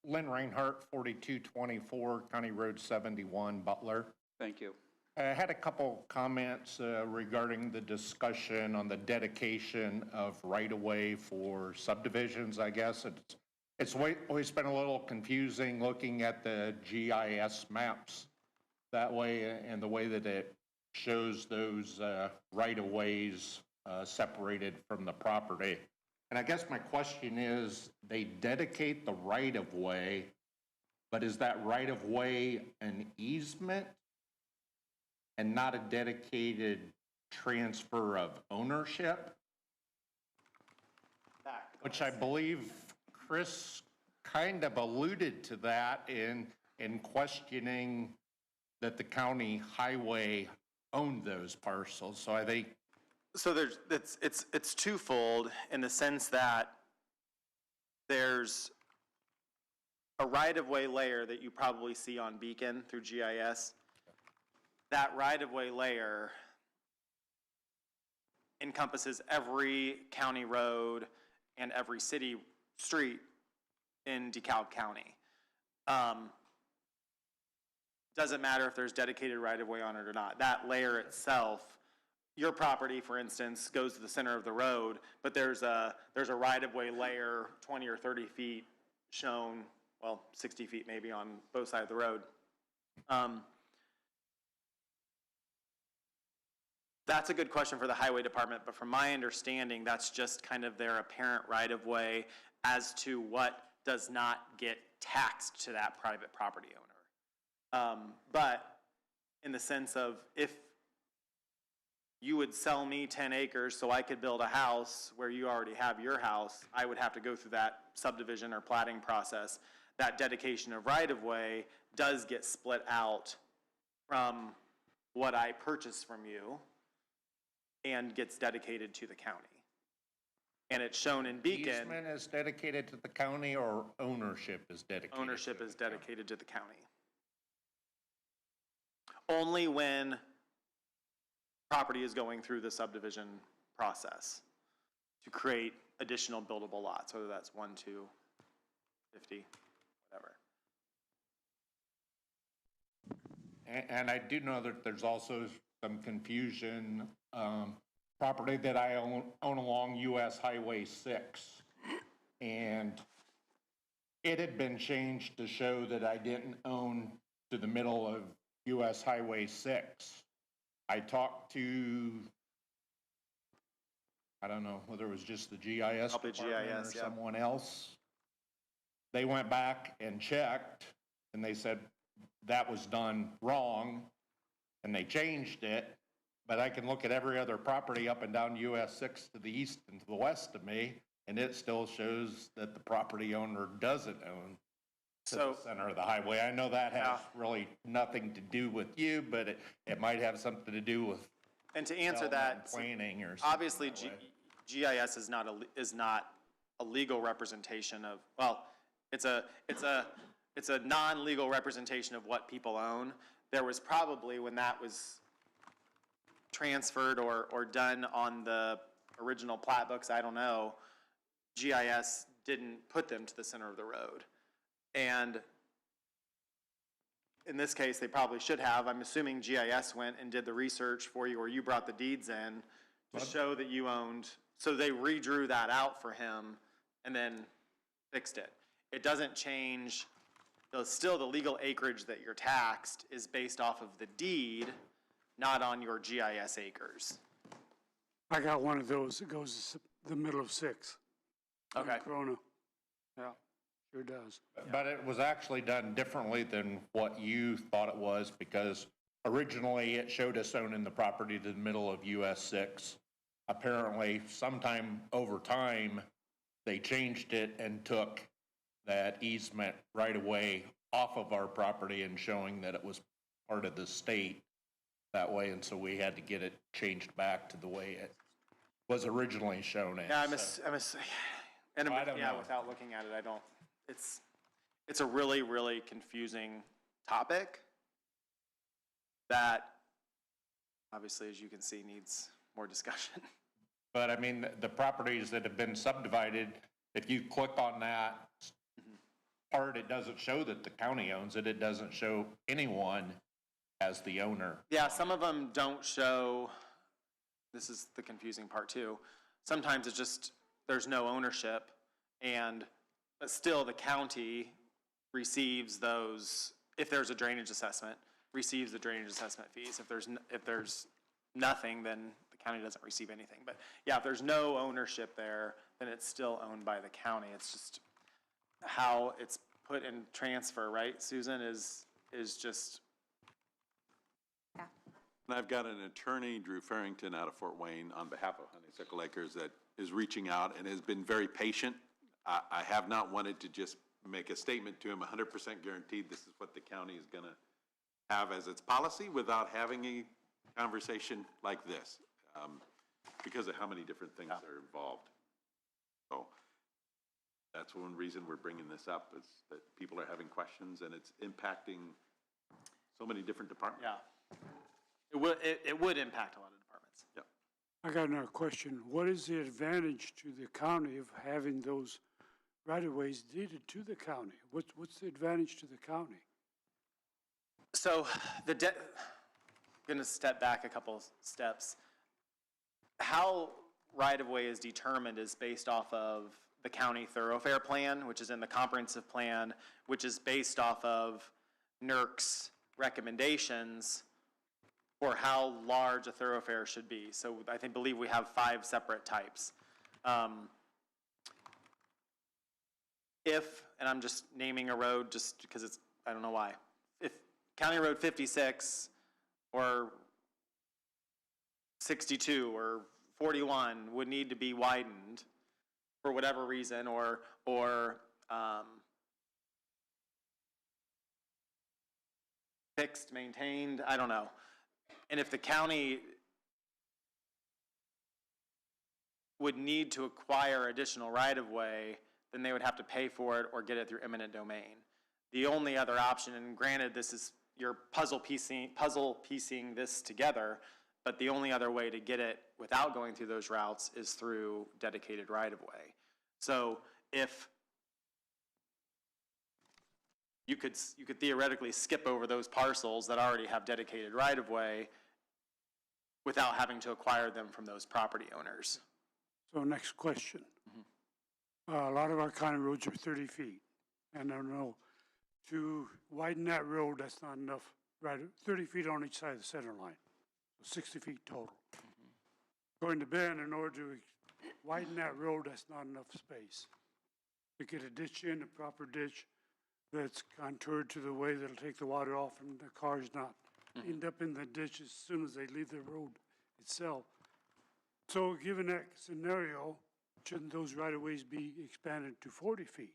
Lynn Reinhardt, 4224 County Road 71, Butler. Thank you. I had a couple comments regarding the discussion on the dedication of right-of-way for subdivisions, I guess. It's always been a little confusing looking at the GIS maps that way and the way that it shows those right-of-ways separated from the property. And I guess my question is, they dedicate the right-of-way, but is that right-of-way an easement and not a dedicated transfer of ownership? Which I believe Chris kind of alluded to that in questioning that the county highway owned those parcels. So I think. So it's twofold in the sense that there's a right-of-way layer that you probably see on Beacon through GIS. That right-of-way layer encompasses every county road and every city street in DeKalb County. Doesn't matter if there's dedicated right-of-way on it or not. That layer itself, your property, for instance, goes to the center of the road, but there's a right-of-way layer 20 or 30 feet shown, well, 60 feet maybe on both sides of the road. That's a good question for the highway department, but from my understanding, that's just kind of their apparent right-of-way as to what does not get taxed to that private property owner. But in the sense of, if you would sell me 10 acres so I could build a house where you already have your house, I would have to go through that subdivision or platting process. That dedication of right-of-way does get split out from what I purchase from you and gets dedicated to the county. And it's shown in Beacon. Easement is dedicated to the county or ownership is dedicated? Ownership is dedicated to the county. Only when property is going through the subdivision process to create additional buildable lots, whether that's 1, 2, 50, whatever. And I do know that there's also some confusion, property that I own along US Highway 6. And it had been changed to show that I didn't own to the middle of US Highway 6. I talked to, I don't know whether it was just the GIS Probably department GIS, or yeah. someone else. They went back and checked, and they said that was done wrong, and they changed it. But I can look at every other property up and down US 6 to the east and to the west of me, and it still shows that the property owner doesn't own to the center of the highway. I know that has really nothing to do with you, but it might have something to do with And to answer that, planning or something. obviously GIS is not a legal representation of, well, it's a non-legal representation of what people own. There was probably, when that was transferred or done on the original plat books, I don't know, GIS didn't put them to the center of the road. And in this case, they probably should have. I'm assuming GIS went and did the research for you, or you brought the deeds in to show that you owned. So they redrew that out for him and then fixed it. It doesn't change, still the legal acreage that you're taxed is based off of the deed, not on your GIS acres. I got one of those that goes to the middle of 6. Okay. Corona. Yeah, sure does. But it was actually done differently than what you thought it was, because originally it showed us owning the property to the middle of US 6. Apparently, sometime over time, they changed it and took that easement right away off of our property and showing that it was part of the state that way, and so we had to get it changed back to the way it was originally shown as. Yeah, I don't know. without looking at it, I don't, it's a really, really confusing topic that obviously, as you can see, needs more discussion. But I mean, the properties that have been subdivided, if you click on that part, it doesn't show that the county owns it. It doesn't show anyone as the owner. Yeah, some of them don't show, this is the confusing part too. Sometimes it's just, there's no ownership, but still the county receives those, if there's a drainage assessment, receives the drainage assessment fees. If there's nothing, then the county doesn't receive anything. But yeah, if there's no ownership there, then it's still owned by the county. It's just how it's put in transfer, right, Susan, is just. Yeah. And I've got an attorney, Drew Farrington, out of Fort Wayne, on behalf of Honeysuckle Acres, that is reaching out and has been very patient. I have not wanted to just make a statement to him, 100% guaranteed this is what the county is going to have as its policy, without having a conversation like this, because of how many different things are involved. So that's one reason we're bringing this up, is that people are having questions and it's impacting so many different departments. Yeah. It would impact a lot of departments. Yep. I got another question. What is the advantage to the county of having those right-of-ways deeded to the county? What's the advantage to the county? So I'm going to step back a couple steps. How right-of-way is determined is based off of the county thoroughfare plan, which is in the comprehensive plan, which is based off of NERC's recommendations for how large a thoroughfare should be. So I believe we have 5 separate types. And I'm just naming a road just because it's, I don't know why. If County Road 56 or 62 or 41 would need to be widened for whatever reason, or fixed, maintained, I don't know. And if the county would need to acquire additional right-of-way, then they would have to pay for it or get it through eminent domain. The only other option, and granted this is, you're puzzle piecing this together, But the only other way to get it without going through those routes is through dedicated right-of-way. So if you could theoretically skip over those parcels that already have dedicated right-of-way without having to acquire them from those property owners. So next question. A lot of our county roads are 30 feet. And I don't know, to widen that road, that's not enough, right, 30 feet on each side of the center line, so 60 feet total. Going to Ben, in order to widen that road, that's not enough space. To get a ditch in, a proper ditch that's contoured to the way that'll take the water off and the cars not end up in the ditch as soon as they leave the road itself. So given that scenario, shouldn't those right-of-ways be expanded to 40 feet?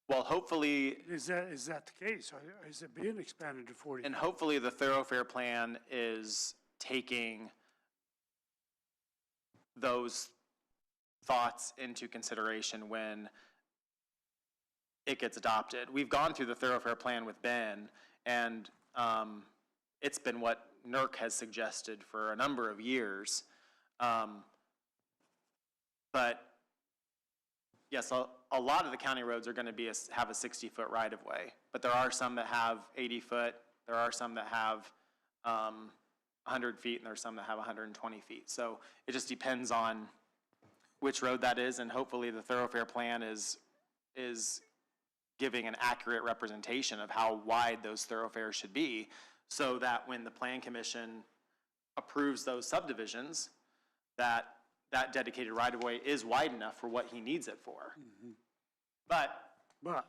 Well, hopefully, Is that the case? Or is it being expanded to 40? and hopefully the thoroughfare plan is taking those thoughts into consideration when it gets adopted. We've gone through the thoroughfare plan with Ben, and it's been what NERC has suggested for a number of years. But yes, a lot of the county roads are going to have a 60-foot right-of-way, but there are some that have 80-foot, there are some that have 100 feet, and there are some that have 120 feet. So it just depends on which road that is, and hopefully the thoroughfare plan is giving an accurate representation of how wide those thoroughfares should be, so that when the Plan Commission approves those subdivisions, that dedicated right-of-way is wide enough for what he needs it for. But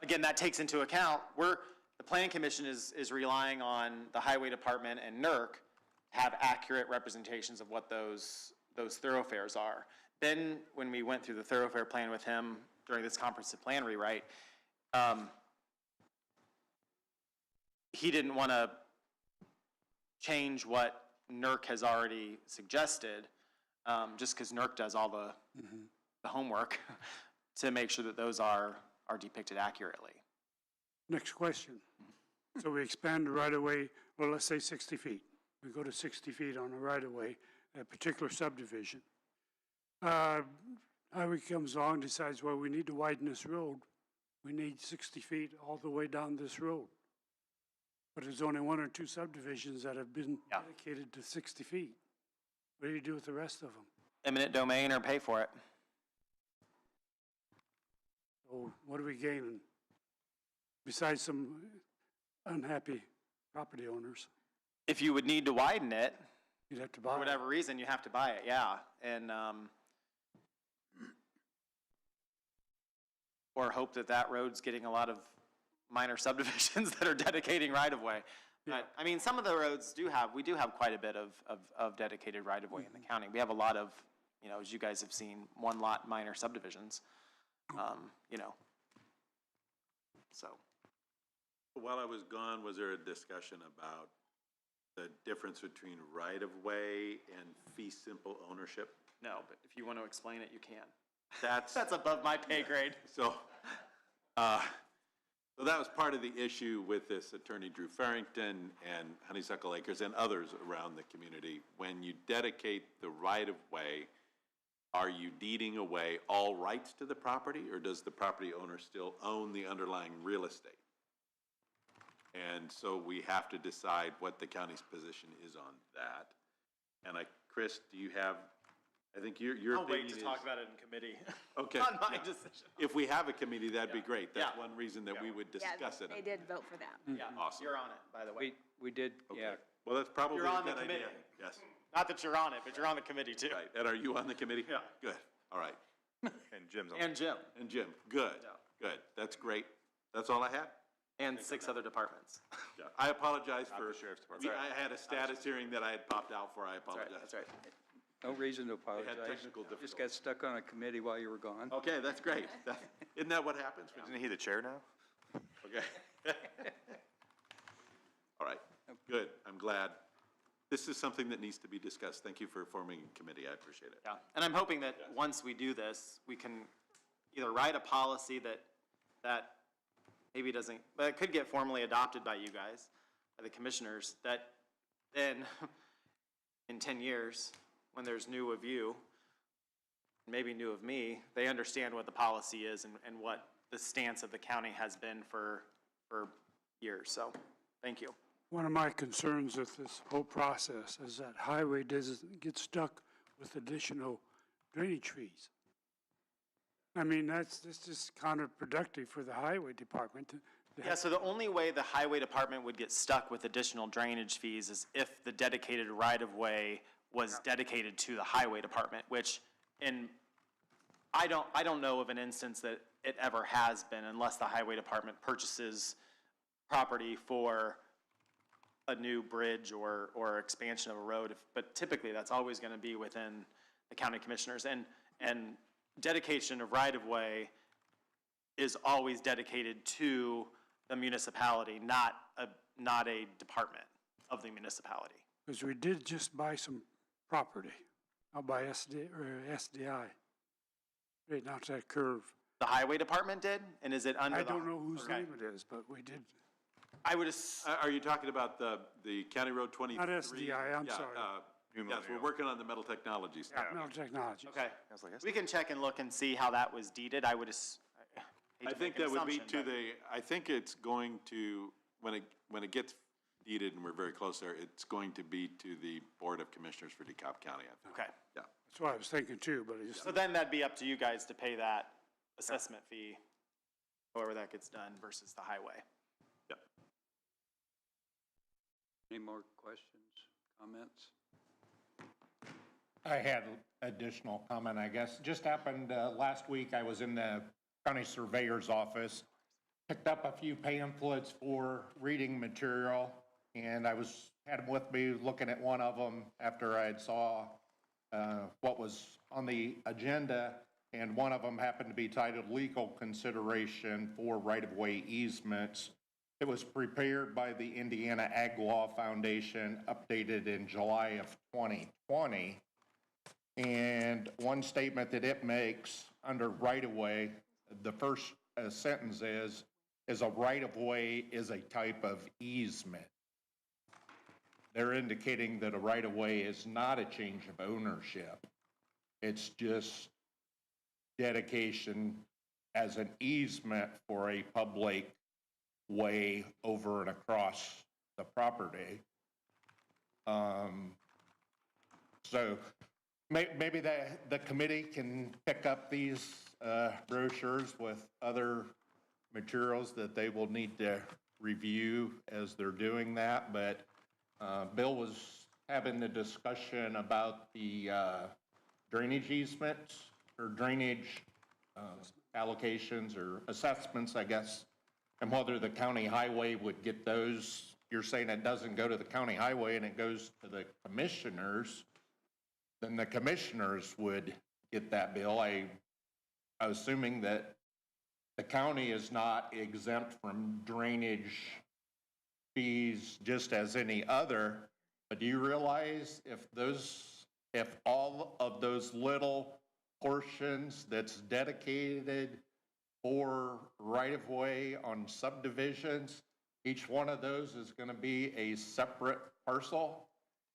again, that takes into account, the Plan Commission is relying on the Highway Department and NERC to have accurate representations of what those thoroughfares are. Then, when we went through the thoroughfare plan with him during this comprehensive plan rewrite, he didn't want to change what NERC has already suggested, just because NERC does all the homework to make sure that those are depicted accurately. Next question. So we expand the right-of-way, well, let's say 60 feet. We go to 60 feet on a right-of-way, a particular subdivision. Highway comes along, decides, well, we need to widen this road. We need 60 feet all the way down this road. But there's only one or two subdivisions that have been dedicated to 60 feet. What do you do with the rest of them? Eminent domain or pay for it. So what are we gaining? Besides some unhappy property owners. If you would need to widen it, you'd have to buy it. For whatever reason, you have to buy it, yeah. And, or hope that road's getting a lot of minor subdivisions that are dedicating right-of-way. But, I mean, some of the roads we do have quite a bit of dedicated right-of-way in the county. We have a lot of, as you guys have seen, one-lot minor subdivisions, so. While I was gone, was there a discussion about the difference between right-of-way and fee simple ownership? No, but if you want to explain it, you can. That's above my pay grade. So that was part of the issue with this attorney Drew Farrington and Honeysuckle Acres and others around the community. When you dedicate the right-of-way, are you deeding away all rights to the property, or does the property owner still own the underlying real estate? And so we have to decide what the county's position is on that. And Chris, do you have, I think your opinion is... I'll wait to talk about it in committee. Okay. On my decision. If we have a committee, that'd be great. That's one reason that we would discuss it. They did vote for that. Yeah, Awesome. you're on it, by the way. We did, yeah. Well, that's probably You're a on the good idea. committee. Yes. Not that you're on it, but you're on the committee too. Right. And are you on the committee? Yeah. Good. All right. And Jim's on. And Jim. And Jim, good. Good. That's great. That's all I had. And 6 other departments. Yeah. I apologize for, the sheriff's department. I had a status hearing that I had popped out for. I apologize. That's right. No reason to apologize. technical Just got stuck on a committee while you were gone. Okay, that's great. Isn't that what happens? Isn't he the chair now? Okay. All right, good. I'm glad. This is something that needs to be discussed. Thank you for forming a committee. I appreciate it. Yeah, and I'm hoping that once we do this, we can either write a policy that maybe doesn't, but it could get formally adopted by you guys, by the commissioners, that then in in 10 years, when there's new of you, maybe new of me, they understand what the policy is and what the stance of the county has been for years. So, thank you. One of my concerns with this whole process is that highway doesn't get stuck with additional drainage fees. I mean, that's just counterproductive for the highway department to Yeah, so the only way the highway department would get stuck with additional drainage fees is if the dedicated right-of-way was dedicated to the highway department, which I don't know of an instance that it ever has been unless the highway department purchases property for a new bridge or expansion of a road. But typically, that's always going to be within the county commissioners. And dedication of right-of-way is always dedicated to the municipality, not a department of the municipality. because we did just buy some property out by SDI, right down to that curve. The highway department did, and is it under I the? don't know whose Okay. name it is, but we did. I would, Are you talking about the County Road 23? Not SDI, I'm Yeah, sorry. Yes, we're working on the metal technology stuff. Metal Technologies. okay. We can check and look and see how that was deeded. I would, I think that would be to the, I think it's going to, when it gets deeded, and we're very close there, it's going to be to the Board of Commissioners for DeKalb County, I think. Okay. Yeah. That's what I was thinking too, but I just, So then that'd be up to you guys to pay that assessment fee, however that gets done versus the highway. Yeah. Any more questions, comments? I had additional comment, I guess. Just happened last week, I was in the county surveyor's office, picked up a few pamphlets for reading material, and had them with me looking at one of them after I had saw what was on the agenda, and one of them happened to be titled Legal Consideration for Right-of-Way Easements. It was prepared by the Indiana Ag Law Foundation, updated in July of 2020. And one statement that it makes under right-of-way, the first sentence is a right-of-way is a type of easement. They're indicating that a right-of-way is not a change of ownership. It's just dedication as an easement for a public way over and across the property. So maybe the committee can pick up these brochures with other materials that they will need to review as they're doing that. But Bill was having the discussion about the drainage easements or drainage allocations or assessments, I guess, and whether the county highway would get those. You're saying it doesn't go to the county highway and it goes to the commissioners, then the commissioners would get that bill. I'm assuming that the county is not exempt from drainage fees just as any other, but do you realize if all of those little portions that's dedicated for right-of-way on subdivisions, each one of those is going to be a separate parcel,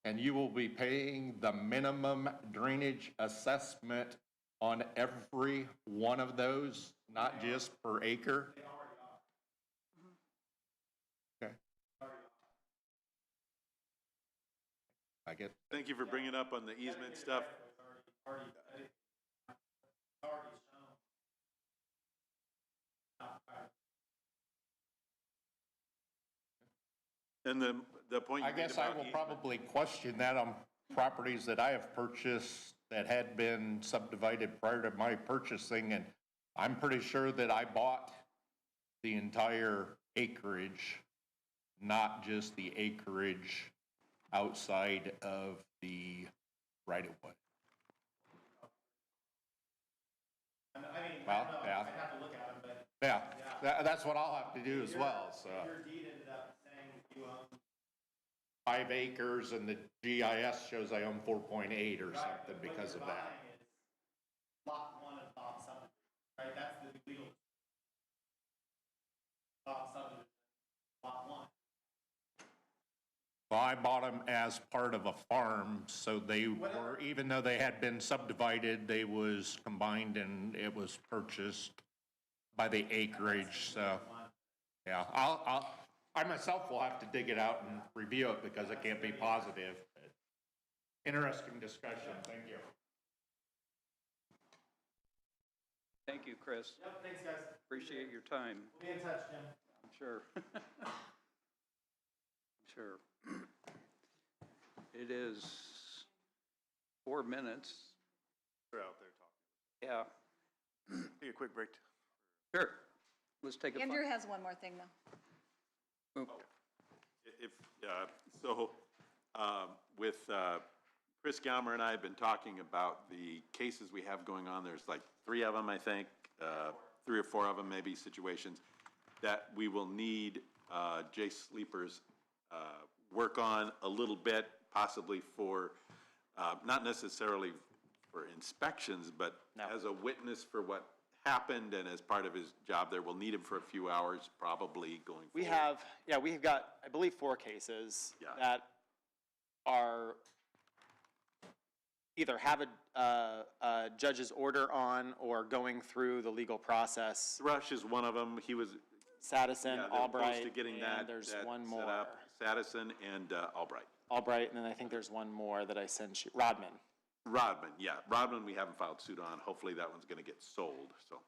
and you will be paying the minimum drainage assessment on every one of those, not just per acre? They already are. Okay. I get. Thank you for bringing up on the easement stuff. And the point you I made guess I about will easement- probably question that on properties that I have purchased that had been subdivided prior to my purchasing, and I'm pretty sure that I bought the entire acreage, not just the acreage outside of the right-of-way. Well, yeah. I'd have to look at them, but. Yeah, that's what I'll have to do as well, so. Your deed ended up saying you own 5 acres, and the GIS shows I own 4.8 or something because of that. Lot 1 of Bob subdivision, right? That's the legal. Bob subdivision, lot 1. Well, I bought them as part of a farm, so they were, even though they had been subdivided, they was combined and it was purchased by the acreage, so, yeah, I myself will have to dig it out and review it because it can't be positive. Interesting discussion, thank you. Thank you, Chris. Yep, thanks, guys. Appreciate your time. We'll be in touch, Jim. I'm sure. Sure. It is 4 minutes. They're out there talking. Yeah, Take a quick break. sure. Let's take a. Andrew has one more thing, though. If, with Chris Galmer and I have been talking about the cases we have going on. There's like 3 of them, I think, 3 or 4 of them, maybe, situations that we will need Jay Sleeper's work on a little bit, possibly for, not necessarily for inspections, but as a witness for what happened and as part of his job there. We'll need him for a few hours, probably, going forward. We've got, I believe, 4 cases Yeah. that are either have a judge's order on or going through the legal process. Thrush is one of them. He was, Sadison, yeah, they're close to Albright, getting and that there's that one set more. up. Sadison and Albright. Albright, and then I think there's one more that I sent you, Rodman. Rodman, yeah. Rodman, we haven't filed suit on. Hopefully that one's gonna get sold, so,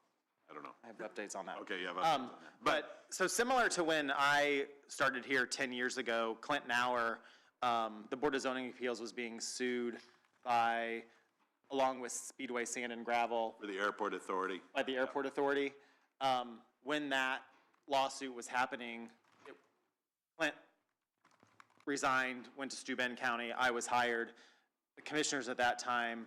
I don't know. I have updates on that. Okay, yeah. But But, so similar to when I started here 10 years ago, Clinton Hour, the Board of Zoning Appeals was being sued by, along with Speedway Sand and Gravel, for the airport authority. by the airport authority. When that lawsuit was happening, Clint resigned, went to Steuben County, I was hired. The commissioners at that time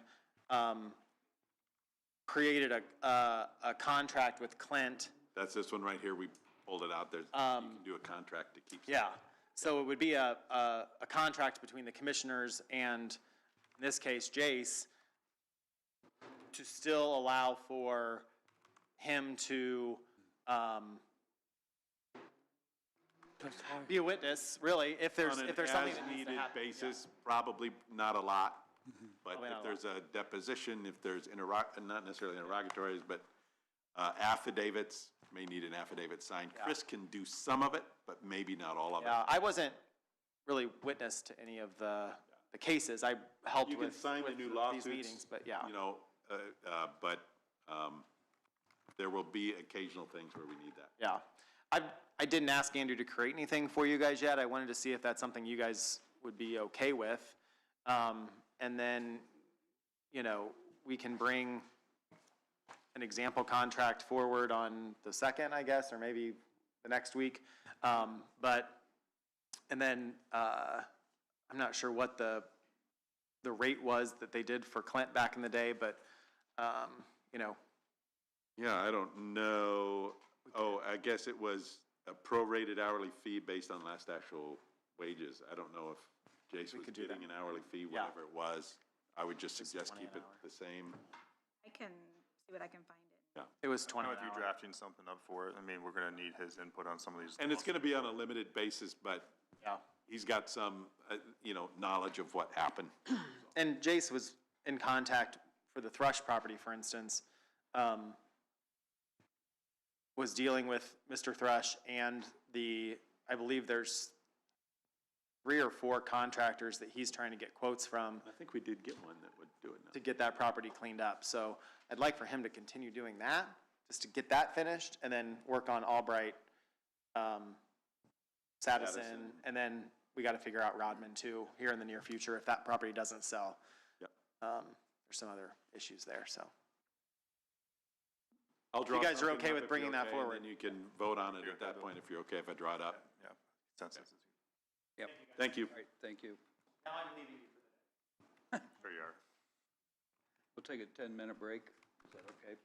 created a contract with Clint. That's this one right here. We pulled it out. There's, you can do a contract to keep. Yeah, so it would be a contract between the commissioners and, in this case, Jace, to still allow for him to be a witness, really, if there's something that needs to On an as-needed happen. basis, probably not a lot. But Probably not if a there's a deposition, if there's not necessarily interrogatories, but affidavits, may need an affidavit signed. Chris can do some of it, but maybe not all of it. Yeah, I wasn't really witness to any of the cases. I helped You with can sign the new these lawsuits. meetings, but yeah. You know, but there will be occasional things where we need that. Yeah. I didn't ask Andrew to create anything for you guys yet. I wanted to see if that's something you guys would be okay with. And then, you know, we can bring an example contract forward on the 2nd, I guess, or maybe the next week. And then, I'm not sure what the rate was that they did for Clint back in the day, but, you know. Yeah, I don't know. Oh, I guess it was a prorated hourly fee based on last actual wages. I don't know if Jason was getting an hourly fee, whatever it was. I would just suggest keep it the same. I can see what I can find it. Yeah. It was I 20 know an if you're hour. drafting something up for it, I mean, we're gonna need his input on some of these. And it's gonna be on a limited basis, but Yeah. he's got some, you know, knowledge of what happened. And Jace was in contact for the Thrush property, for instance, was dealing with Mr. Thrush and I believe there's 3 or 4 contractors that he's trying to get quotes from I think we did get one that would do it now. to get that property cleaned up. So I'd like for him to continue doing that, just to get that finished, and then work on Albright, Sadison, and then we gotta figure out Rodman too, here in the near future, if that property doesn't sell. Yep. There's some other issues there, so. I'll you draw guys are something okay up with if bringing you're that okay, and forward. then you can vote on it at that point if you're okay if I draw it up. Yeah, consensus. Yep. Thank you. All right, thank you. Now I'm leaving you for the day. There you are. We'll take a 10-minute break. Is that okay?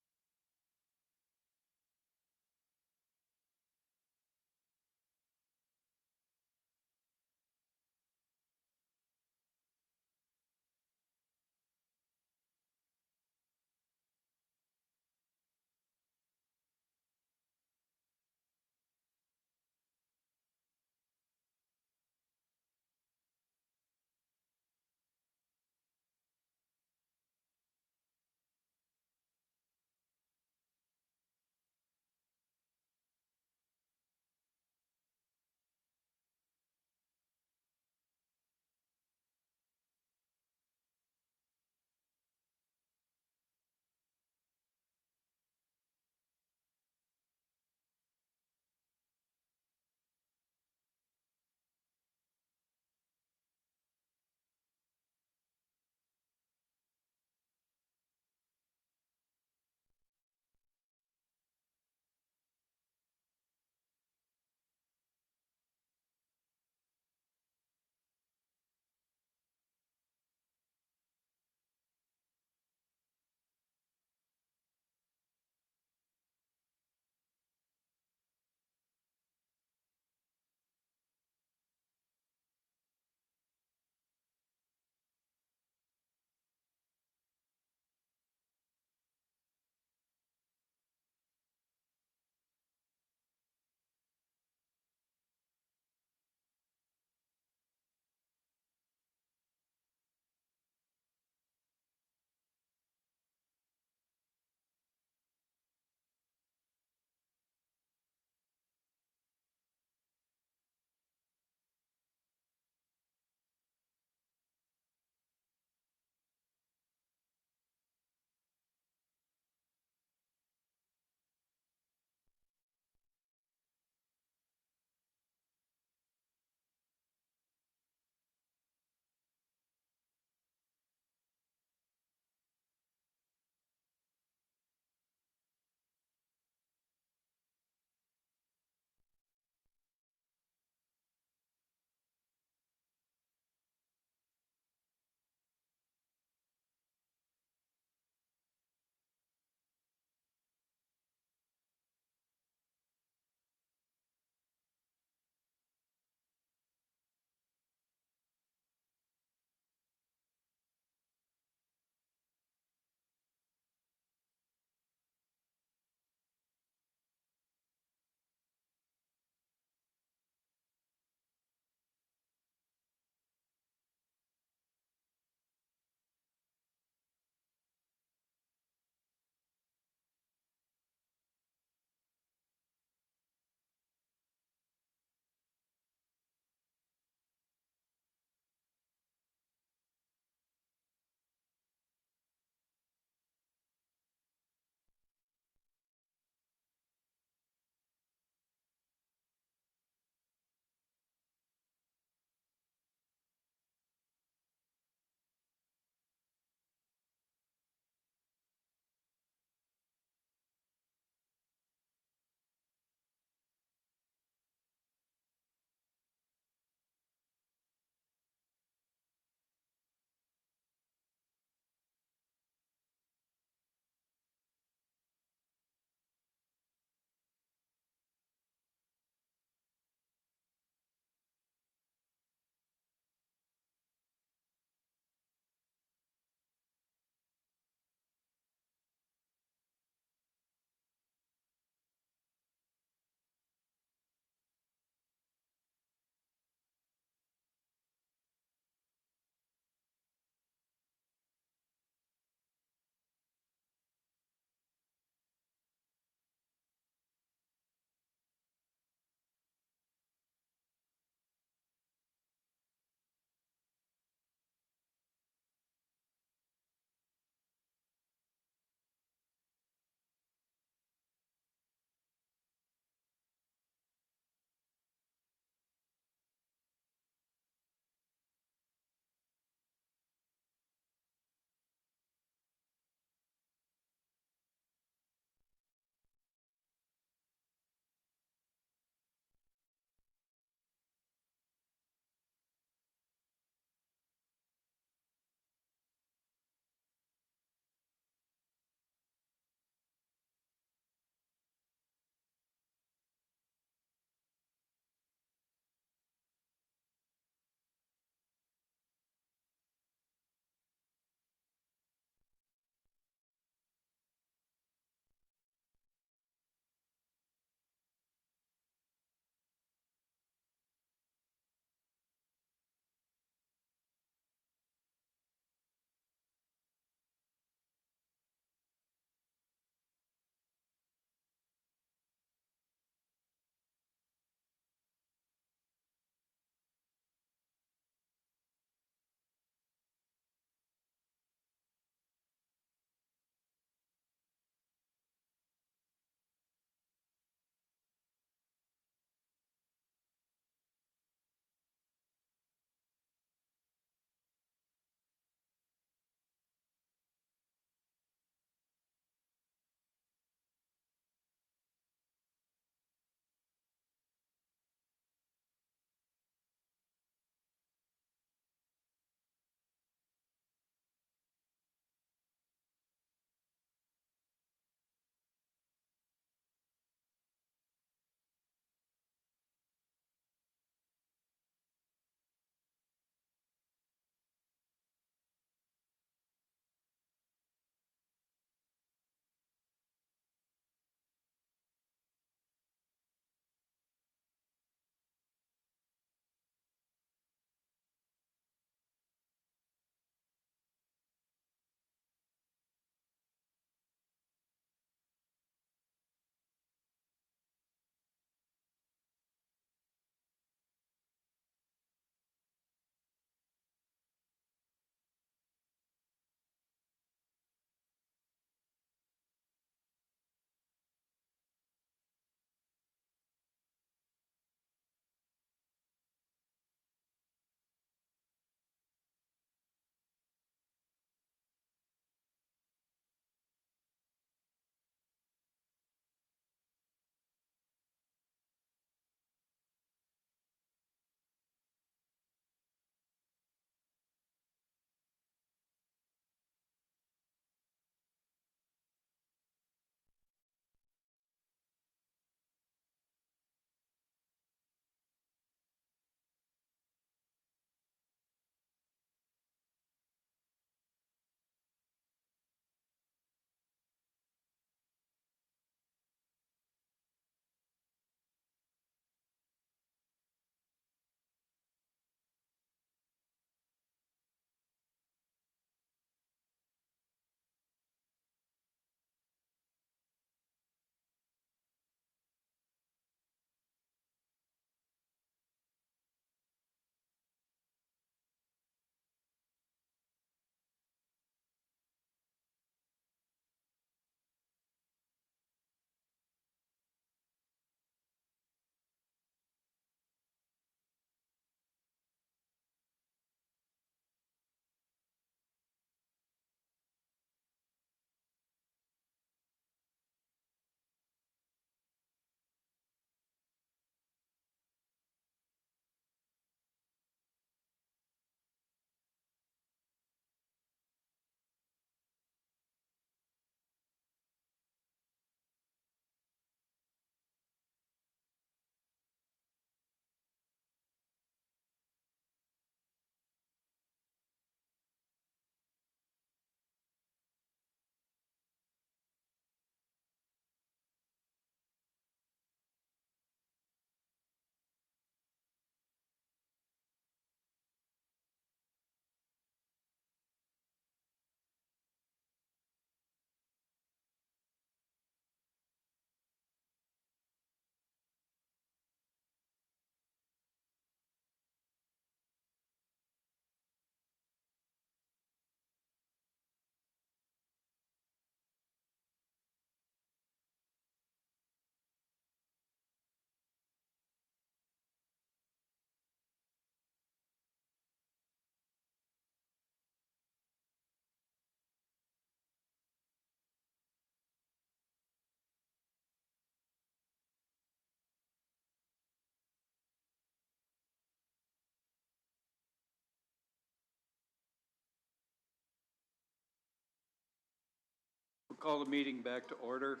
call the meeting back to order.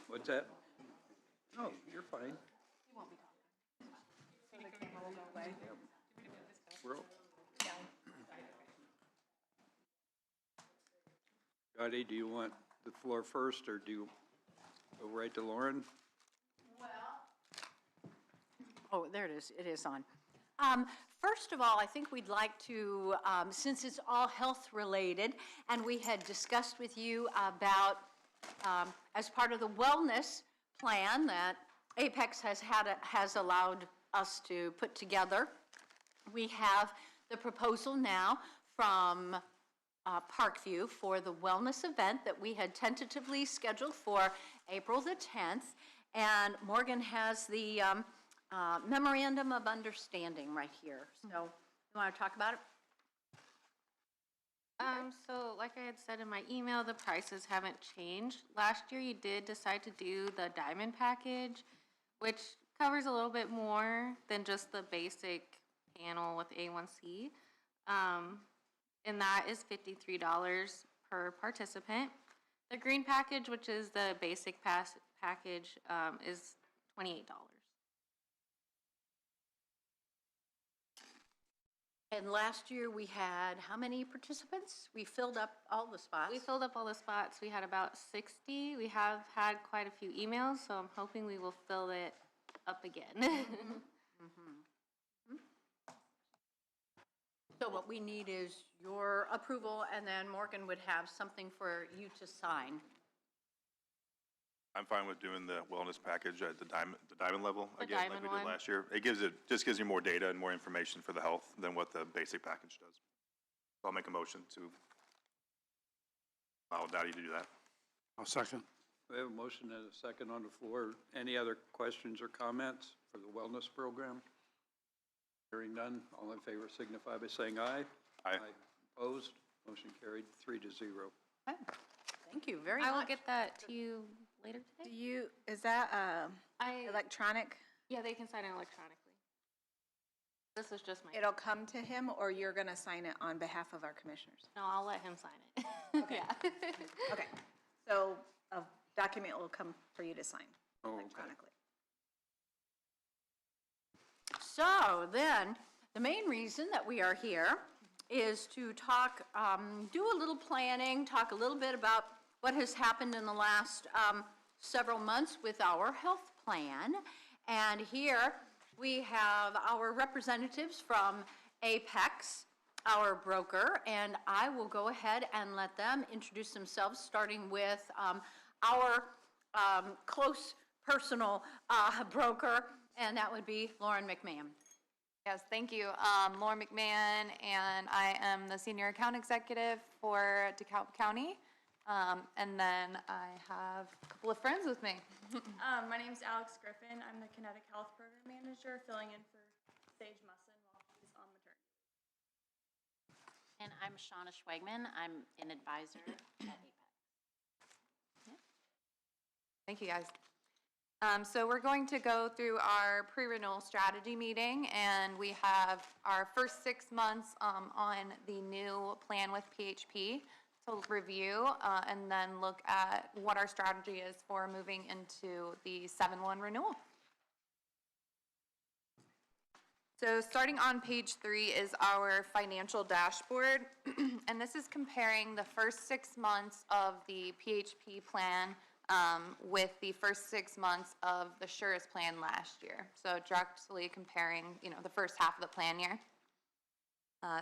What's that? No, you're fine. We're all- Scotty, do you want the floor first, or do you go right to Lauren? Oh, there it is. It is on. First of all, I think we'd like to, since it's all health-related, and we had discussed with you about, as part of the wellness plan that Apex has allowed us to put together, we have the proposal now from Parkview for the wellness event that we had tentatively scheduled for April the 10th. And Morgan has the memorandum of understanding right here. So you want to talk about it? So like I had said in my email, the prices haven't changed. Last year you did decide to do the diamond package, which covers a little bit more than just the basic panel with A1C. And that is $53 per participant. The green package, which is the basic package, is $28. And last year we had how many participants? We filled up all the spots. We filled up all the spots. We had about 60. We have had quite a few emails, so I'm hoping we will fill it up again. So what we need is your approval, and then Morgan would have something for you to sign. I'm fine with doing the wellness package at the diamond level, The again, like diamond we did one. last year. Just gives you more data and more information for the health than what the basic package does. So I'll make a motion to allow Dottie to do that. I'll second. We have a motion and a second on the floor. Any other questions or comments for the wellness program? Hearing none, all in favor signify by saying aye. Aye. Opposed? Motion carried 3-0. Okay. Thank you very I will much. get that to you later Do today. you, is that I electronic? Yeah, they can sign it electronically. This is just my. It'll come to him, or you're going to sign it on behalf of our commissioners? No, I'll let him sign it. Okay. Yeah. Okay, so a document will come for you to sign Oh, okay. electronically. So then, the main reason that we are here is to talk, do a little planning, talk a little bit about what has happened in the last several months with our health plan. And here we have our representatives from Apex, our broker, and I will go ahead and let them introduce themselves, starting with our close personal broker, and that would be Lauren McMahon. Yes, thank you. Lauren McMahon, and I am the Senior Account Executive for DeKalb County. And then I have a couple of friends with me. My name is Alex Griffin. I'm the Kinetic Health Program Manager, filling in for Sage Musson while she's on maternity. And I'm Shauna Schwegman. I'm an advisor at Apex. Thank you, guys. So we're going to go through our pre-renewal strategy meeting, and we have our first 6 months on the new plan with PHP to review, and then look at what our strategy is for moving into the 7/1 renewal. So starting on page 3 is our financial dashboard, and this is comparing the first 6 months of the PHP plan with the first 6 months of the Surest plan last year. So directly comparing, the first half of the plan year.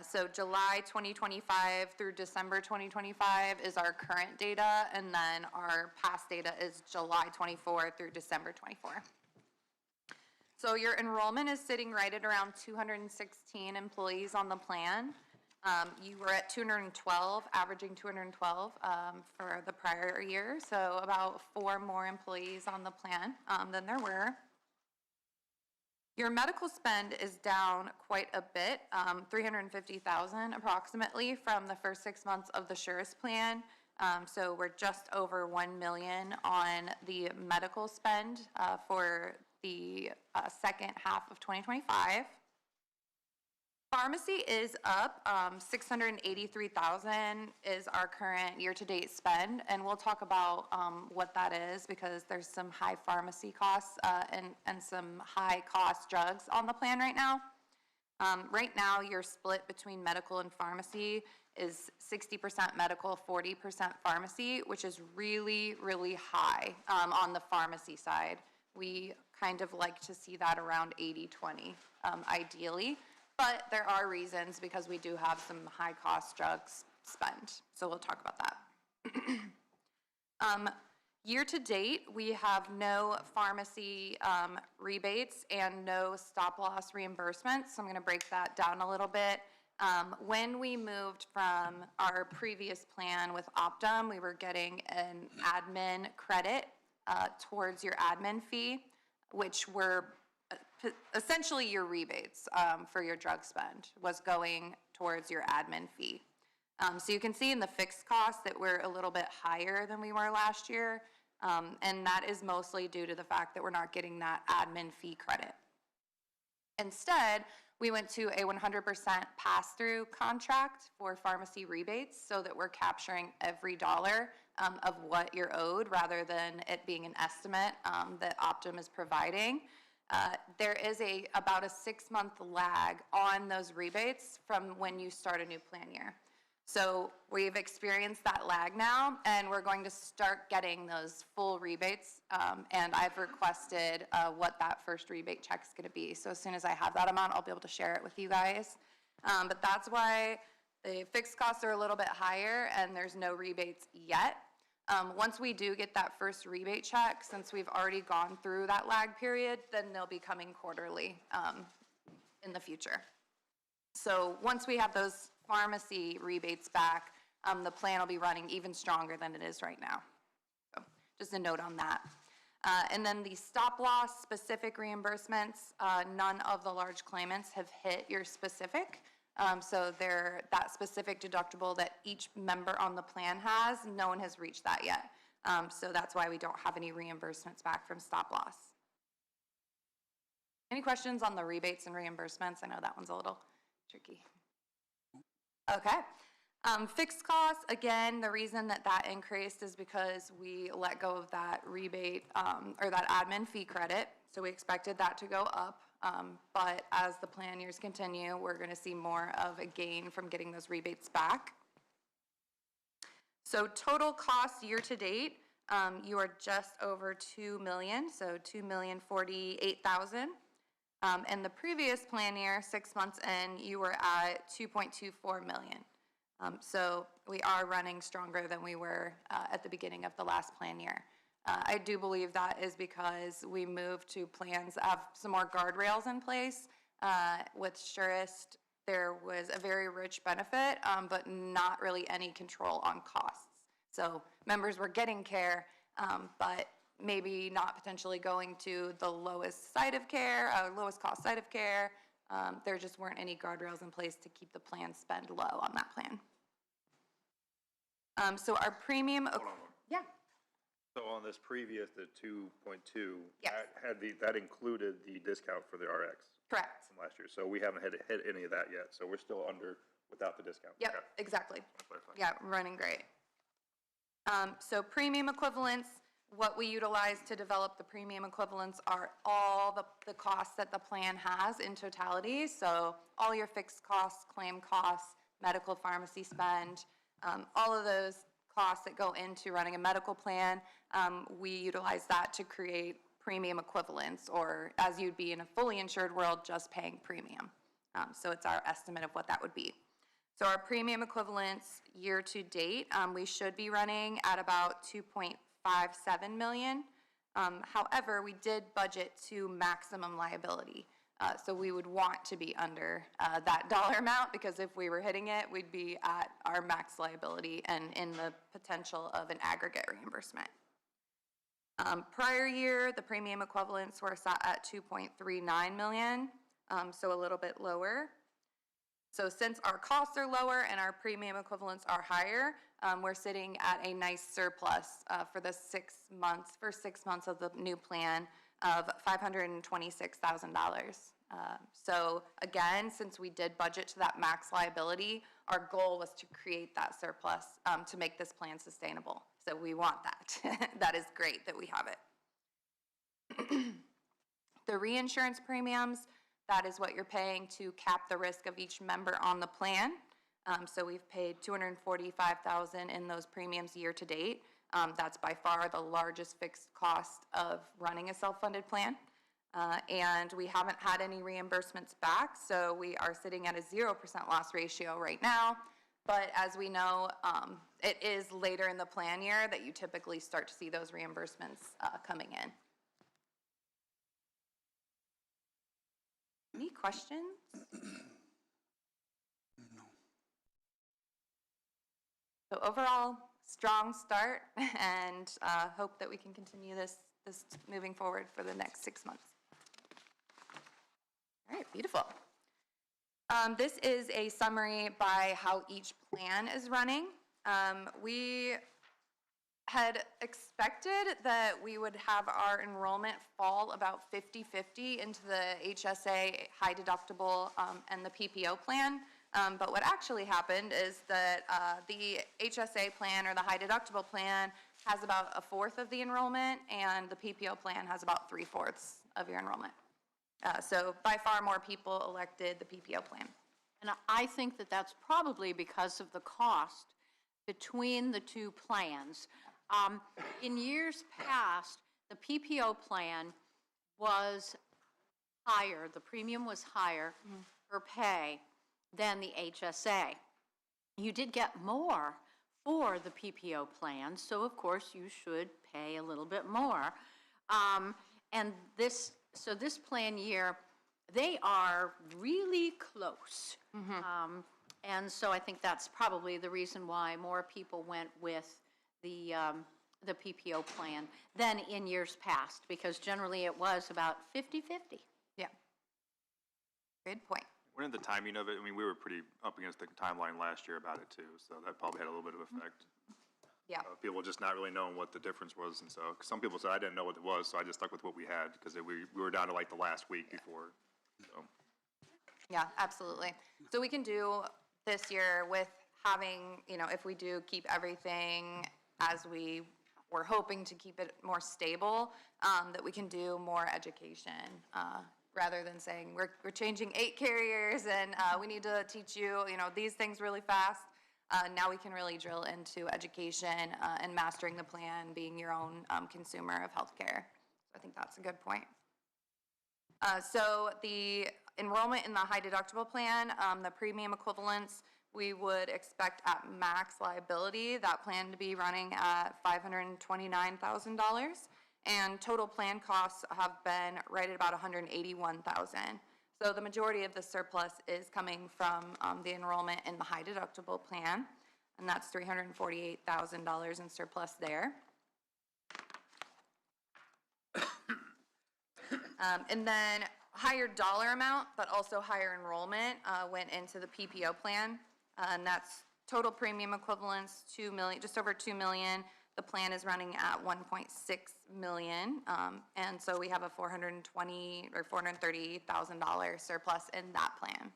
So July 2025 through December 2025 is our current data, and then our past data is July 24 through December 24. So your enrollment is sitting right at around 216 employees on the plan. You were at 212, averaging 212 for the prior year, so about 4 more employees on the plan than there were. Your medical spend is down quite a bit, $350,000 approximately from the first 6 months of the Surest plan. So we're just over $1 million on the medical spend for the second half of 2025. Pharmacy is up, 683,000 is our current year-to-date spend, and we'll talk about, what that is, because there's some high pharmacy costs, and some high-cost drugs on the plan right now. Right now, your split between medical and pharmacy is 60% medical, 40% pharmacy, which is really, really high, on the pharmacy side. We kind of like to see that around 80-20, ideally. But there are reasons, because we do have some high-cost drugs spend. So we'll talk about that. Year-to-date, we have no pharmacy rebates and no stop-loss reimbursements. So I'm going to break that down a little bit. When we moved from our previous plan with Optum, we were getting an admin credit towards your admin fee, which were essentially your rebates for your drug spend was going towards your admin fee. So you can see in the fixed costs that we're a little bit higher than we were last year, and that is mostly due to the fact that we're not getting that admin fee credit. Instead, we went to a 100% pass-through contract for pharmacy rebates so that we're capturing every dollar of what you're owed rather than it being an estimate that Optum is providing. There is about a 6-month lag on those rebates from when you start a new plan year. So we've experienced that lag now, and we're going to start getting those full rebates, and I've requested what that first rebate check is going to be. So as soon as I have that amount, I'll be able to share it with you guys. But that's why the fixed costs are a little bit higher, and there's no rebates yet. Once we do get that first rebate check, since we've already gone through that lag period, then they'll be coming quarterly in the future. So once we have those pharmacy rebates back, the plan will be running even stronger than it is right now. So just a note on that. And then the stop-loss specific reimbursements, none of the large claimants have hit your specific. So that specific deductible that each member on the plan has, no one has reached that yet. So that's why we don't have any reimbursements back from stop-loss. Any questions on the rebates and reimbursements? I know that one's a little tricky. Okay. Fixed costs, again, the reason that increased is because we let go of that rebate or that admin fee credit. So we expected that to go up. But as the plan years continue, we're going to see more of a gain from getting those rebates back. So total costs year to date, you are just over $2 million, so $2,048,000. And the previous plan year, 6 months in, you were at $2.24 million. So we are running stronger than we were at the beginning of the last plan year. I do believe that is because we moved to plans that have some more guardrails in place. With Surest, there was a very rich benefit, but not really any control on costs. So members were getting care, but maybe not potentially going to the lowest site of care, lowest cost site of care. There just weren't any guardrails in place to keep the plan spend low on that plan. So our premium, yeah. So on this previous, the 2.2, yes, that included the discount for the RX? Correct. From last year, so we haven't hit any of that yet, so we're still under without the discount? Yep, okay. Exactly. Yeah, running great. So premium equivalents, what we utilize to develop the premium equivalents are all the costs that the plan has in totality. So all your fixed costs, claim costs, medical pharmacy spend, all of those costs that go into running a medical plan, we utilize that to create premium equivalents, or as you'd be in a fully insured world, just paying premium. So it's our estimate of what that would be. So our premium equivalents year to date, we should be running at about 2.57 million. However, we did budget to maximum liability. So we would want to be under that dollar amount, because if we were hitting it, we'd be at our max liability and in the potential of an aggregate reimbursement. Prior year, the premium equivalents were set at 2.39 million, so a little bit lower. So since our costs are lower and our premium equivalents are higher, we're sitting at a nice surplus for the 6 months, first 6 months of the new plan, of $526,000. So again, since we did budget to that max liability, our goal was to create that surplus to make this plan sustainable. So we want that. That is great that we have it. The reinsurance premiums, that is what you're paying to cap the risk of each member on the plan. So we've paid $245,000 in those premiums year to date. That's by far the largest fixed cost of running a self-funded plan. And we haven't had any reimbursements back, so we are sitting at a 0% loss ratio right now. But as we know, it is later in the plan year that you typically start to see those reimbursements coming in. Any questions? No. So overall, strong start, and hope that we can continue this moving forward for the next 6 months. All right, beautiful. This is a summary by how each plan is running. We had expected that we would have our enrollment fall about 50-50 into the HSA high deductible and the PPO plan. But what actually happened is that the HSA plan or the high deductible plan has about a fourth of the enrollment, and the PPO plan has about 3/4 of your enrollment. So by far more people elected the PPO plan. And I think that that's probably because of the cost between the two plans. In years past, the PPO plan was higher, the premium was higher per pay than the HSA. You did get more for the PPO plan, so of course you should pay a little bit more. And this plan year, they are really close. And so I think that's probably the reason why more people went with the PPO plan than in years past, because generally it was about 50-50. Yeah. Good point. When at the timing of it, I mean, we were pretty up against the timeline last year about it too, so that probably had a little bit of effect. Yeah. People just not really knowing what the difference was, and so, 'cause some people said, I didn't know what it was, so I just stuck with what we had, because we were down to like the last week before, so. Yeah, absolutely. So we can do this year with having, if we do keep everything as we were hoping to keep it more stable, that we can do more education, rather than saying we're changing 8 carriers and we need to teach you, these things really fast. Now we can really drill into education and mastering the plan, being your own consumer of healthcare. So I think that's a good point. So the enrollment in the high deductible plan, the premium equivalents, we would expect at max liability, that plan to be running at $529,000. And total plan costs have been right at about $181,000. So the majority of the surplus is coming from the enrollment in the high deductible plan, and that's $348,000 in surplus there. And then higher dollar amount, but also higher enrollment went into the PPO plan, and that's total premium equivalents, $2 million, just over $2 million. The plan is running at $1.6 million, and so we have a $420,000 or $430,000 surplus in that plan.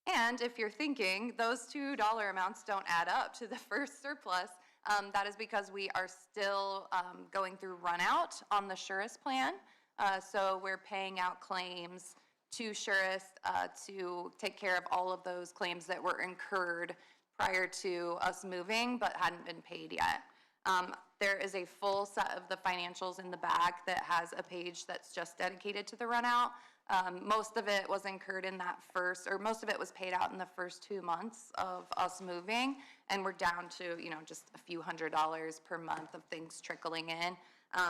And if you're thinking those two dollar amounts don't add up to the first surplus, that is because we are still going through run out on the Surest plan. So we're paying out claims to Surest to take care of all of those claims that were incurred prior to us moving but hadn't been paid yet. There is a full set of the financials in the back that has a page that's just dedicated to the run out. Most of it was incurred in that most of it was paid out in the first 2 months of us moving, and we're down to, just a few $100s per month of things trickling in.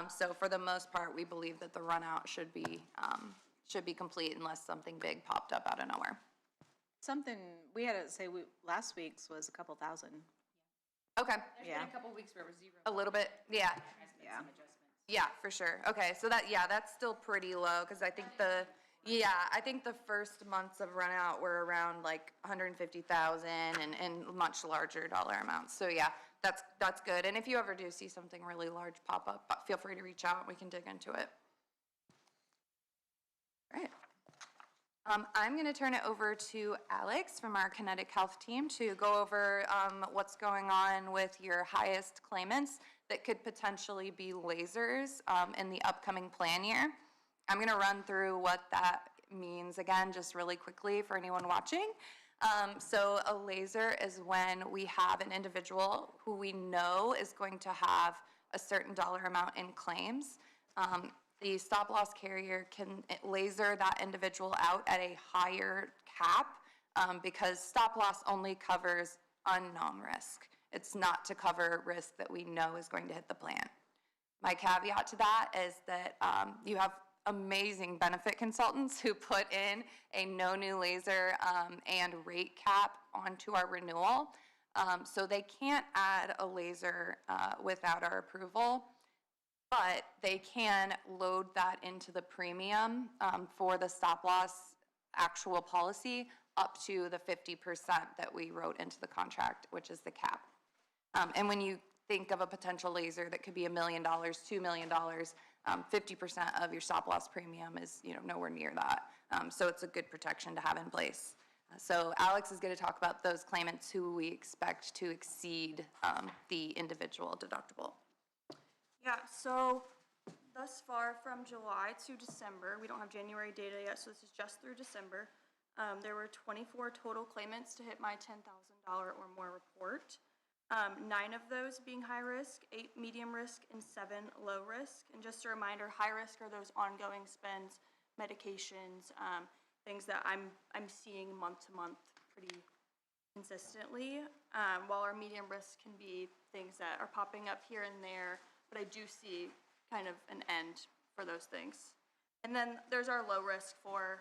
So for the most part, we believe that the run out should be complete unless something big popped up out of nowhere. Something, we had to say, last week's was a couple thousand. Okay. There's been a couple weeks where it was 0. A little bit, yeah. Yeah. Yeah, for sure. Okay, so that's still pretty low, because I think the first months of run out were around like 150,000 and much larger dollar amounts. So yeah, that's good. And if you ever do see something really large pop up, feel free to reach out. We can dig into it. I'm going to turn it over to Alex from our Kinetic Health team to go over what's going on with your highest claimants that could potentially be lasers in the upcoming plan year. I'm going to run through what that means again, just really quickly for anyone watching. So a laser is when we have an individual who we know is going to have a certain dollar amount in claims. The stop-loss carrier can laser that individual out at a higher cap because stop-loss only covers unknown risk. It's not to cover risk that we know is going to hit the plan. My caveat to that is that you have amazing benefit consultants who put in a no new laser and rate cap onto our renewal. So they can't add a laser without our approval, but they can load that into the premium for the stop-loss actual policy up to the 50% that we wrote into the contract, which is the cap. And when you think of a potential laser that could be $1 million, $2 million, 50% of your stop-loss premium is nowhere near that. So it's a good protection to have in place. So Alex is going to talk about those claimants who we expect to exceed the individual deductible. Yeah, so thus far from July to December, we don't have January data yet, so this is just through December. There were 24 total claimants to hit my $10,000 or more report. 9 of those being high risk, 8 medium risk, and 7 low risk. And just a reminder, high risk are those ongoing spends, medications, things that I'm seeing month to month pretty consistently, while our medium risk can be things that are popping up here and there, but I do see kind of an end for those things. And then there's our low risk for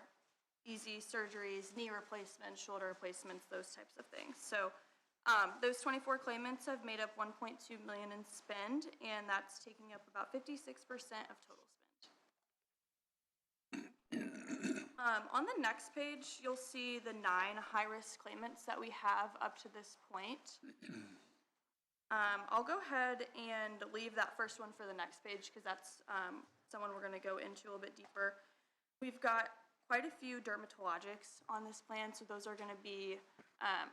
easy surgeries, knee replacements, shoulder replacements, those types of things. So those 24 claimants have made up $1.2 million in spend, and that's taking up about 56% of total spend. On the next page, you'll see the 9 high-risk claimants that we have up to this point. I'll go ahead and leave that first one for the next page because that's someone we're going to go into a little bit deeper. We've got quite a few dermatologics on this plan, so those are going to be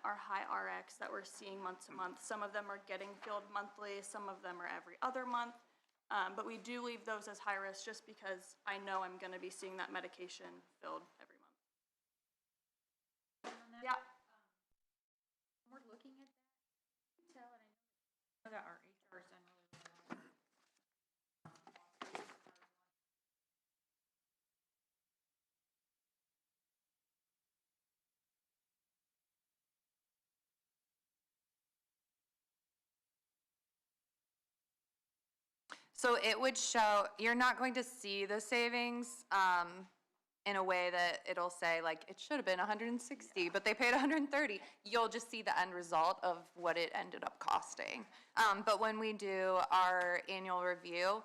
our high RX that we're seeing month to month. Some of them are getting filled monthly, some of them are every other month, but we do leave those as high risk just because I know I'm going to be seeing that medication filled every month. Yeah. We're looking at that detail, and I know that our HR has done really well. So it would show, you're not going to see the savings in a way that it'll say like it should have been 160, but they paid 130. You'll just see the end result of what it ended up costing. But when we do our annual review,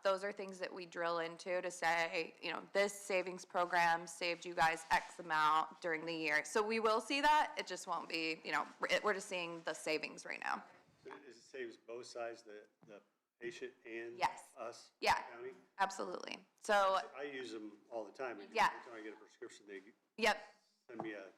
those are things that we drill into to say, this savings program saved you guys X amount during the year. So we will see that. It just won't be, we're just seeing the savings right now. So it saves both sides, the patient and Yes. us, Yeah. county? Absolutely. So I use them all the time. Yeah. Every time I get a prescription, they Yep. send me a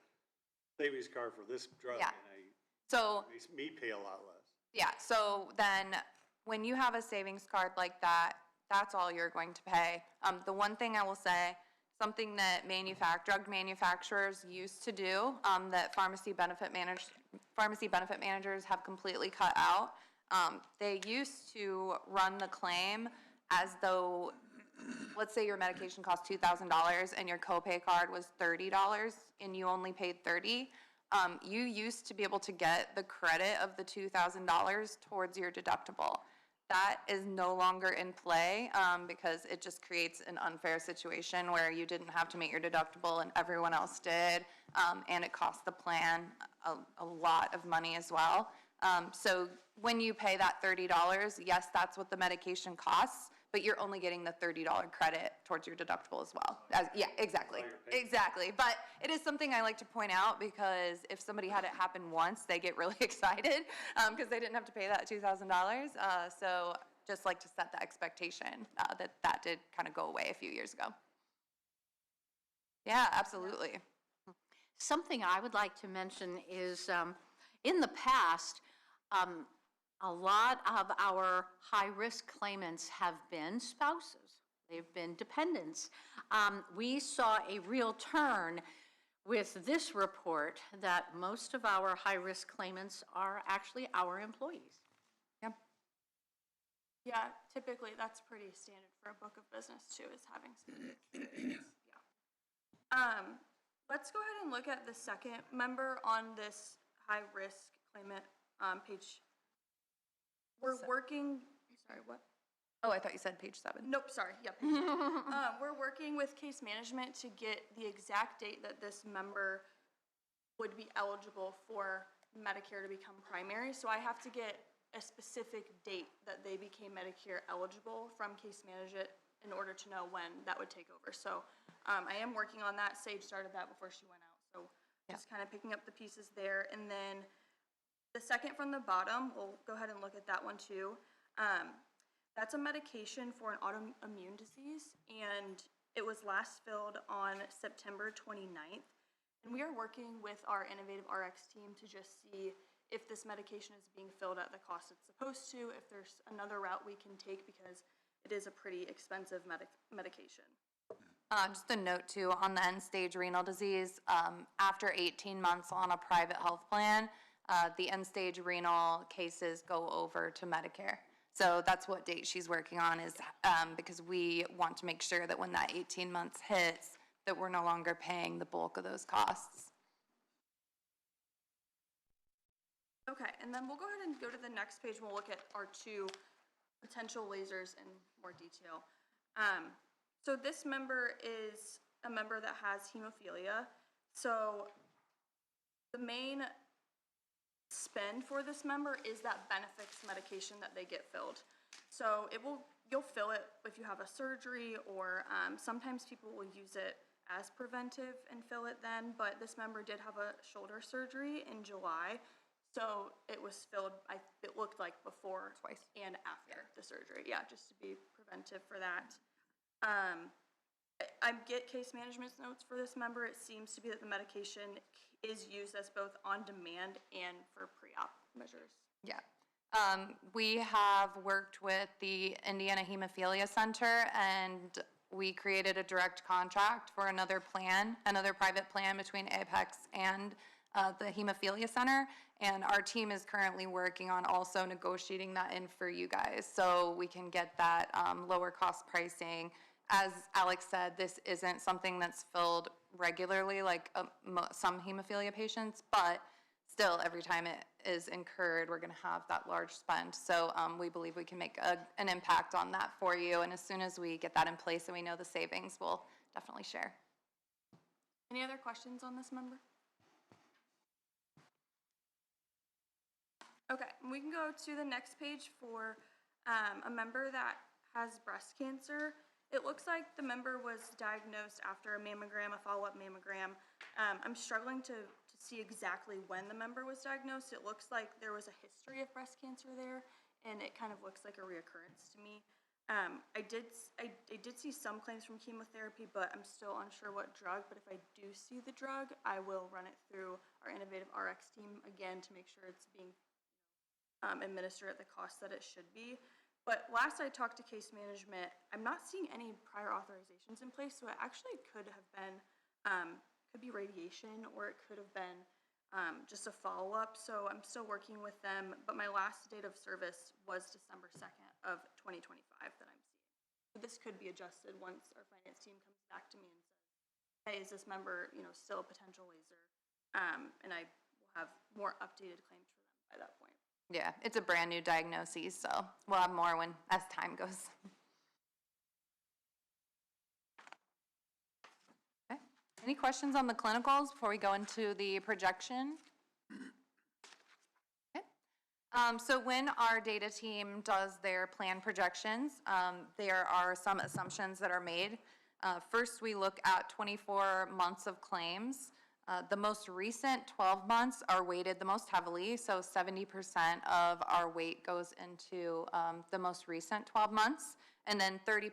savings card for this drug, Yeah. and So it makes me pay a lot less. yeah, so then when you have a savings card like that, that's all you're going to pay. The one thing I will say, something that drug manufacturers used to do, that pharmacy benefit managers have completely cut out. They used to run the claim as though, let's say your medication cost $2,000 and your copay card was $30 and you only paid $30. You used to be able to get the credit of the $2,000 towards your deductible. That is no longer in play because it just creates an unfair situation where you didn't have to meet your deductible and everyone else did, and it cost the plan a lot of money as well. So when you pay that $30, yes, that's what the medication costs, but you're only getting the $30 credit towards your deductible as well. Yeah, exactly. Exactly. But it is something I like to point out because if somebody had it happen once, they get really excited because they didn't have to pay that $2,000. So just like to set the expectation that did kind of go away a few years ago. Yeah, absolutely. Something I would like to mention is, in the past, a lot of our high-risk claimants have been spouses. They've been dependents. We saw a real turn with this report that most of our high-risk claimants are actually our employees. Yeah, typically that's pretty standard for a book of business too, is having some experience. Yeah. Let's go ahead and look at the second member on this high-risk claimant page. We're working, sorry, what? Oh, I thought you said page 7. Nope, sorry, yep. We're working with case management to get the exact date that this member would be eligible for Medicare to become primary. So I have to get a specific date that they became Medicare eligible from case management in order to know when that would take over. So I am working on that. Sage started that before she went out. So just kind of picking up the pieces there. And then the second from the bottom, we'll go ahead and look at that one too. That's a medication for an autoimmune disease, and it was last filled on September 29th. And we are working with our Innovative RX team to just see if this medication is being filled at the cost it's supposed to, if there's another route we can take, because it is a pretty expensive medication. Just a note too, on the end-stage renal disease, after 18 months on a private health plan, the end-stage renal cases go over to Medicare. So that's what date she's working on, is because we want to make sure that when that 18 months hits, that we're no longer paying the bulk of those costs. Okay, and then we'll go ahead and go to the next page and we'll look at our 2 potential lasers in more detail. So this member is a member that has hemophilia. So the main spend for this member is that benefits medication that they get filled. So you'll fill it if you have a surgery, or sometimes people will use it as preventive and fill it then, but this member did have a shoulder surgery in July. So it was filled, it looked like before twice and after the surgery. Yeah, just to be preventive for that. I get case management's notes for this member. It seems to be that the medication is used as both on demand and for pre-op measures. Yeah. We have worked with the Indiana Hemophilia Center, and we created a direct contract for another private plan between Apex and the Hemophilia Center, and our team is currently working on also negotiating that in for you guys, so we can get that lower cost pricing. As Alex said, this isn't something that's filled regularly like some hemophilia patients, but still, every time it is incurred, we're going to have that large spend. So we believe we can make an impact on that for you, and as soon as we get that in place and we know the savings, we'll definitely share. Any other questions on this member? Okay, we can go to the next page for a member that has breast cancer. It looks like the member was diagnosed after a mammogram, a follow-up mammogram. I'm struggling to see exactly when the member was diagnosed. It looks like there was a history of breast cancer there, and it kind of looks like a reoccurrence to me. I did see some claims from chemotherapy, but I'm still unsure what drug. But if I do see the drug, I will run it through our Innovative RX team again to make sure it's being administered at the cost that it should be. But last I talked to case management, I'm not seeing any prior authorizations in place, so it actually could have been, could be radiation, or it could have been just a follow-up. So I'm still working with them, but my last date of service was December 2nd of 2025 that I'm seeing. So this could be adjusted once our finance team comes back to me and says, hey, is this member, still a potential laser? And I will have more updated claims for them by that point. Yeah, it's a brand new diagnosis, so we'll have more as time goes. Okay. Any questions on the clinicals before we go into the projection? Okay. So when our data team does their plan projections, there are some assumptions that are made. First, we look at 24 months of claims. The most recent 12 months are weighted the most heavily, so 70% of our weight goes into the most recent 12 months, And then 30%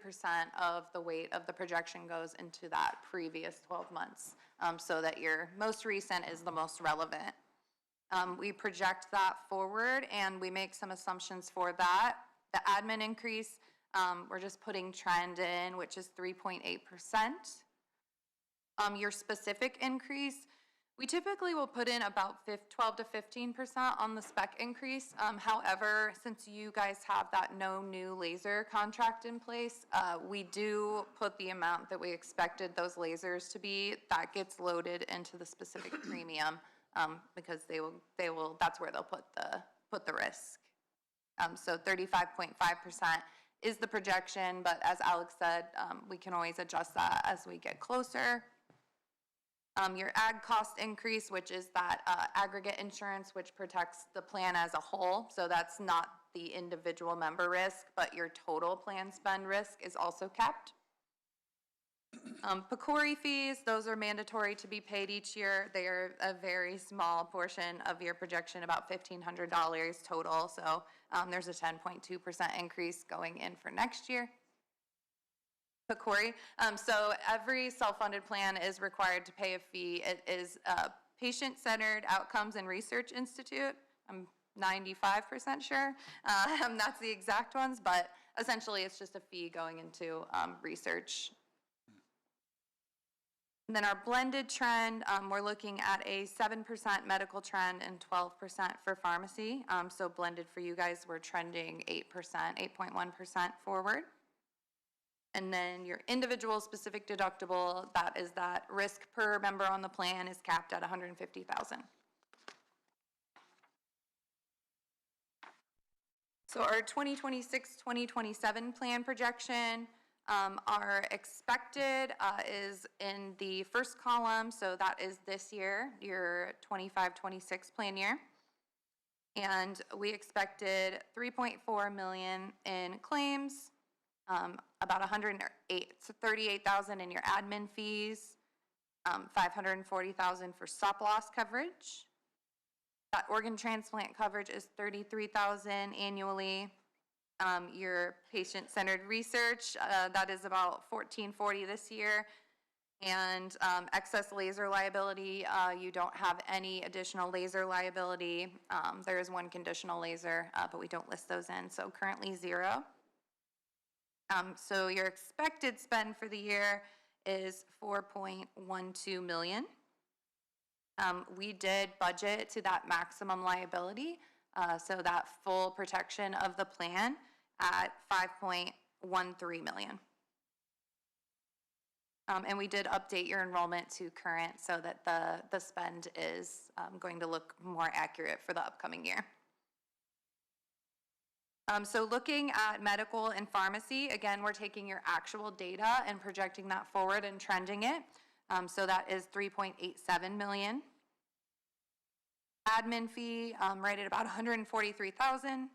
of the weight of the projection goes into that previous 12 months, so that your most recent is the most relevant. We project that forward and we make some assumptions for that. The admin increase, we're just putting trend in, which is 3.8%. Your specific increase, we typically will put in about 12 to 15% on the spec increase. However, since you guys have that no new laser contract in place, we do put the amount that we expected those lasers to be. That gets loaded into the specific premium, because they will. That's where they'll put the risk. So 35.5% is the projection, but as Alex said, we can always adjust that as we get closer. Your ag cost increase, which is that aggregate insurance, which protects the plan as a whole. So that's not the individual member risk, but your total plan spend risk is also kept. PCORI fees, those are mandatory to be paid each year. They are a very small portion of your projection, about $1,500 total. So there's a 10.2% increase going in for next year. PCORI, so every self-funded plan is required to pay a fee. It is Patient-Centered Outcomes and Research Institute. I'm 95% sure that's the exact ones, but essentially it's just a fee going into research. And then our blended trend, we're looking at a 7% medical trend and 12% for pharmacy. So blended for you guys, we're trending 8%, 8.1% forward. And then your individual specific deductible, that is that risk per member on the plan is capped at $150,000. So our 2026-2027 plan projection, our expected is in the first column, so that is this year, your 25-26 plan year. And we expected $3.4 million in claims, about $38,000 in your admin fees, $540,000 for stop loss coverage. That organ transplant coverage is $33,000 annually. Your patient-centered research, that is about $1,440 this year. And excess laser liability, you don't have any additional laser liability. There is one conditional laser, but we don't list those in, so currently 0. So your expected spend for the year is $4.12 million. We did budget to that maximum liability, so that full protection of the plan at $5.13 million. And we did update your enrollment to current so that the spend is going to look more accurate for the upcoming year. So looking at medical and pharmacy, again, we're taking your actual data and projecting that forward and trending it. So that is $3.87 million. Admin fee, right at about $143,000.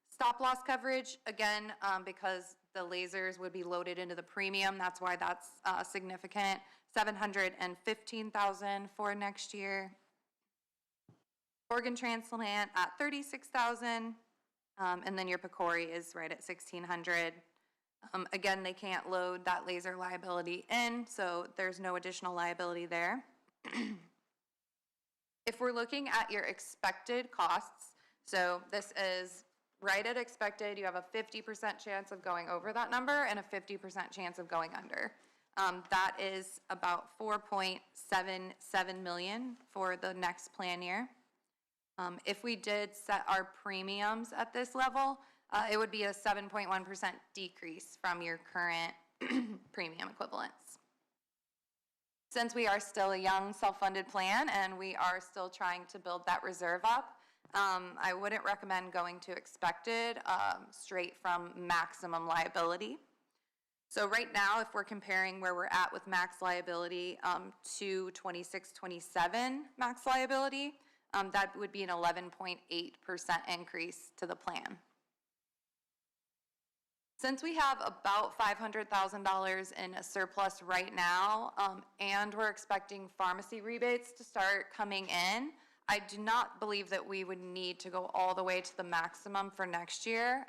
Stop loss coverage, again, because the lasers would be loaded into the premium, that's why that's significant. $715,000 for next year. Organ transplant at $36,000, and then your PCORI is right at $1,600. Again, they can't load that laser liability in, so there's no additional liability there. If we're looking at your expected costs, so this is right at expected, you have a 50% chance of going over that number and a 50% chance of going under. That is about $4.77 million for the next plan year. If we did set our premiums at this level, it would be a 7.1% decrease from your current premium equivalents. Since we are still a young self-funded plan and we are still trying to build that reserve up, I wouldn't recommend going to expected straight from maximum liability. So right now, if we're comparing where we're at with max liability to 26-27 max liability, that would be an 11.8% increase to the plan. Since we have about $500,000 in a surplus right now, and we're expecting pharmacy rebates to start coming in, I do not believe that we would need to go all the way to the maximum for next year,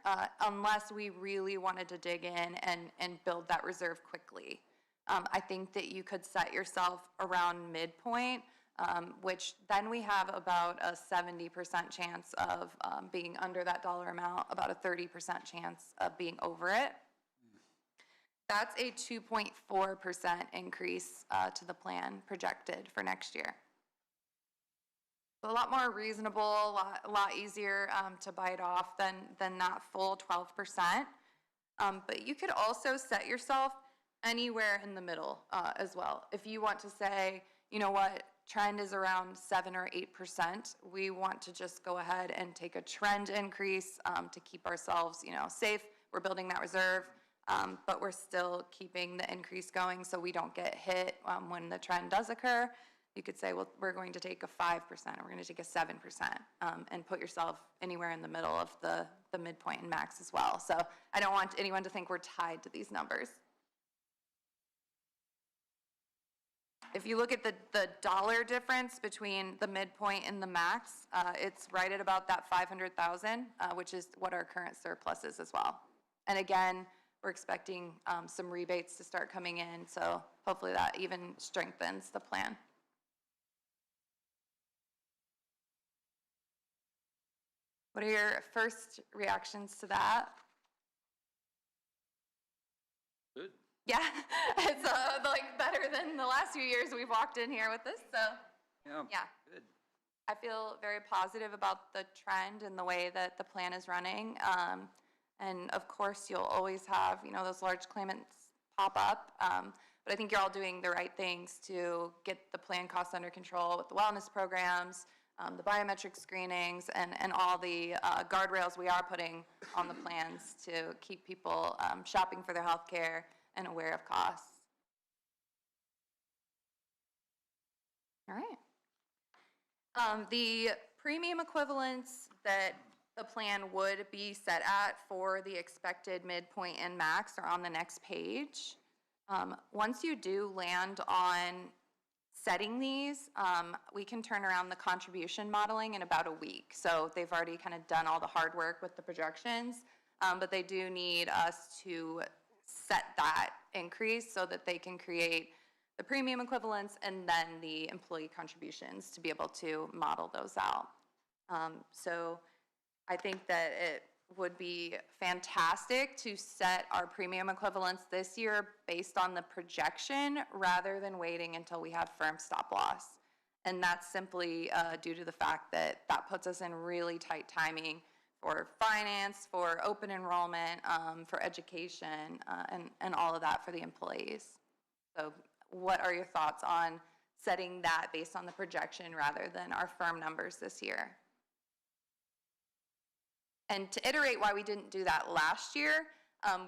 unless we really wanted to dig in and build that reserve quickly. I think that you could set yourself around midpoint, which then we have about a 70% chance of being under that dollar amount, about a 30% chance of being over it. That's a 2.4% increase to the plan projected for next year. So a lot more reasonable, a lot easier to bite off than that full 12%. But you could also set yourself anywhere in the middle as well. If you want to say, you know what, trend is around 7 or 8%, we want to just go ahead and take a trend increase to keep ourselves, safe. We're building that reserve, but we're still keeping the increase going so we don't get hit when the trend does occur. You could say, well, we're going to take a 5%, or we're going to take a 7%, and put yourself anywhere in the middle of the midpoint and max as well. So I don't want anyone to think we're tied to these numbers. If you look at the dollar difference between the midpoint and the max, it's right at about that 500,000, which is what our current surplus is as well. And again, we're expecting some rebates to start coming in, so hopefully that even strengthens the plan. What are your first reactions to that? Good. Yeah, it's like better than the last few years we've walked in here with this, so yeah. Good. I feel very positive about the trend and the way that the plan is running. And of course, you'll always have, those large claimants pop up. But I think you're all doing the right things to get the plan costs under control with the wellness programs, the biometric screenings, and all the guardrails we are putting on the plans to keep people shopping for their health care and aware of costs. All right. The premium equivalents that the plan would be set at for the expected midpoint and max are on the next page. Once you do land on setting these, we can turn around the contribution modeling in about a week. So they've already kind of done all the hard work with the projections, but they do need us to set that increase so that they can create the premium equivalents and then the employee contributions to be able to model those out. So I think that it would be fantastic to set our premium equivalents this year based on the projection rather than waiting until we have firm stop loss. And that's simply due to the fact that that puts us in really tight timing for finance, for open enrollment, for education, and all of that for the employees. So what are your thoughts on setting that based on the projection rather than our firm numbers this year? And to iterate why we didn't do that last year,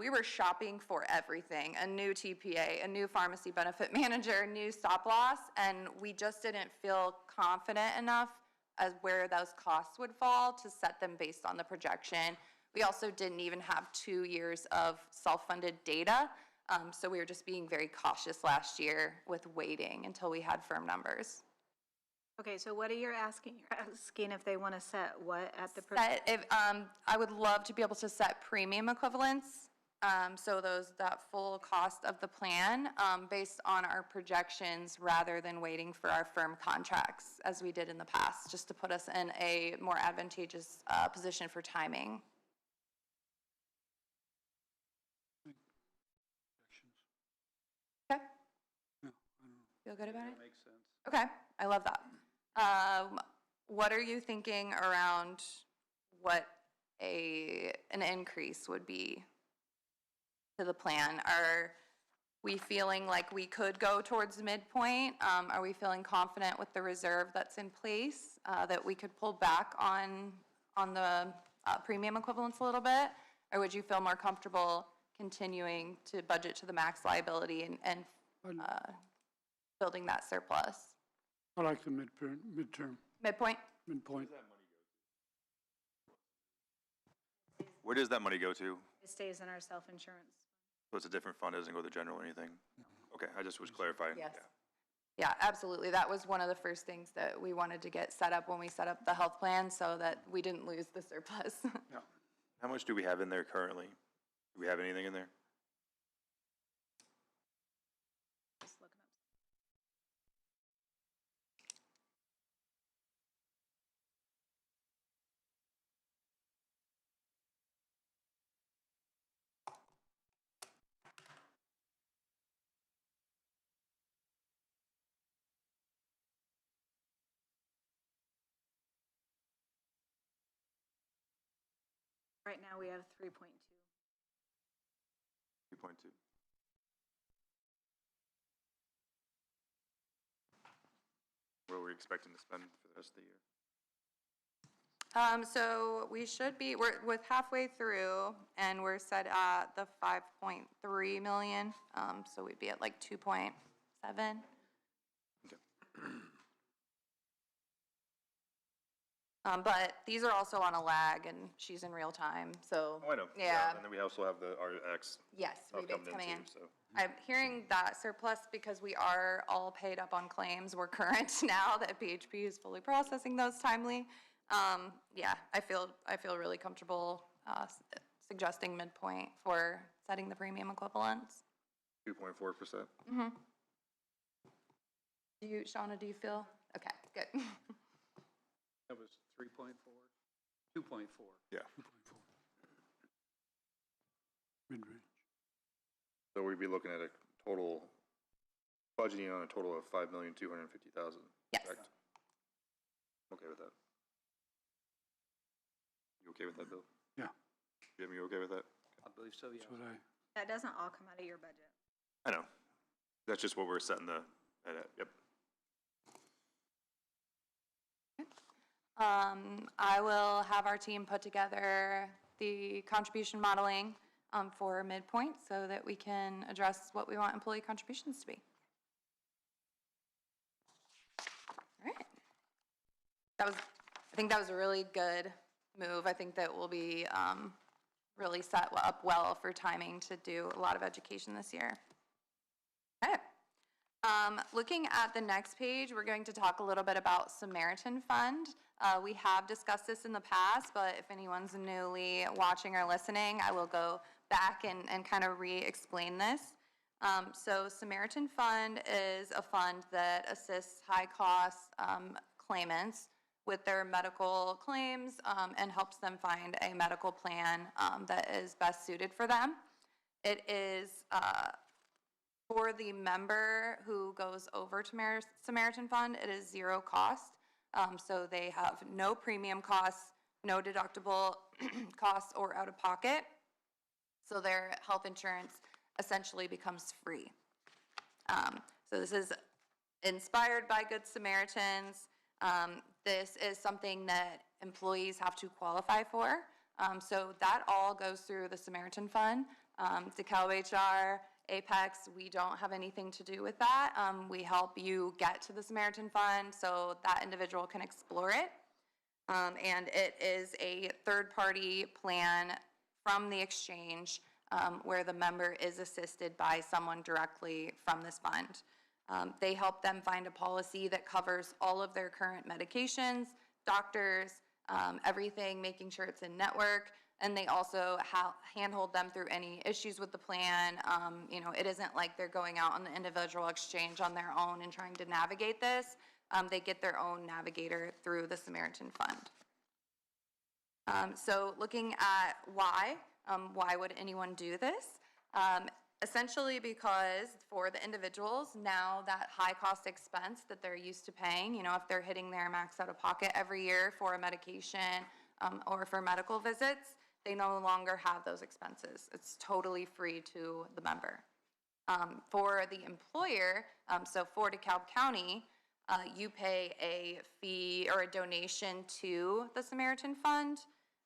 we were shopping for everything, a new TPA, a new pharmacy benefit manager, a new stop loss, and we just didn't feel confident enough as where those costs would fall to set them based on the projection. We also didn't even have 2 years of self-funded data, so we were just being very cautious last year with waiting until we had firm numbers. Okay, so what are you asking? You're asking if they want to set what at the... I would love to be able to set premium equivalents, so that full cost of the plan based on our projections rather than waiting for our firm contracts as we did in the past, just to put us in a more advantageous position for timing. Okay. Feel good about it? That makes sense. Okay, I love that. What are you thinking around what an increase would be to the plan? Are we feeling like we could go towards the midpoint? Are we feeling confident with the reserve that's in place that we could pull back on the premium equivalents a little bit? Or would you feel more comfortable continuing to budget to the max liability and building that surplus? I like the midterm. Midpoint? Midpoint. Where does that money go to? It stays in our self-insurance. So it's a different fund, it doesn't go to the general or anything? Okay, I just was clarifying. Yes. Yeah. Yeah, absolutely. That was one of the first things that we wanted to get set up when we set up the health plan so that we didn't lose the surplus. How much do we have in there currently? Do we have anything in there? Just looking up. Right now, we have 3.2. 3.2. What are we expecting to spend for the rest of the year? So we should be, we're halfway through and we're set at the 5.3 million. So we'd be at like 2.7. But these are also on a lag and she's in real time, so. Oh, I know. Yeah. And then we also have the RX. Yes, stuff rebates coming in. too, so. I'm hearing that surplus because we are all paid up on claims. We're current now that PHP is fully processing those timely. Yeah, I feel really comfortable, suggesting midpoint for setting the premium equivalents. 2.4%. Mm-hmm. Shauna, do you feel? Okay, good. That was 3.4, 2.4. Yeah. 2.4. Mid-range. So we'd be looking at a total, budgeting on a total of $5,250,000. Yes. Correct? Okay with that? You okay with that, Bill? Yeah. Jim, you okay with that? I believe so, yes. That's what I, That doesn't all come out of your budget. I know. That's just what we're setting the, yep. I will have our team put together the contribution modeling for midpoint so that we can address what we want employee contributions to be. All right. I think that was a really good move. I think that will be really set up well for timing to do a lot of education this year. Okay. Looking at the next page, we're going to talk a little bit about Samaritan Fund. We have discussed this in the past, but if anyone's newly watching or listening, I will go back and kind of re-explain this. So Samaritan Fund is a fund that assists high-cost claimants with their medical claims and helps them find a medical plan that is best suited for them. It is for the member who goes over to Samaritan Fund, it is zero cost. So they have no premium costs, no deductible costs or out of pocket. So their health insurance essentially becomes free. So this is inspired by Good Samaritans. This is something that employees have to qualify for. So that all goes through the Samaritan Fund. DeKalb HR, Apex, we don't have anything to do with that. We help you get to the Samaritan Fund so that individual can explore it. And it is a third-party plan from the exchange where the member is assisted by someone directly from this fund. They help them find a policy that covers all of their current medications, doctors, everything, making sure it's in network. And they also handhold them through any issues with the plan. You know, it isn't like they're going out on the individual exchange on their own and trying to navigate this. They get their own navigator through the Samaritan Fund. So looking at why would anyone do this? Essentially because for the individuals, now that high cost expense that they're used to paying, you know, if they're hitting their max out of pocket every year for a medication or for medical visits, they no longer have those expenses. It's totally free to the member. For the employer, so for DeKalb County, you pay a fee or a donation to the Samaritan Fund,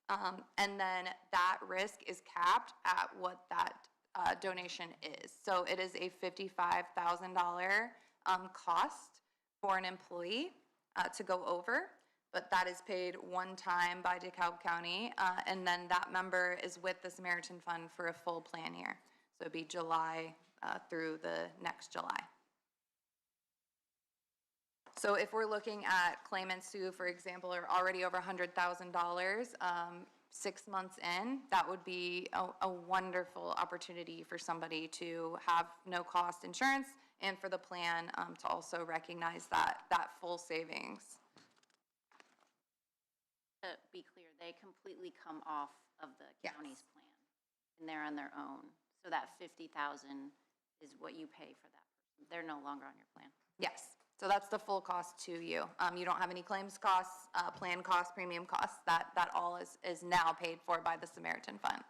and then that risk is capped at what that donation is. So it is a $55,000 cost for an employee to go over. But that is paid one time by DeKalb County, and then that member is with the Samaritan Fund for a full plan year. So it'd be July through the next July. So if we're looking at claimants who, for example, are already over $100,000, 6 months in, that would be a wonderful opportunity for somebody to have no-cost insurance and for the plan to also recognize that full savings. To be clear, they completely come off of the county's plan, and they're on their own. So that 50,000 is what you pay for that person. They're no longer on your plan. Yes, so that's the full cost to you. You don't have any claims costs, plan costs, premium costs. That all is now paid for by the Samaritan Fund.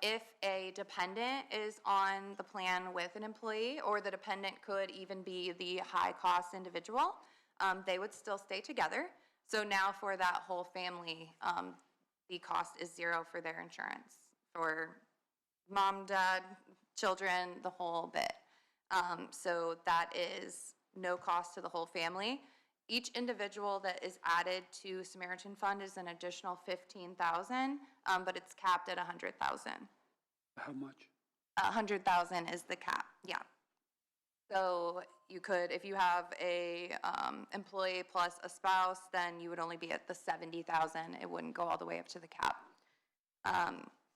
If a dependent is on the plan with an employee, or the dependent could even be the high-cost individual, they would still stay together. So now for that whole family, the cost is zero for their insurance, for mom, dad, children, the whole bit. So that is no cost to the whole family. Each individual that is added to Samaritan Fund is an additional $15,000, but it's capped at $100,000. How much? $100,000 is the cap, yeah. So you could, if you have a employee plus a spouse, then you would only be at the $70,000. It wouldn't go all the way up to the cap.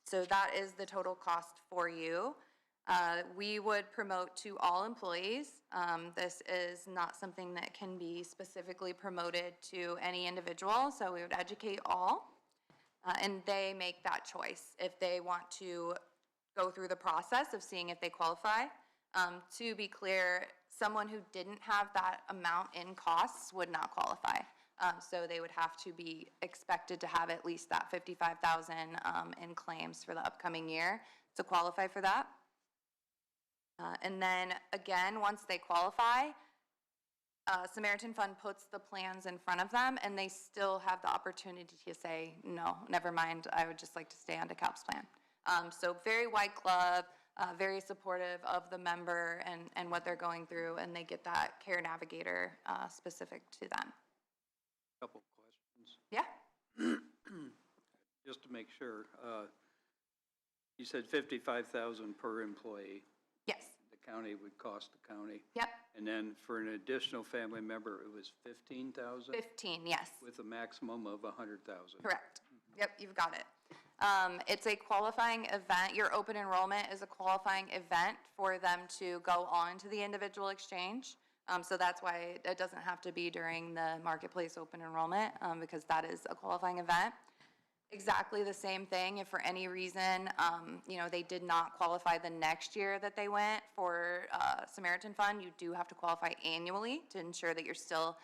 So that is the total cost for you. We would promote to all employees. This is not something that can be specifically promoted to any individual, so we would educate all. And they make that choice if they want to go through the process of seeing if they qualify. To be clear, someone who didn't have that amount in costs would not qualify. So they would have to be expected to have at least that $55,000 in claims for the upcoming year to qualify for that. And then again, once they qualify, Samaritan Fund puts the plans in front of them, and they still have the opportunity to say, no, never mind, I would just like to stay on DeKalb's plan. So very white glove, very supportive of the member and what they're going through, and they get that care navigator specific to them. Couple questions. Yeah. Just to make sure, you said 55,000 per employee. Yes. The county would cost the county. Yep. And then for an additional family member, it was 15,000? 15, yes. With a maximum of 100,000? Correct. Yep, you've got it. It's a qualifying event. Your open enrollment is a qualifying event for them to go on to the individual exchange. So that's why it doesn't have to be during the marketplace open enrollment, because that is a qualifying event. Exactly the same thing if for any reason, they did not qualify the next year that they went for Samaritan Fund, you do have to qualify annually to ensure that you're still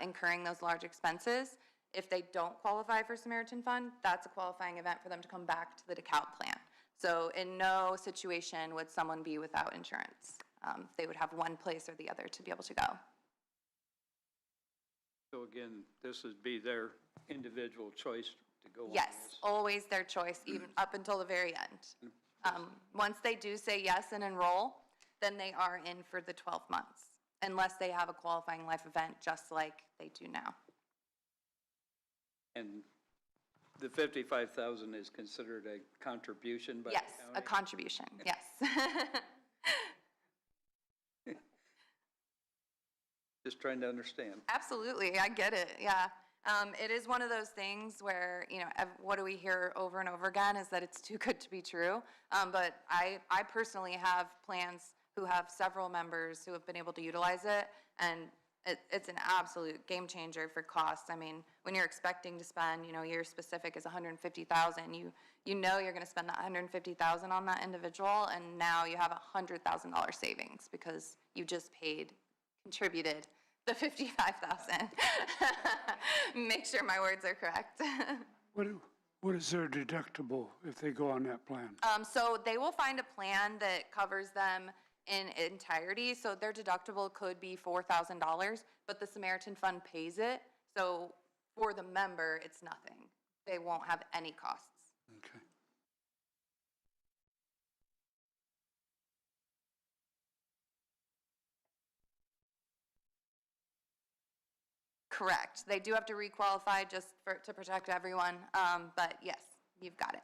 incurring those large expenses. If they don't qualify for Samaritan Fund, that's a qualifying event for them to come back to the DeKalb plan. So in no situation would someone be without insurance. They would have one place or the other to be able to go. So again, this would be their individual choice to go on Yes, this? always their choice, even up until the very end. Once they do say yes and enroll, then they are in for the 12 months, unless they have a qualifying life event, just like they do now. And the 55,000 is considered a contribution by the Yes, county? a contribution, yes. Just trying to understand. Absolutely, I get it, yeah. It is one of those things where, what do we hear over and over again is that it's too good to be true. But I personally have plans who have several members who have been able to utilize it, and it's an absolute game changer for costs. I mean, when you're expecting to spend, your specific is $150,000, you know you're gonna spend that $150,000 on that individual, and now you have $100,000 savings because you just contributed the $55,000. Make sure my words are correct. What is their deductible if they go on that plan? So they will find a plan that covers them in entirety. So their deductible could be $4,000, but the Samaritan Fund pays it. So for the member, it's nothing. They won't have any costs. Okay. Correct. They do have to requalify just to protect everyone, but yes, you've got it.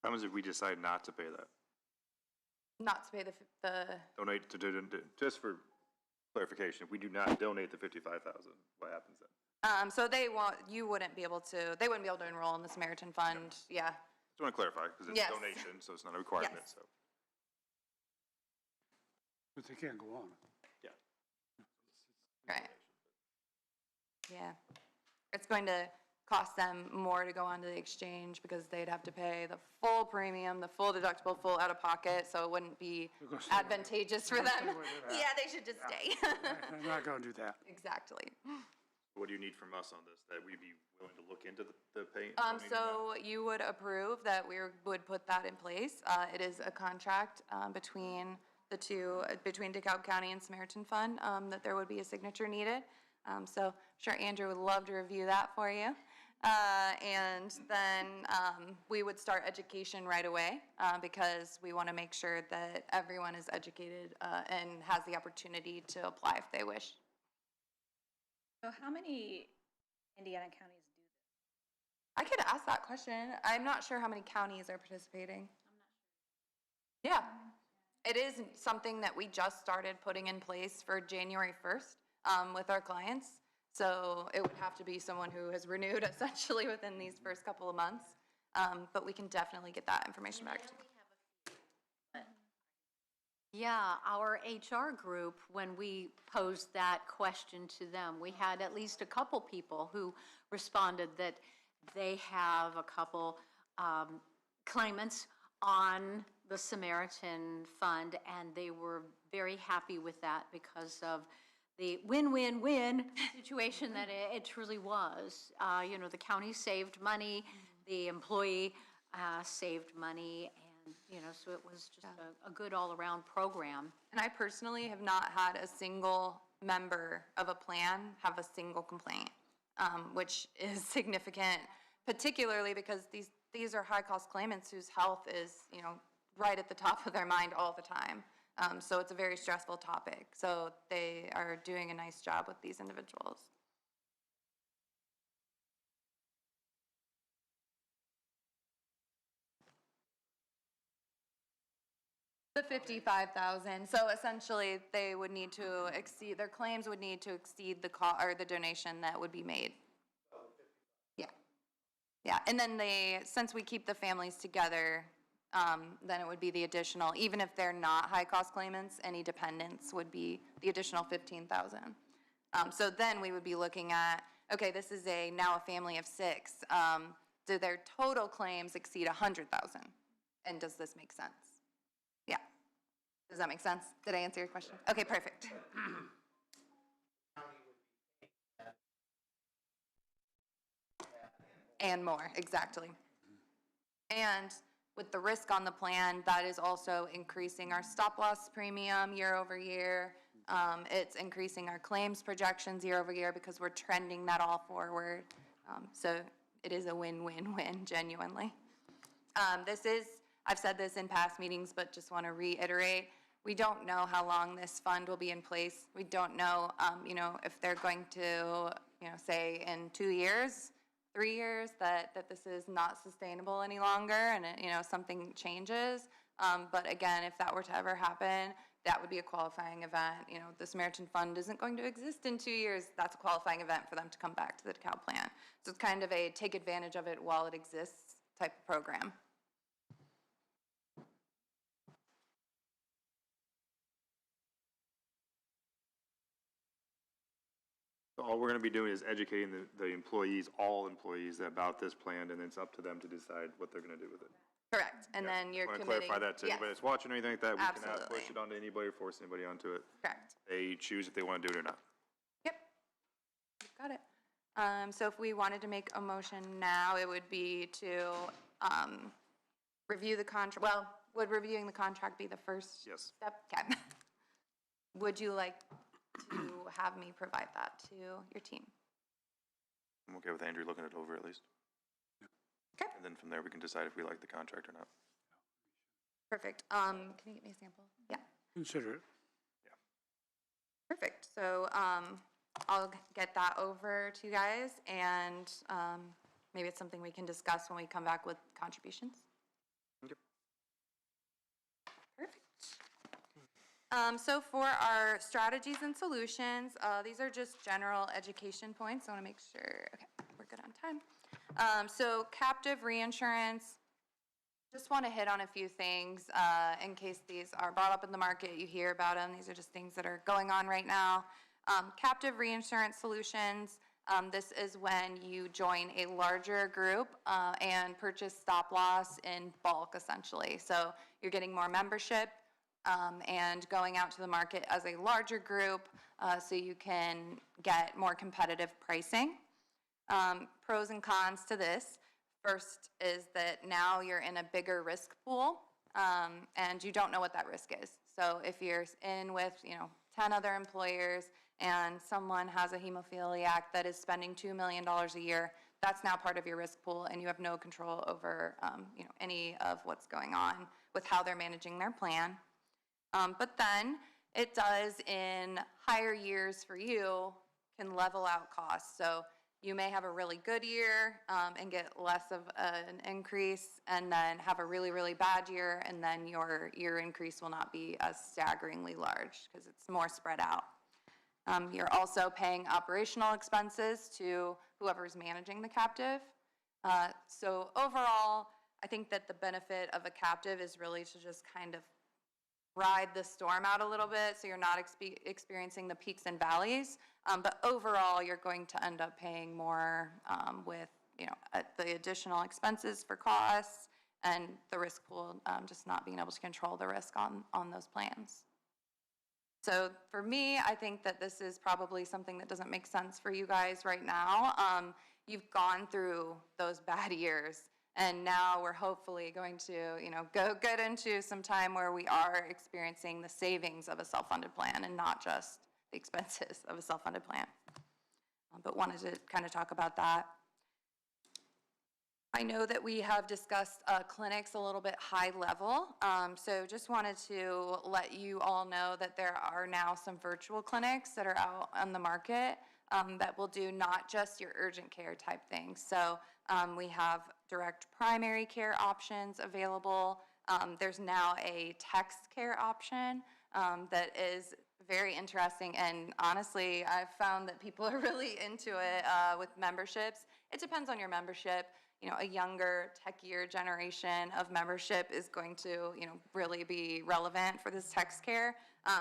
What happens if we decide not to pay that? Not to pay the Donate to just for clarification, if we do not donate the 55,000, what happens then? So you wouldn't be able to, they wouldn't be able to enroll in the Samaritan Fund, yeah. Just want to clarify, because it's Yes. a donation, so it's not a requirement, Yes. so. But they can't go on. Yeah. Right. Yeah. It's going to cost them more to go onto the exchange because they'd have to pay the full premium, the full deductible, full out-of-pocket, so it wouldn't be advantageous for them. Yeah, they should just stay. I'm not gonna do that. Exactly. What do you need from us on this? That we be willing to look into the pay? So you would approve that we would put that in place. It is a contract between the two, between DeKalb County and Samaritan Fund, that there would be a signature needed. So I'm sure Andrew would love to review that for you. And then we would start education right away because we want to make sure that everyone is educated and has the opportunity to apply if they wish. So how many Indiana counties do this? I could ask that question. I'm not sure how many counties are participating. Yeah. It is something that we just started putting in place for January 1st with our clients. So it would have to be someone who has renewed essentially within these first couple of months. But we can definitely get that information back to you. Yeah, our HR group, when we posed that question to them, we had at least a couple people who responded that they have a couple claimants on the Samaritan Fund, and they were very happy with that because of the win-win-win situation that it truly was. You know, the county saved money, the employee saved money, and, you know, so it was just a good all-around program. And I personally have not had a single member of a plan have a single complaint, which is significant, particularly because these are high-cost claimants whose health is, you know, right at the top of their mind all the time. So it's a very stressful topic. So they are doing a nice job with these individuals. The 55,000. So essentially, they would need to exceed, their claims would need to exceed the or the donation that would be made. Yeah. Yeah, and then since we keep the families together, then it would be the additional, even if they're not high-cost claimants, any dependents would be the additional 15,000. So then we would be looking at, okay, this is now a family of 6. Do their total claims exceed 100,000? And does this make sense? Yeah. Does that make sense? Did I answer your question? Okay, perfect. And more, exactly. And with the risk on the plan, that is also increasing our stop-loss premium year over year. It's increasing our claims projections year over year because we're trending that all forward. So it is a win-win-win, genuinely. I've said this in past meetings, but just want to reiterate, we don't know how long this fund will be in place. We don't know, you know, if they're going to, you know, say in 2 years, 3 years, that this is not sustainable any longer and, you know, something changes. But again, if that were to ever happen, that would be a qualifying event. You know, the Samaritan Fund isn't going to exist in 2 years. That's a qualifying event for them to come back to the DeKalb plan. So it's kind of a take advantage of it while it exists type of program. So all we're gonna be doing is educating the employees, all employees, about this plan, and it's up to them to decide what they're gonna do with it. Correct, and then you're Want to committing. clarify that to yes. anybody that's watching or anything like that, we cannot Absolutely. push it onto anybody or force anybody onto it. Correct. They choose if they wanna do it or not. Yep, you've got it. So if we wanted to make a motion now, it would be to review the contract. Well, would reviewing the contract be the first Yes. step? Okay. Would you like to have me provide that to your team? I'm okay with Andrew looking it over at least. Okay. And then from there, we can decide if we like the contract or not. Perfect. Can you get me a sample? Yeah. Consider it. Perfect. So I'll get that over to you guys, and maybe it's something we can discuss when we come back with contributions. Okay. Perfect. So for our strategies and solutions, these are just general education points. I want to make sure, okay, we're good on time. So captive reinsurance, just want to hit on a few things in case these are brought up in the market, you hear about them. These are just things that are going on right now. Captive reinsurance solutions, this is when you join a larger group and purchase stop loss in bulk, essentially. So you're getting more membership and going out to the market as a larger group so you can get more competitive pricing. Pros and cons to this. First is that now you're in a bigger risk pool and you don't know what that risk is. So if you're in with, 10 other employers and someone has a hemophiliac that is spending $2 million a year, that's now part of your risk pool and you have no control over, any of what's going on with how they're managing their plan. But then it does in higher years for you can level out costs. So you may have a really good year and get less of an increase and then have a really, really bad year and then your year increase will not be as staggeringly large because it's more spread out. You're also paying operational expenses to whoever's managing the captive. So overall, I think that the benefit of a captive is really to just kind of ride the storm out a little bit so you're not experiencing the peaks and valleys. But overall, you're going to end up paying more with, the additional expenses for costs and the risk pool just not being able to control the risk on those plans. So for me, I think that this is probably something that doesn't make sense for you guys right now. You've gone through those bad years. And now we're hopefully going to, go get into some time where we are experiencing the savings of a self-funded plan and not just the expenses of a self-funded plan. But wanted to kind of talk about that. I know that we have discussed clinics a little bit high level. So just wanted to let you all know that there are now some virtual clinics that are out on the market that will do not just your urgent care type things. So we have direct primary care options available. There's now a text care option that is very interesting. And honestly, I've found that people are really into it with memberships. It depends on your membership. A younger, techier generation of membership is going to, really be relevant for this text care.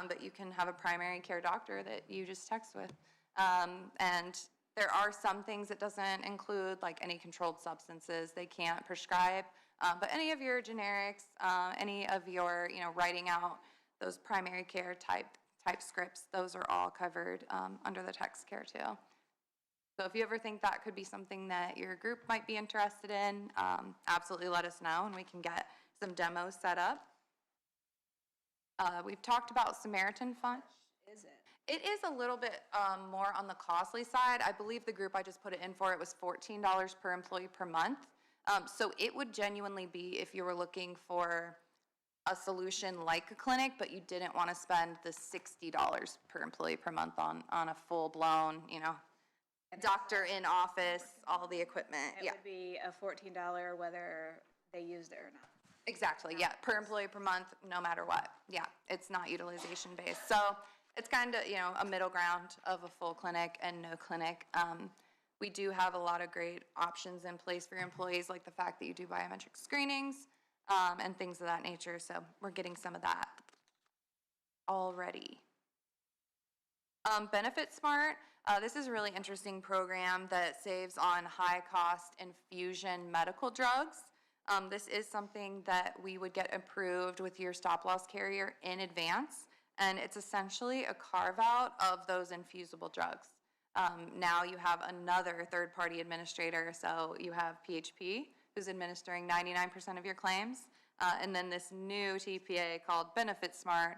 But you can have a primary care doctor that you just text with. And there are some things it doesn't include, like any controlled substances they can't prescribe. But any of your generics, any of your, writing out those primary care type scripts, those are all covered under the text care too. So if you ever think that could be something that your group might be interested in, absolutely let us know and we can get some demos set up. We've talked about Samaritan Fund. Is it? It is a little bit more on the costly side. I believe the group I just put it in for, it was $14 per employee per month. So it would genuinely be if you were looking for a solution like a clinic, but you didn't want to spend the $60 per employee per month on a full-blown, doctor in office, all the equipment. It would be a $14 whether they used it or not. Exactly, yeah, per employee per month, no matter what. Yeah, it's not utilization based. So it's kind of, a middle ground of a full clinic and no clinic. We do have a lot of great options in place for your employees, like the fact that you do biometric screenings and things of that nature. So we're getting some of that already. Benefit Smart, this is a really interesting program that saves on high-cost infusion medical drugs. This is something that we would get approved with your stop-loss carrier in advance, and it's essentially a carve-out of those infusible drugs. Now you have another third-party administrator, so you have PHP, who's administering 99% of your claims, and then this new TPA called Benefit Smart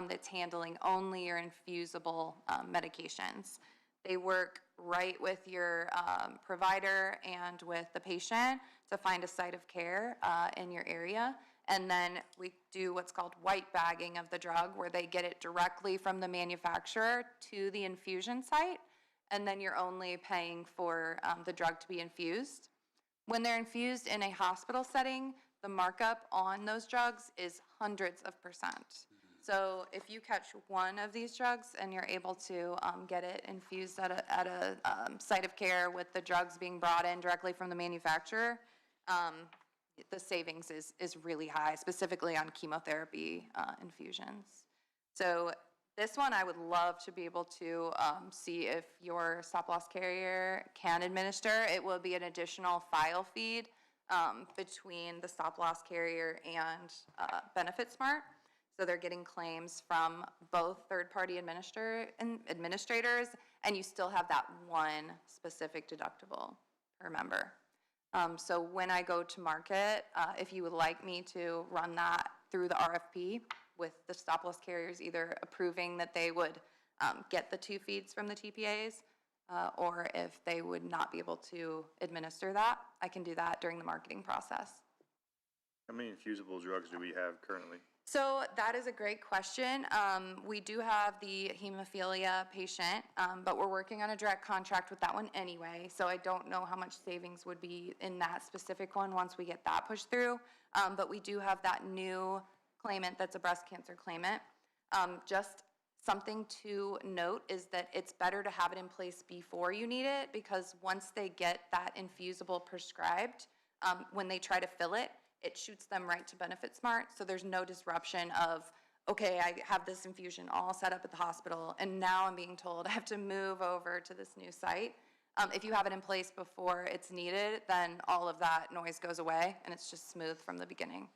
that's handling only your infusible medications. They work right with your provider and with the patient to find a site of care in your area. And then we do what's called white bagging of the drug, where they get it directly from the manufacturer to the infusion site, and then you're only paying for the drug to be infused. When they're infused in a hospital setting, the markup on those drugs is hundreds of %. So if you catch one of these drugs and you're able to get it infused at a site of care with the drugs being brought in directly from the manufacturer, the savings is really high, specifically on chemotherapy infusions. So this one, I would love to be able to see if your stop-loss carrier can administer. It will be an additional file feed between the stop-loss carrier and BenefitSmart. So they're getting claims from both third-party administrators, and you still have that one specific deductible per member. So when I go to market, if you would like me to run that through the RFP with the stop-loss carriers either approving that they would get the 2 feeds from the TPAs, or if they would not be able to administer that, I can do that during the marketing process. How many infusible drugs do we have currently? So that is a great question. We do have the hemophilia patient, but we're working on a direct contract with that one anyway, so I don't know how much savings would be in that specific one once we get that pushed through. But we do have that new claimant that's a breast cancer claimant. Just something to note is that it's better to have it in place before you need it, because once they get that infusible prescribed, when they try to fill it, it shoots them right to BenefitSmart, so there's no disruption of, okay, I have this infusion all set up at the hospital, and now I'm being told I have to move over to this new site. If you have it in place before it's needed, then all of that noise goes away, and it's just smooth from the beginning.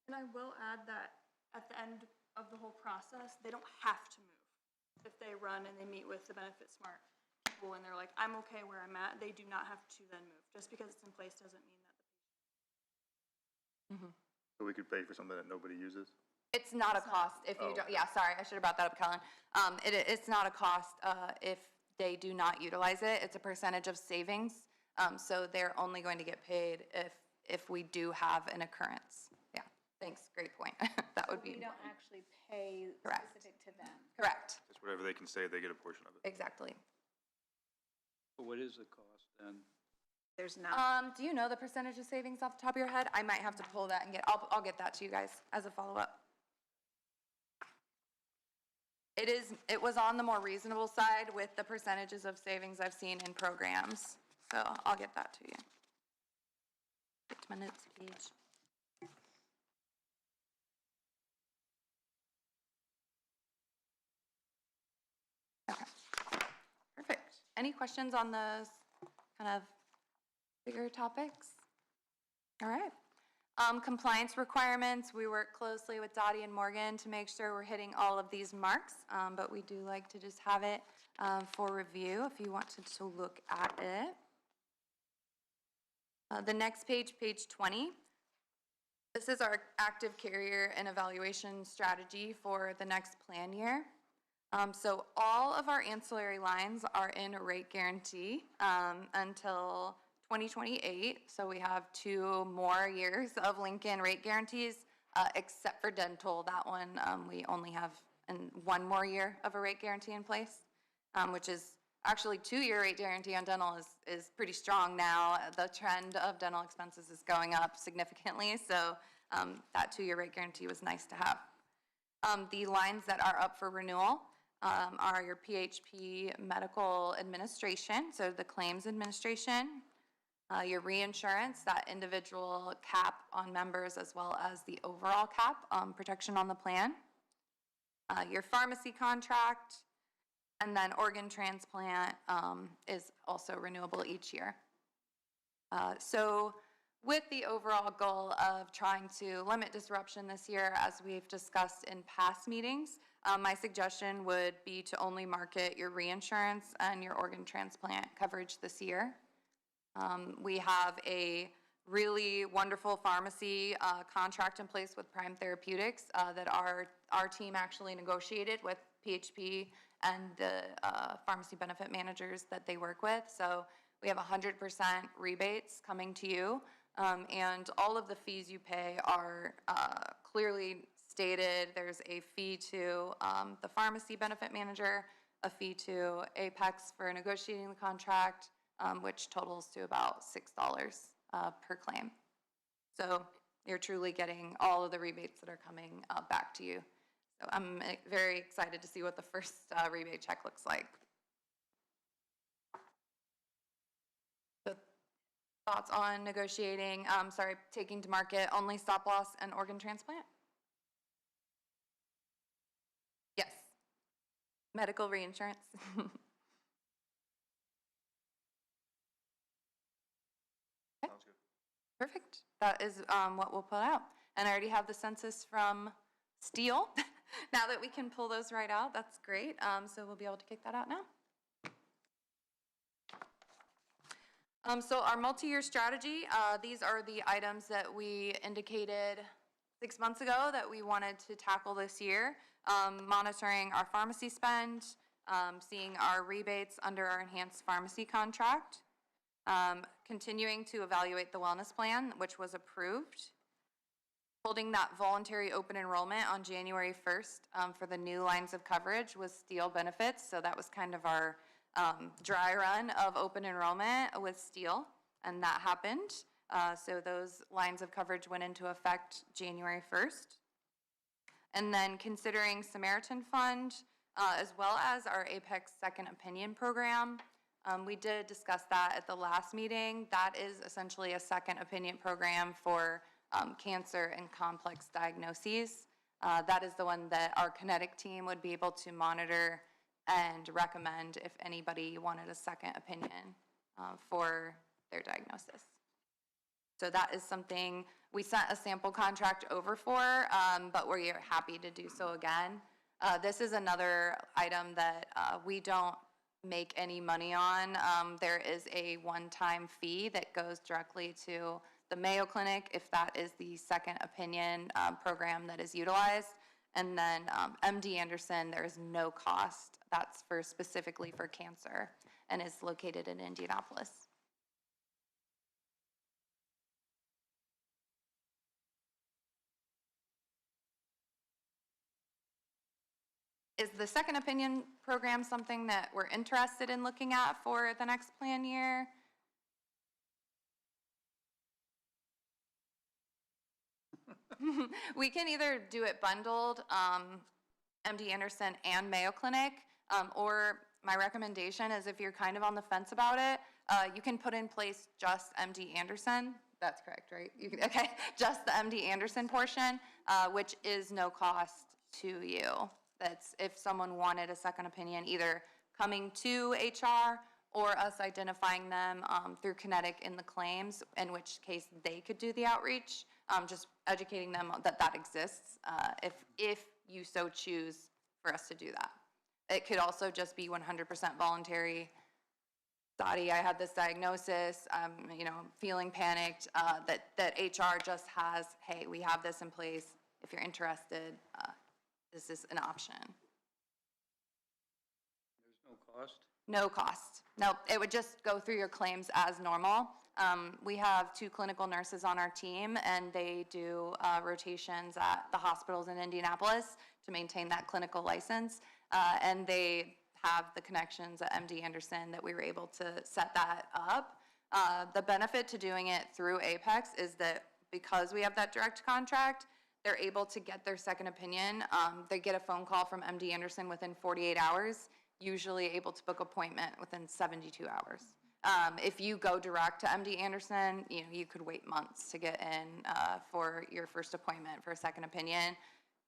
And I will add that at the end of the whole process, they don't have to move. If they run and they meet with the BenefitSmart people and they're like, I'm okay where I'm at, they do not have to then move. Just because it's in place doesn't mean that. So we could pay for something that nobody uses? It's not a cost if you don't, yeah, sorry, I should have brought that up, Kellen. It's not a cost if they do not utilize it. It's a percentage of savings. So they're only going to get paid if we do have an occurrence. Yeah, thanks, great point. That would be We don't important. actually pay Correct. specific to them. Correct, Just whatever they can say, they get a portion of it. exactly. What is the cost then? There's not. Do you know the percentage of savings off the top of your head? I might have to pull that and I'll get that to you guys as a follow-up. It was on the more reasonable side with the percentages of savings I've seen in programs. So I'll get that to you. Get to my notes page. Okay, perfect. Any questions on those kind of bigger topics? All right. Compliance requirements, we work closely with Dottie and Morgan to make sure we're hitting all of these marks, but we do like to just have it for review if you wanted to look at it. The next page, page 20. This is our active carrier and evaluation strategy for the next plan year. So all of our ancillary lines are in a rate guarantee until 2028. So we have 2 more years of Lincoln rate guarantees, except for dental. That one we only have 1 more year of a rate guarantee in place, which is actually 2-year rate guarantee on dental is pretty strong now. The trend of dental expenses is going up significantly. So that 2-year rate guarantee was nice to have. The lines that are up for renewal are your PHP medical administration, so the claims administration, your reinsurance, that individual cap on members as well as the overall cap protection on the plan, your pharmacy contract, and then organ transplant is also renewable each year. So with the overall goal of trying to limit disruption this year, as we've discussed in past meetings, my suggestion would be to only market your reinsurance and your organ transplant coverage this year. We have a really wonderful pharmacy contract in place with Prime Therapeutics that our team actually negotiated with PHP and the pharmacy benefit managers that they work with. So we have 100% rebates coming to you, and all of the fees you pay are clearly stated. There's a fee to the pharmacy benefit manager, a fee to Apex for negotiating the contract, which totals to about $6 per claim. So you're truly getting all of the rebates that are coming back to you. So I'm very excited to see what the first rebate check looks like. So thoughts on negotiating, taking to market only stop loss and organ transplant? Yes. Medical reinsurance. Sounds good. Perfect. That is what we'll put out. And I already have the census from Steel. Now that we can pull those right out, that's great. So we'll be able to kick that out now. So our multi-year strategy, these are the items that we indicated 6 months ago that we wanted to tackle this year. Monitoring our pharmacy spend, seeing our rebates under our enhanced pharmacy contract, continuing to evaluate the wellness plan, which was approved, holding that voluntary open enrollment on January 1st for the new lines of coverage with Steel benefits. So that was kind of our dry run of open enrollment with Steel, and that happened. So those lines of coverage went into effect January 1st. And then considering Samaritan Fund, as well as our Apex Second Opinion program. We did discuss that at the last meeting. That is essentially a second opinion program for cancer and complex diagnoses. That is the one that our Kinetic team would be able to monitor and recommend if anybody wanted a second opinion for their diagnosis. So that is something we sent a sample contract over for, but we're happy to do so again. This is another item that we don't make any money on. There is a one-time fee that goes directly to the Mayo Clinic if that is the second opinion program that is utilized. And then MD Anderson, there is no cost. That's for specifically for cancer and is located in Indianapolis. Is the second opinion program something that we're interested in looking at for the next plan year? We can either do it bundled, MD Anderson and Mayo Clinic, or my recommendation is if you're kind of on the fence about it, you can put in place just MD Anderson. That's correct, right? You can, okay, just the MD Anderson portion, which is no cost to you. That's if someone wanted a second opinion, either coming to HR or us identifying them through Kinetic in the claims, in which case they could do the outreach, just educating them that that exists if you so choose for us to do that. It could also just be 100% voluntary. Dottie, I had this diagnosis, feeling panicked, that HR just has, hey, we have this in place. If you're interested, this is an option. There's no cost? No cost. No, it would just go through your claims as normal. We have 2 clinical nurses on our team, and they do rotations at the hospitals in Indianapolis to maintain that clinical license. And they have the connections at MD Anderson that we were able to set that up. The benefit to doing it through Apex is that because we have that direct contract, they're able to get their second opinion. They get a phone call from MD Anderson within 48 hours, usually able to book appointment within 72 hours. If you go direct to MD Anderson, you could wait months to get in for your first appointment for a second opinion.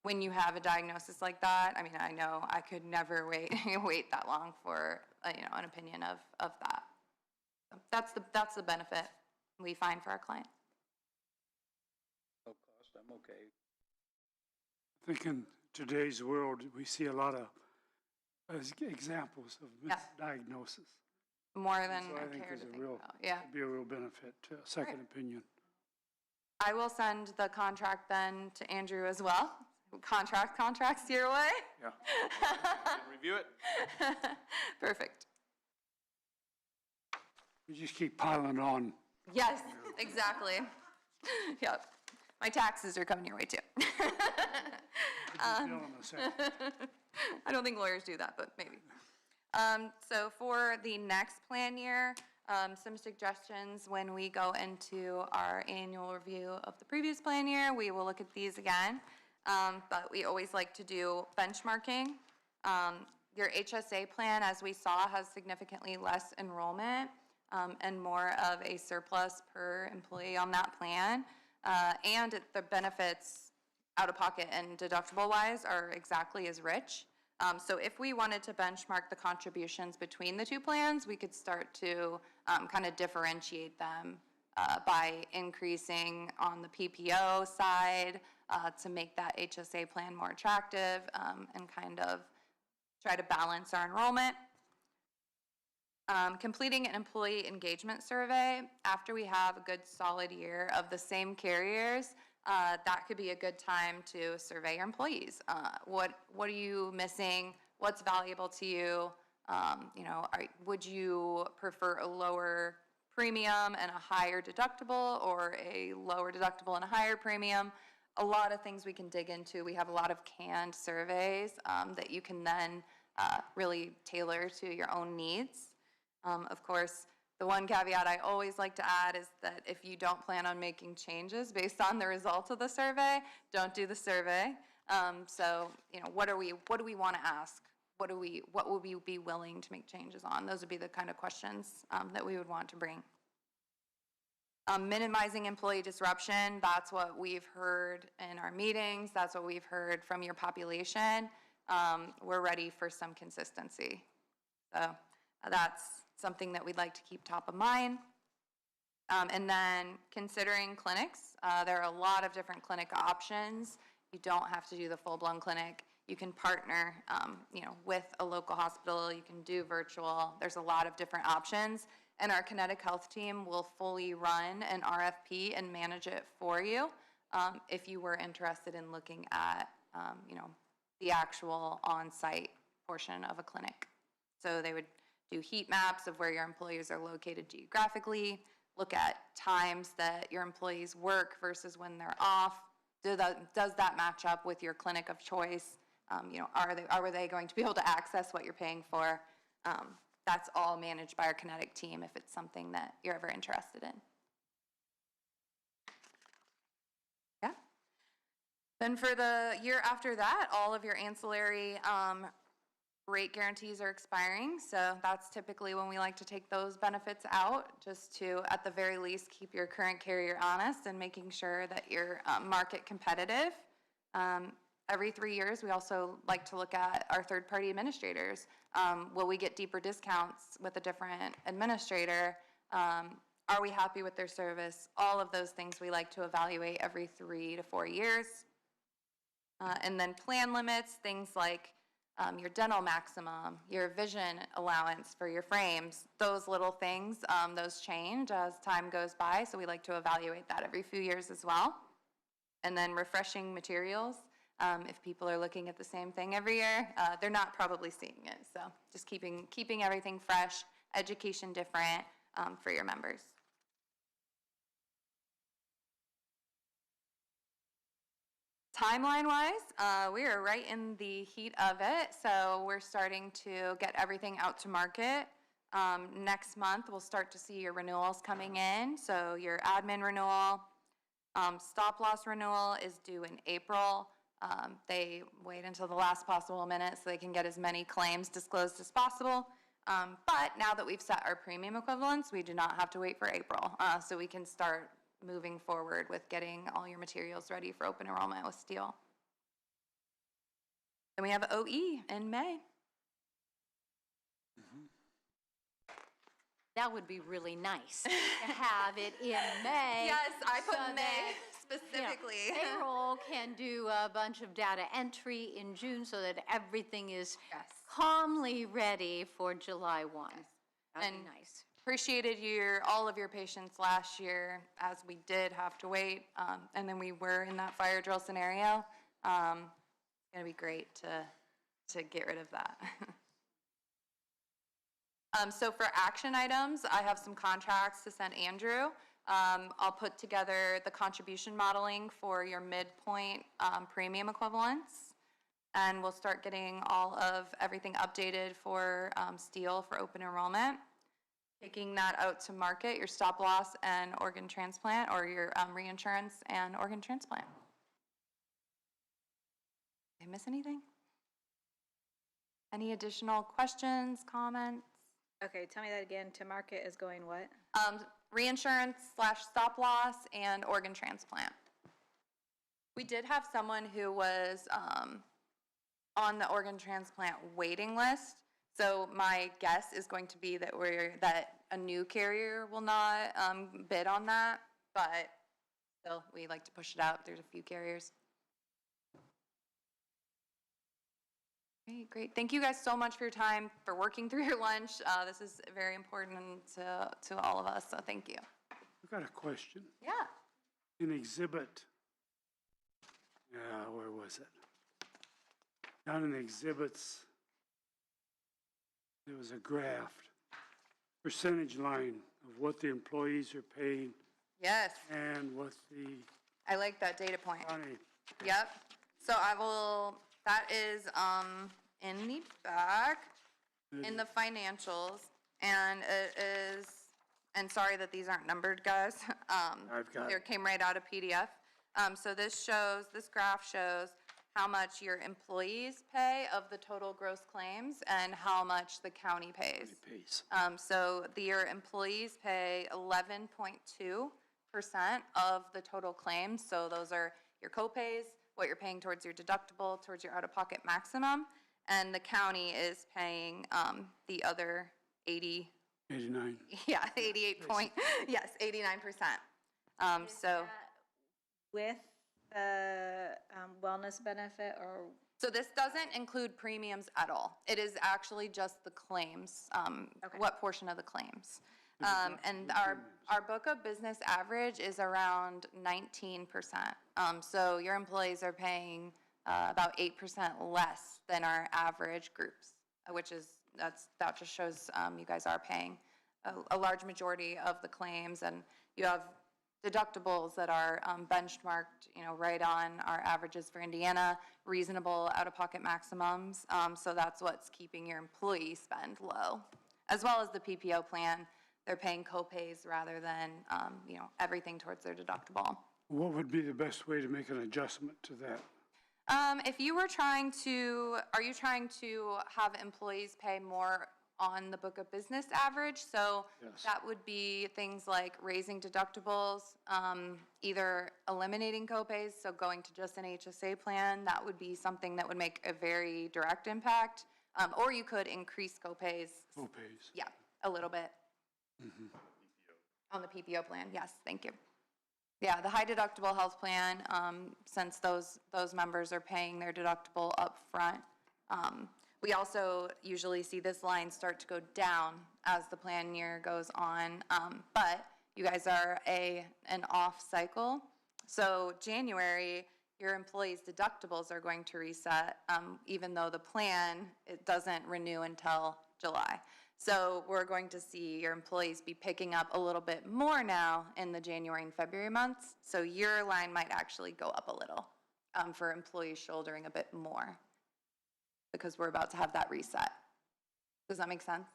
When you have a diagnosis like that, I mean, I know I could never wait that long for an opinion of that. So that's the benefit we find for our clients. No cost, I'm okay. I think in today's world, we see a lot of examples of misdiagnosis. More than So I I think care to there's think about. Yeah. Be a real benefit to a second opinion. I will send the contract then to Andrew as well. Contracts your way. Yeah. Review it. Perfect. We just keep piling on. Yes, exactly. Yep. My taxes are coming your way too. I don't think lawyers do that, but maybe. So for the next plan year, some suggestions when we go into our annual review of the previous plan year, we will look at these again. but we always like to do benchmarking. Your HSA plan, as we saw, has significantly less enrollment and more of a surplus per employee on that plan. And the benefits out of pocket and deductible wise are exactly as rich. So if we wanted to benchmark the contributions between the two plans, we could start to kind of differentiate them by increasing on the PPO side to make that HSA plan more attractive and kind of try to balance our enrollment. Completing an employee engagement survey after we have a good solid year of the same carriers, that could be a good time to survey your employees. What are you missing? What's valuable to you? Would you prefer a lower premium and a higher deductible, or a lower deductible and a higher premium? A lot of things we can dig into. We have a lot of canned surveys that you can then really tailor to your own needs. Of course, the one caveat I always like to add is that if you don't plan on making changes based on the results of the survey, don't do the survey. What do we want to ask? What would we be willing to make changes on? Those would be the kind of questions that we would want to bring. Minimizing employee disruption, that's what we've heard in our meetings. That's what we've heard from your population. We're ready for some consistency. So that's something that we'd like to keep top of mind. And then considering clinics, there are a lot of different clinic options. You don't have to do the full-blown clinic. You can partner, with a local hospital. You can do virtual. There's a lot of different options. And our Kinetic Health team will fully run an RFP and manage it for you if you were interested in looking at, the actual on-site portion of a clinic. So they would do heat maps of where your employees are located geographically, look at times that your employees work versus when they're off. Does that match up with your clinic of choice? Are they going to be able to access what you're paying for? That's all managed by our Kinetic team if it's something that you're ever interested in. Yeah. Then for the year after that, all of your ancillary rate guarantees are expiring. So that's typically when we like to take those benefits out, just to, at the very least, keep your current carrier honest and making sure that you're market competitive. Every 3 years, we also like to look at our third-party administrators. Will we get deeper discounts with a different administrator? Are we happy with their service? All of those things we like to evaluate every 3 to 4 years. And then plan limits, things like your dental maximum, your vision allowance for your frames, those little things, those change as time goes by. So we like to evaluate that every few years as well. And then refreshing materials. If people are looking at the same thing every year, they're not probably seeing it. So just keeping everything fresh, education different for your members. Timeline-wise, we are right in the heat of it, so we're starting to get everything out to market. Next month, we'll start to see your renewals coming in. So your admin renewal, stop-loss renewal is due in April. They wait until the last possible minute so they can get as many claims disclosed as possible. But now that we've set our premium equivalents, we do not have to wait for April. So we can start moving forward with getting all your materials ready for open enrollment with Steel. Then we have OE in May. That would be really nice to have it in May. Yes, I put so May that, specifically. Payroll can do a bunch of data entry in June so that everything is calmly ready for July 1. Yes. That'd And be nice. Appreciated all of your patience last year as we did have to wait, and then we were in that fire drill scenario. It's gonna be great to get rid of that. So for action items, I have some contracts to send Andrew. I'll put together the contribution modeling for your midpoint premium equivalents, and we'll start getting all of everything updated for Steel for open enrollment. Taking that out to market, your stop loss and organ transplant, or your reinsurance and organ transplant. Did I miss anything? Any additional questions, comments? Okay, tell me that again. To market is going what? Reinsurance / stop loss and organ transplant. We did have someone who was on the organ transplant waiting list. So my guess is going to be that a new carrier will not bid on that, but still, we like to push it out. There's a few carriers. Okay, great. Thank you guys so much for your time, for working through your lunch. This is very important to all of us, so thank you. I've got a question. Yeah. In exhibit, where was it? Down in the exhibits, there was a graph, percentage line of what the employees are paying Yes. and what the I like that data point. county. Yep. So that is in the back, in the financials, and it is, and sorry that these aren't numbered, guys. I've got They came right out of PDF. So this graph shows how much your employees pay of the total gross claims and how much the county pays. So your employees pay 11.2% of the total claims. So those are your co-pays, what you're paying towards your deductible, towards your out-of-pocket maximum, and the county is paying the other 89. Yeah, 89%. So With the wellness benefit or? So this doesn't include premiums at all. It is actually just the claims, what portion of the claims. And our book of business average is around 19%. So your employees are paying about 8% less than our average groups, which is, that just shows you guys are paying a large majority of the claims, and you have deductibles that are benchmarked, right on our averages for Indiana, reasonable out-of-pocket maximums. So that's what's keeping your employee spend low, as well as the PPO plan. They're paying co-pays rather than, everything towards their deductible. What would be the best way to make an adjustment to that? If you were are you trying to have employees pay more on the book of business average? So Yes. that would be things like raising deductibles, either eliminating co-pays, so going to just an HSA plan. That would be something that would make a very direct impact. Or you could increase co-pays. Co-pays. Yeah, a little bit. On the PPO plan, yes, thank you. Yeah, the high deductible health plan, since those members are paying their deductible up front, we also usually see this line start to go down as the plan year goes on, but you guys are an off cycle. So January, your employees' deductibles are going to reset, even though the plan, it doesn't renew until July. So we're going to see your employees be picking up a little bit more now in the January and February months. So your line might actually go up a little for employees shouldering a bit more because we're about to have that reset. Does that make sense?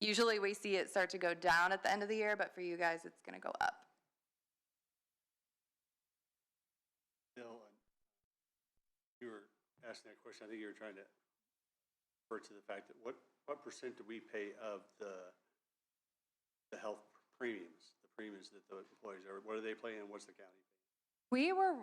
Usually we see it start to go down at the end of the year, but for you guys, it's going to go up. Bill, you were asking that question, I think you were trying to refer to the fact that what percent do we pay of the health premiums, the premiums that the employees are, what are they paying and what's the county paying? We were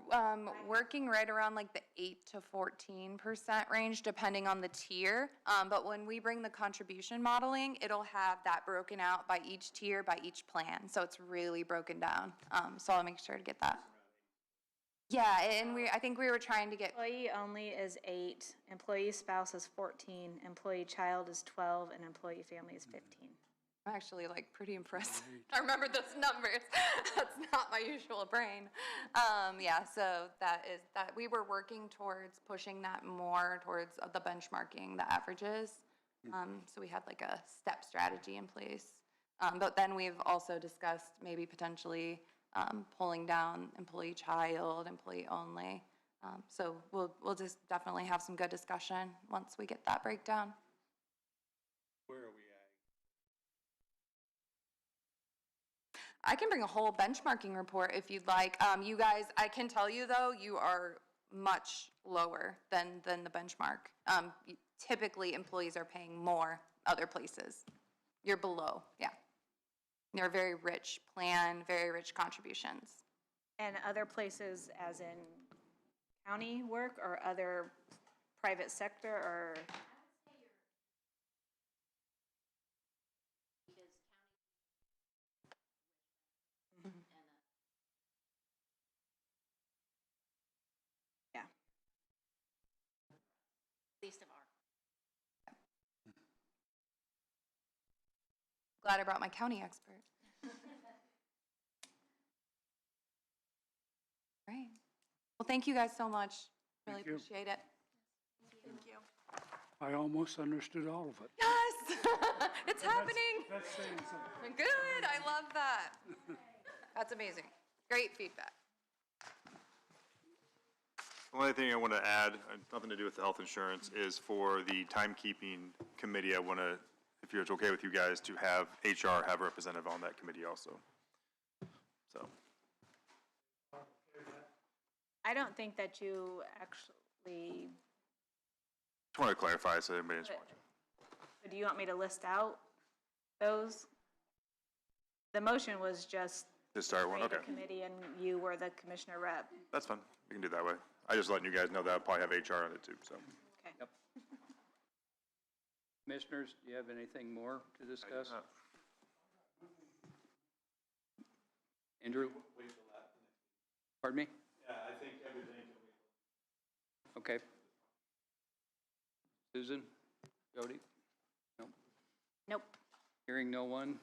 working right around like the 8 to 14% range, depending on the tier. But when we bring the contribution modeling, it'll have that broken out by each tier, by each plan. So it's really broken down. So I'll make sure to get that. Yeah, and I think we were trying to get. Employee only is 8, employee spouse is 14, employee child is 12, and employee family is 15. I'm actually like pretty impressed. I remember those numbers. That's not my usual brain. Yeah, so that we were working towards pushing that more towards the benchmarking, the averages. So we had like a step strategy in place. But then we've also discussed maybe potentially pulling down employee child, employee only. So we'll just definitely have some good discussion once we get that breakdown. Where are we at? I can bring a whole benchmarking report if you'd like. You guys, I can tell you though, you are much lower than the benchmark. Typically, employees are paying more other places. You're below, yeah. They're a very rich plan, very rich contributions. And other places as in county work or other private sector or? Yeah. Least of our. Glad I brought my county expert. Great. Well, thank you guys so much. Really Thank you. appreciate it. Thank you. I almost understood all of it. Yes, it's happening. That's saying something. Good, I love that. That's amazing. Great feedback. The only thing I want to add, nothing to do with the health insurance, is for the timekeeping committee, I want to, if it's okay with you guys, to have HR have a representative on that committee also. So, I don't think that you actually, just want to clarify so everybody is watching. do you want me to list out those? The motion was just. To start one, create a okay. committee and you were the commissioner rep. That's fine. We can do it that way. I just letting you guys know that I'll probably have HR on it too, so. Okay. Yep. Commissioners, do you have anything more to discuss? Andrew? Pardon me? Yeah, I think everything can wait. Okay. Susan? Jody? No? Nope. Hearing no one,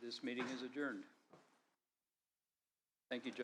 this meeting is adjourned. Thank you, Jody.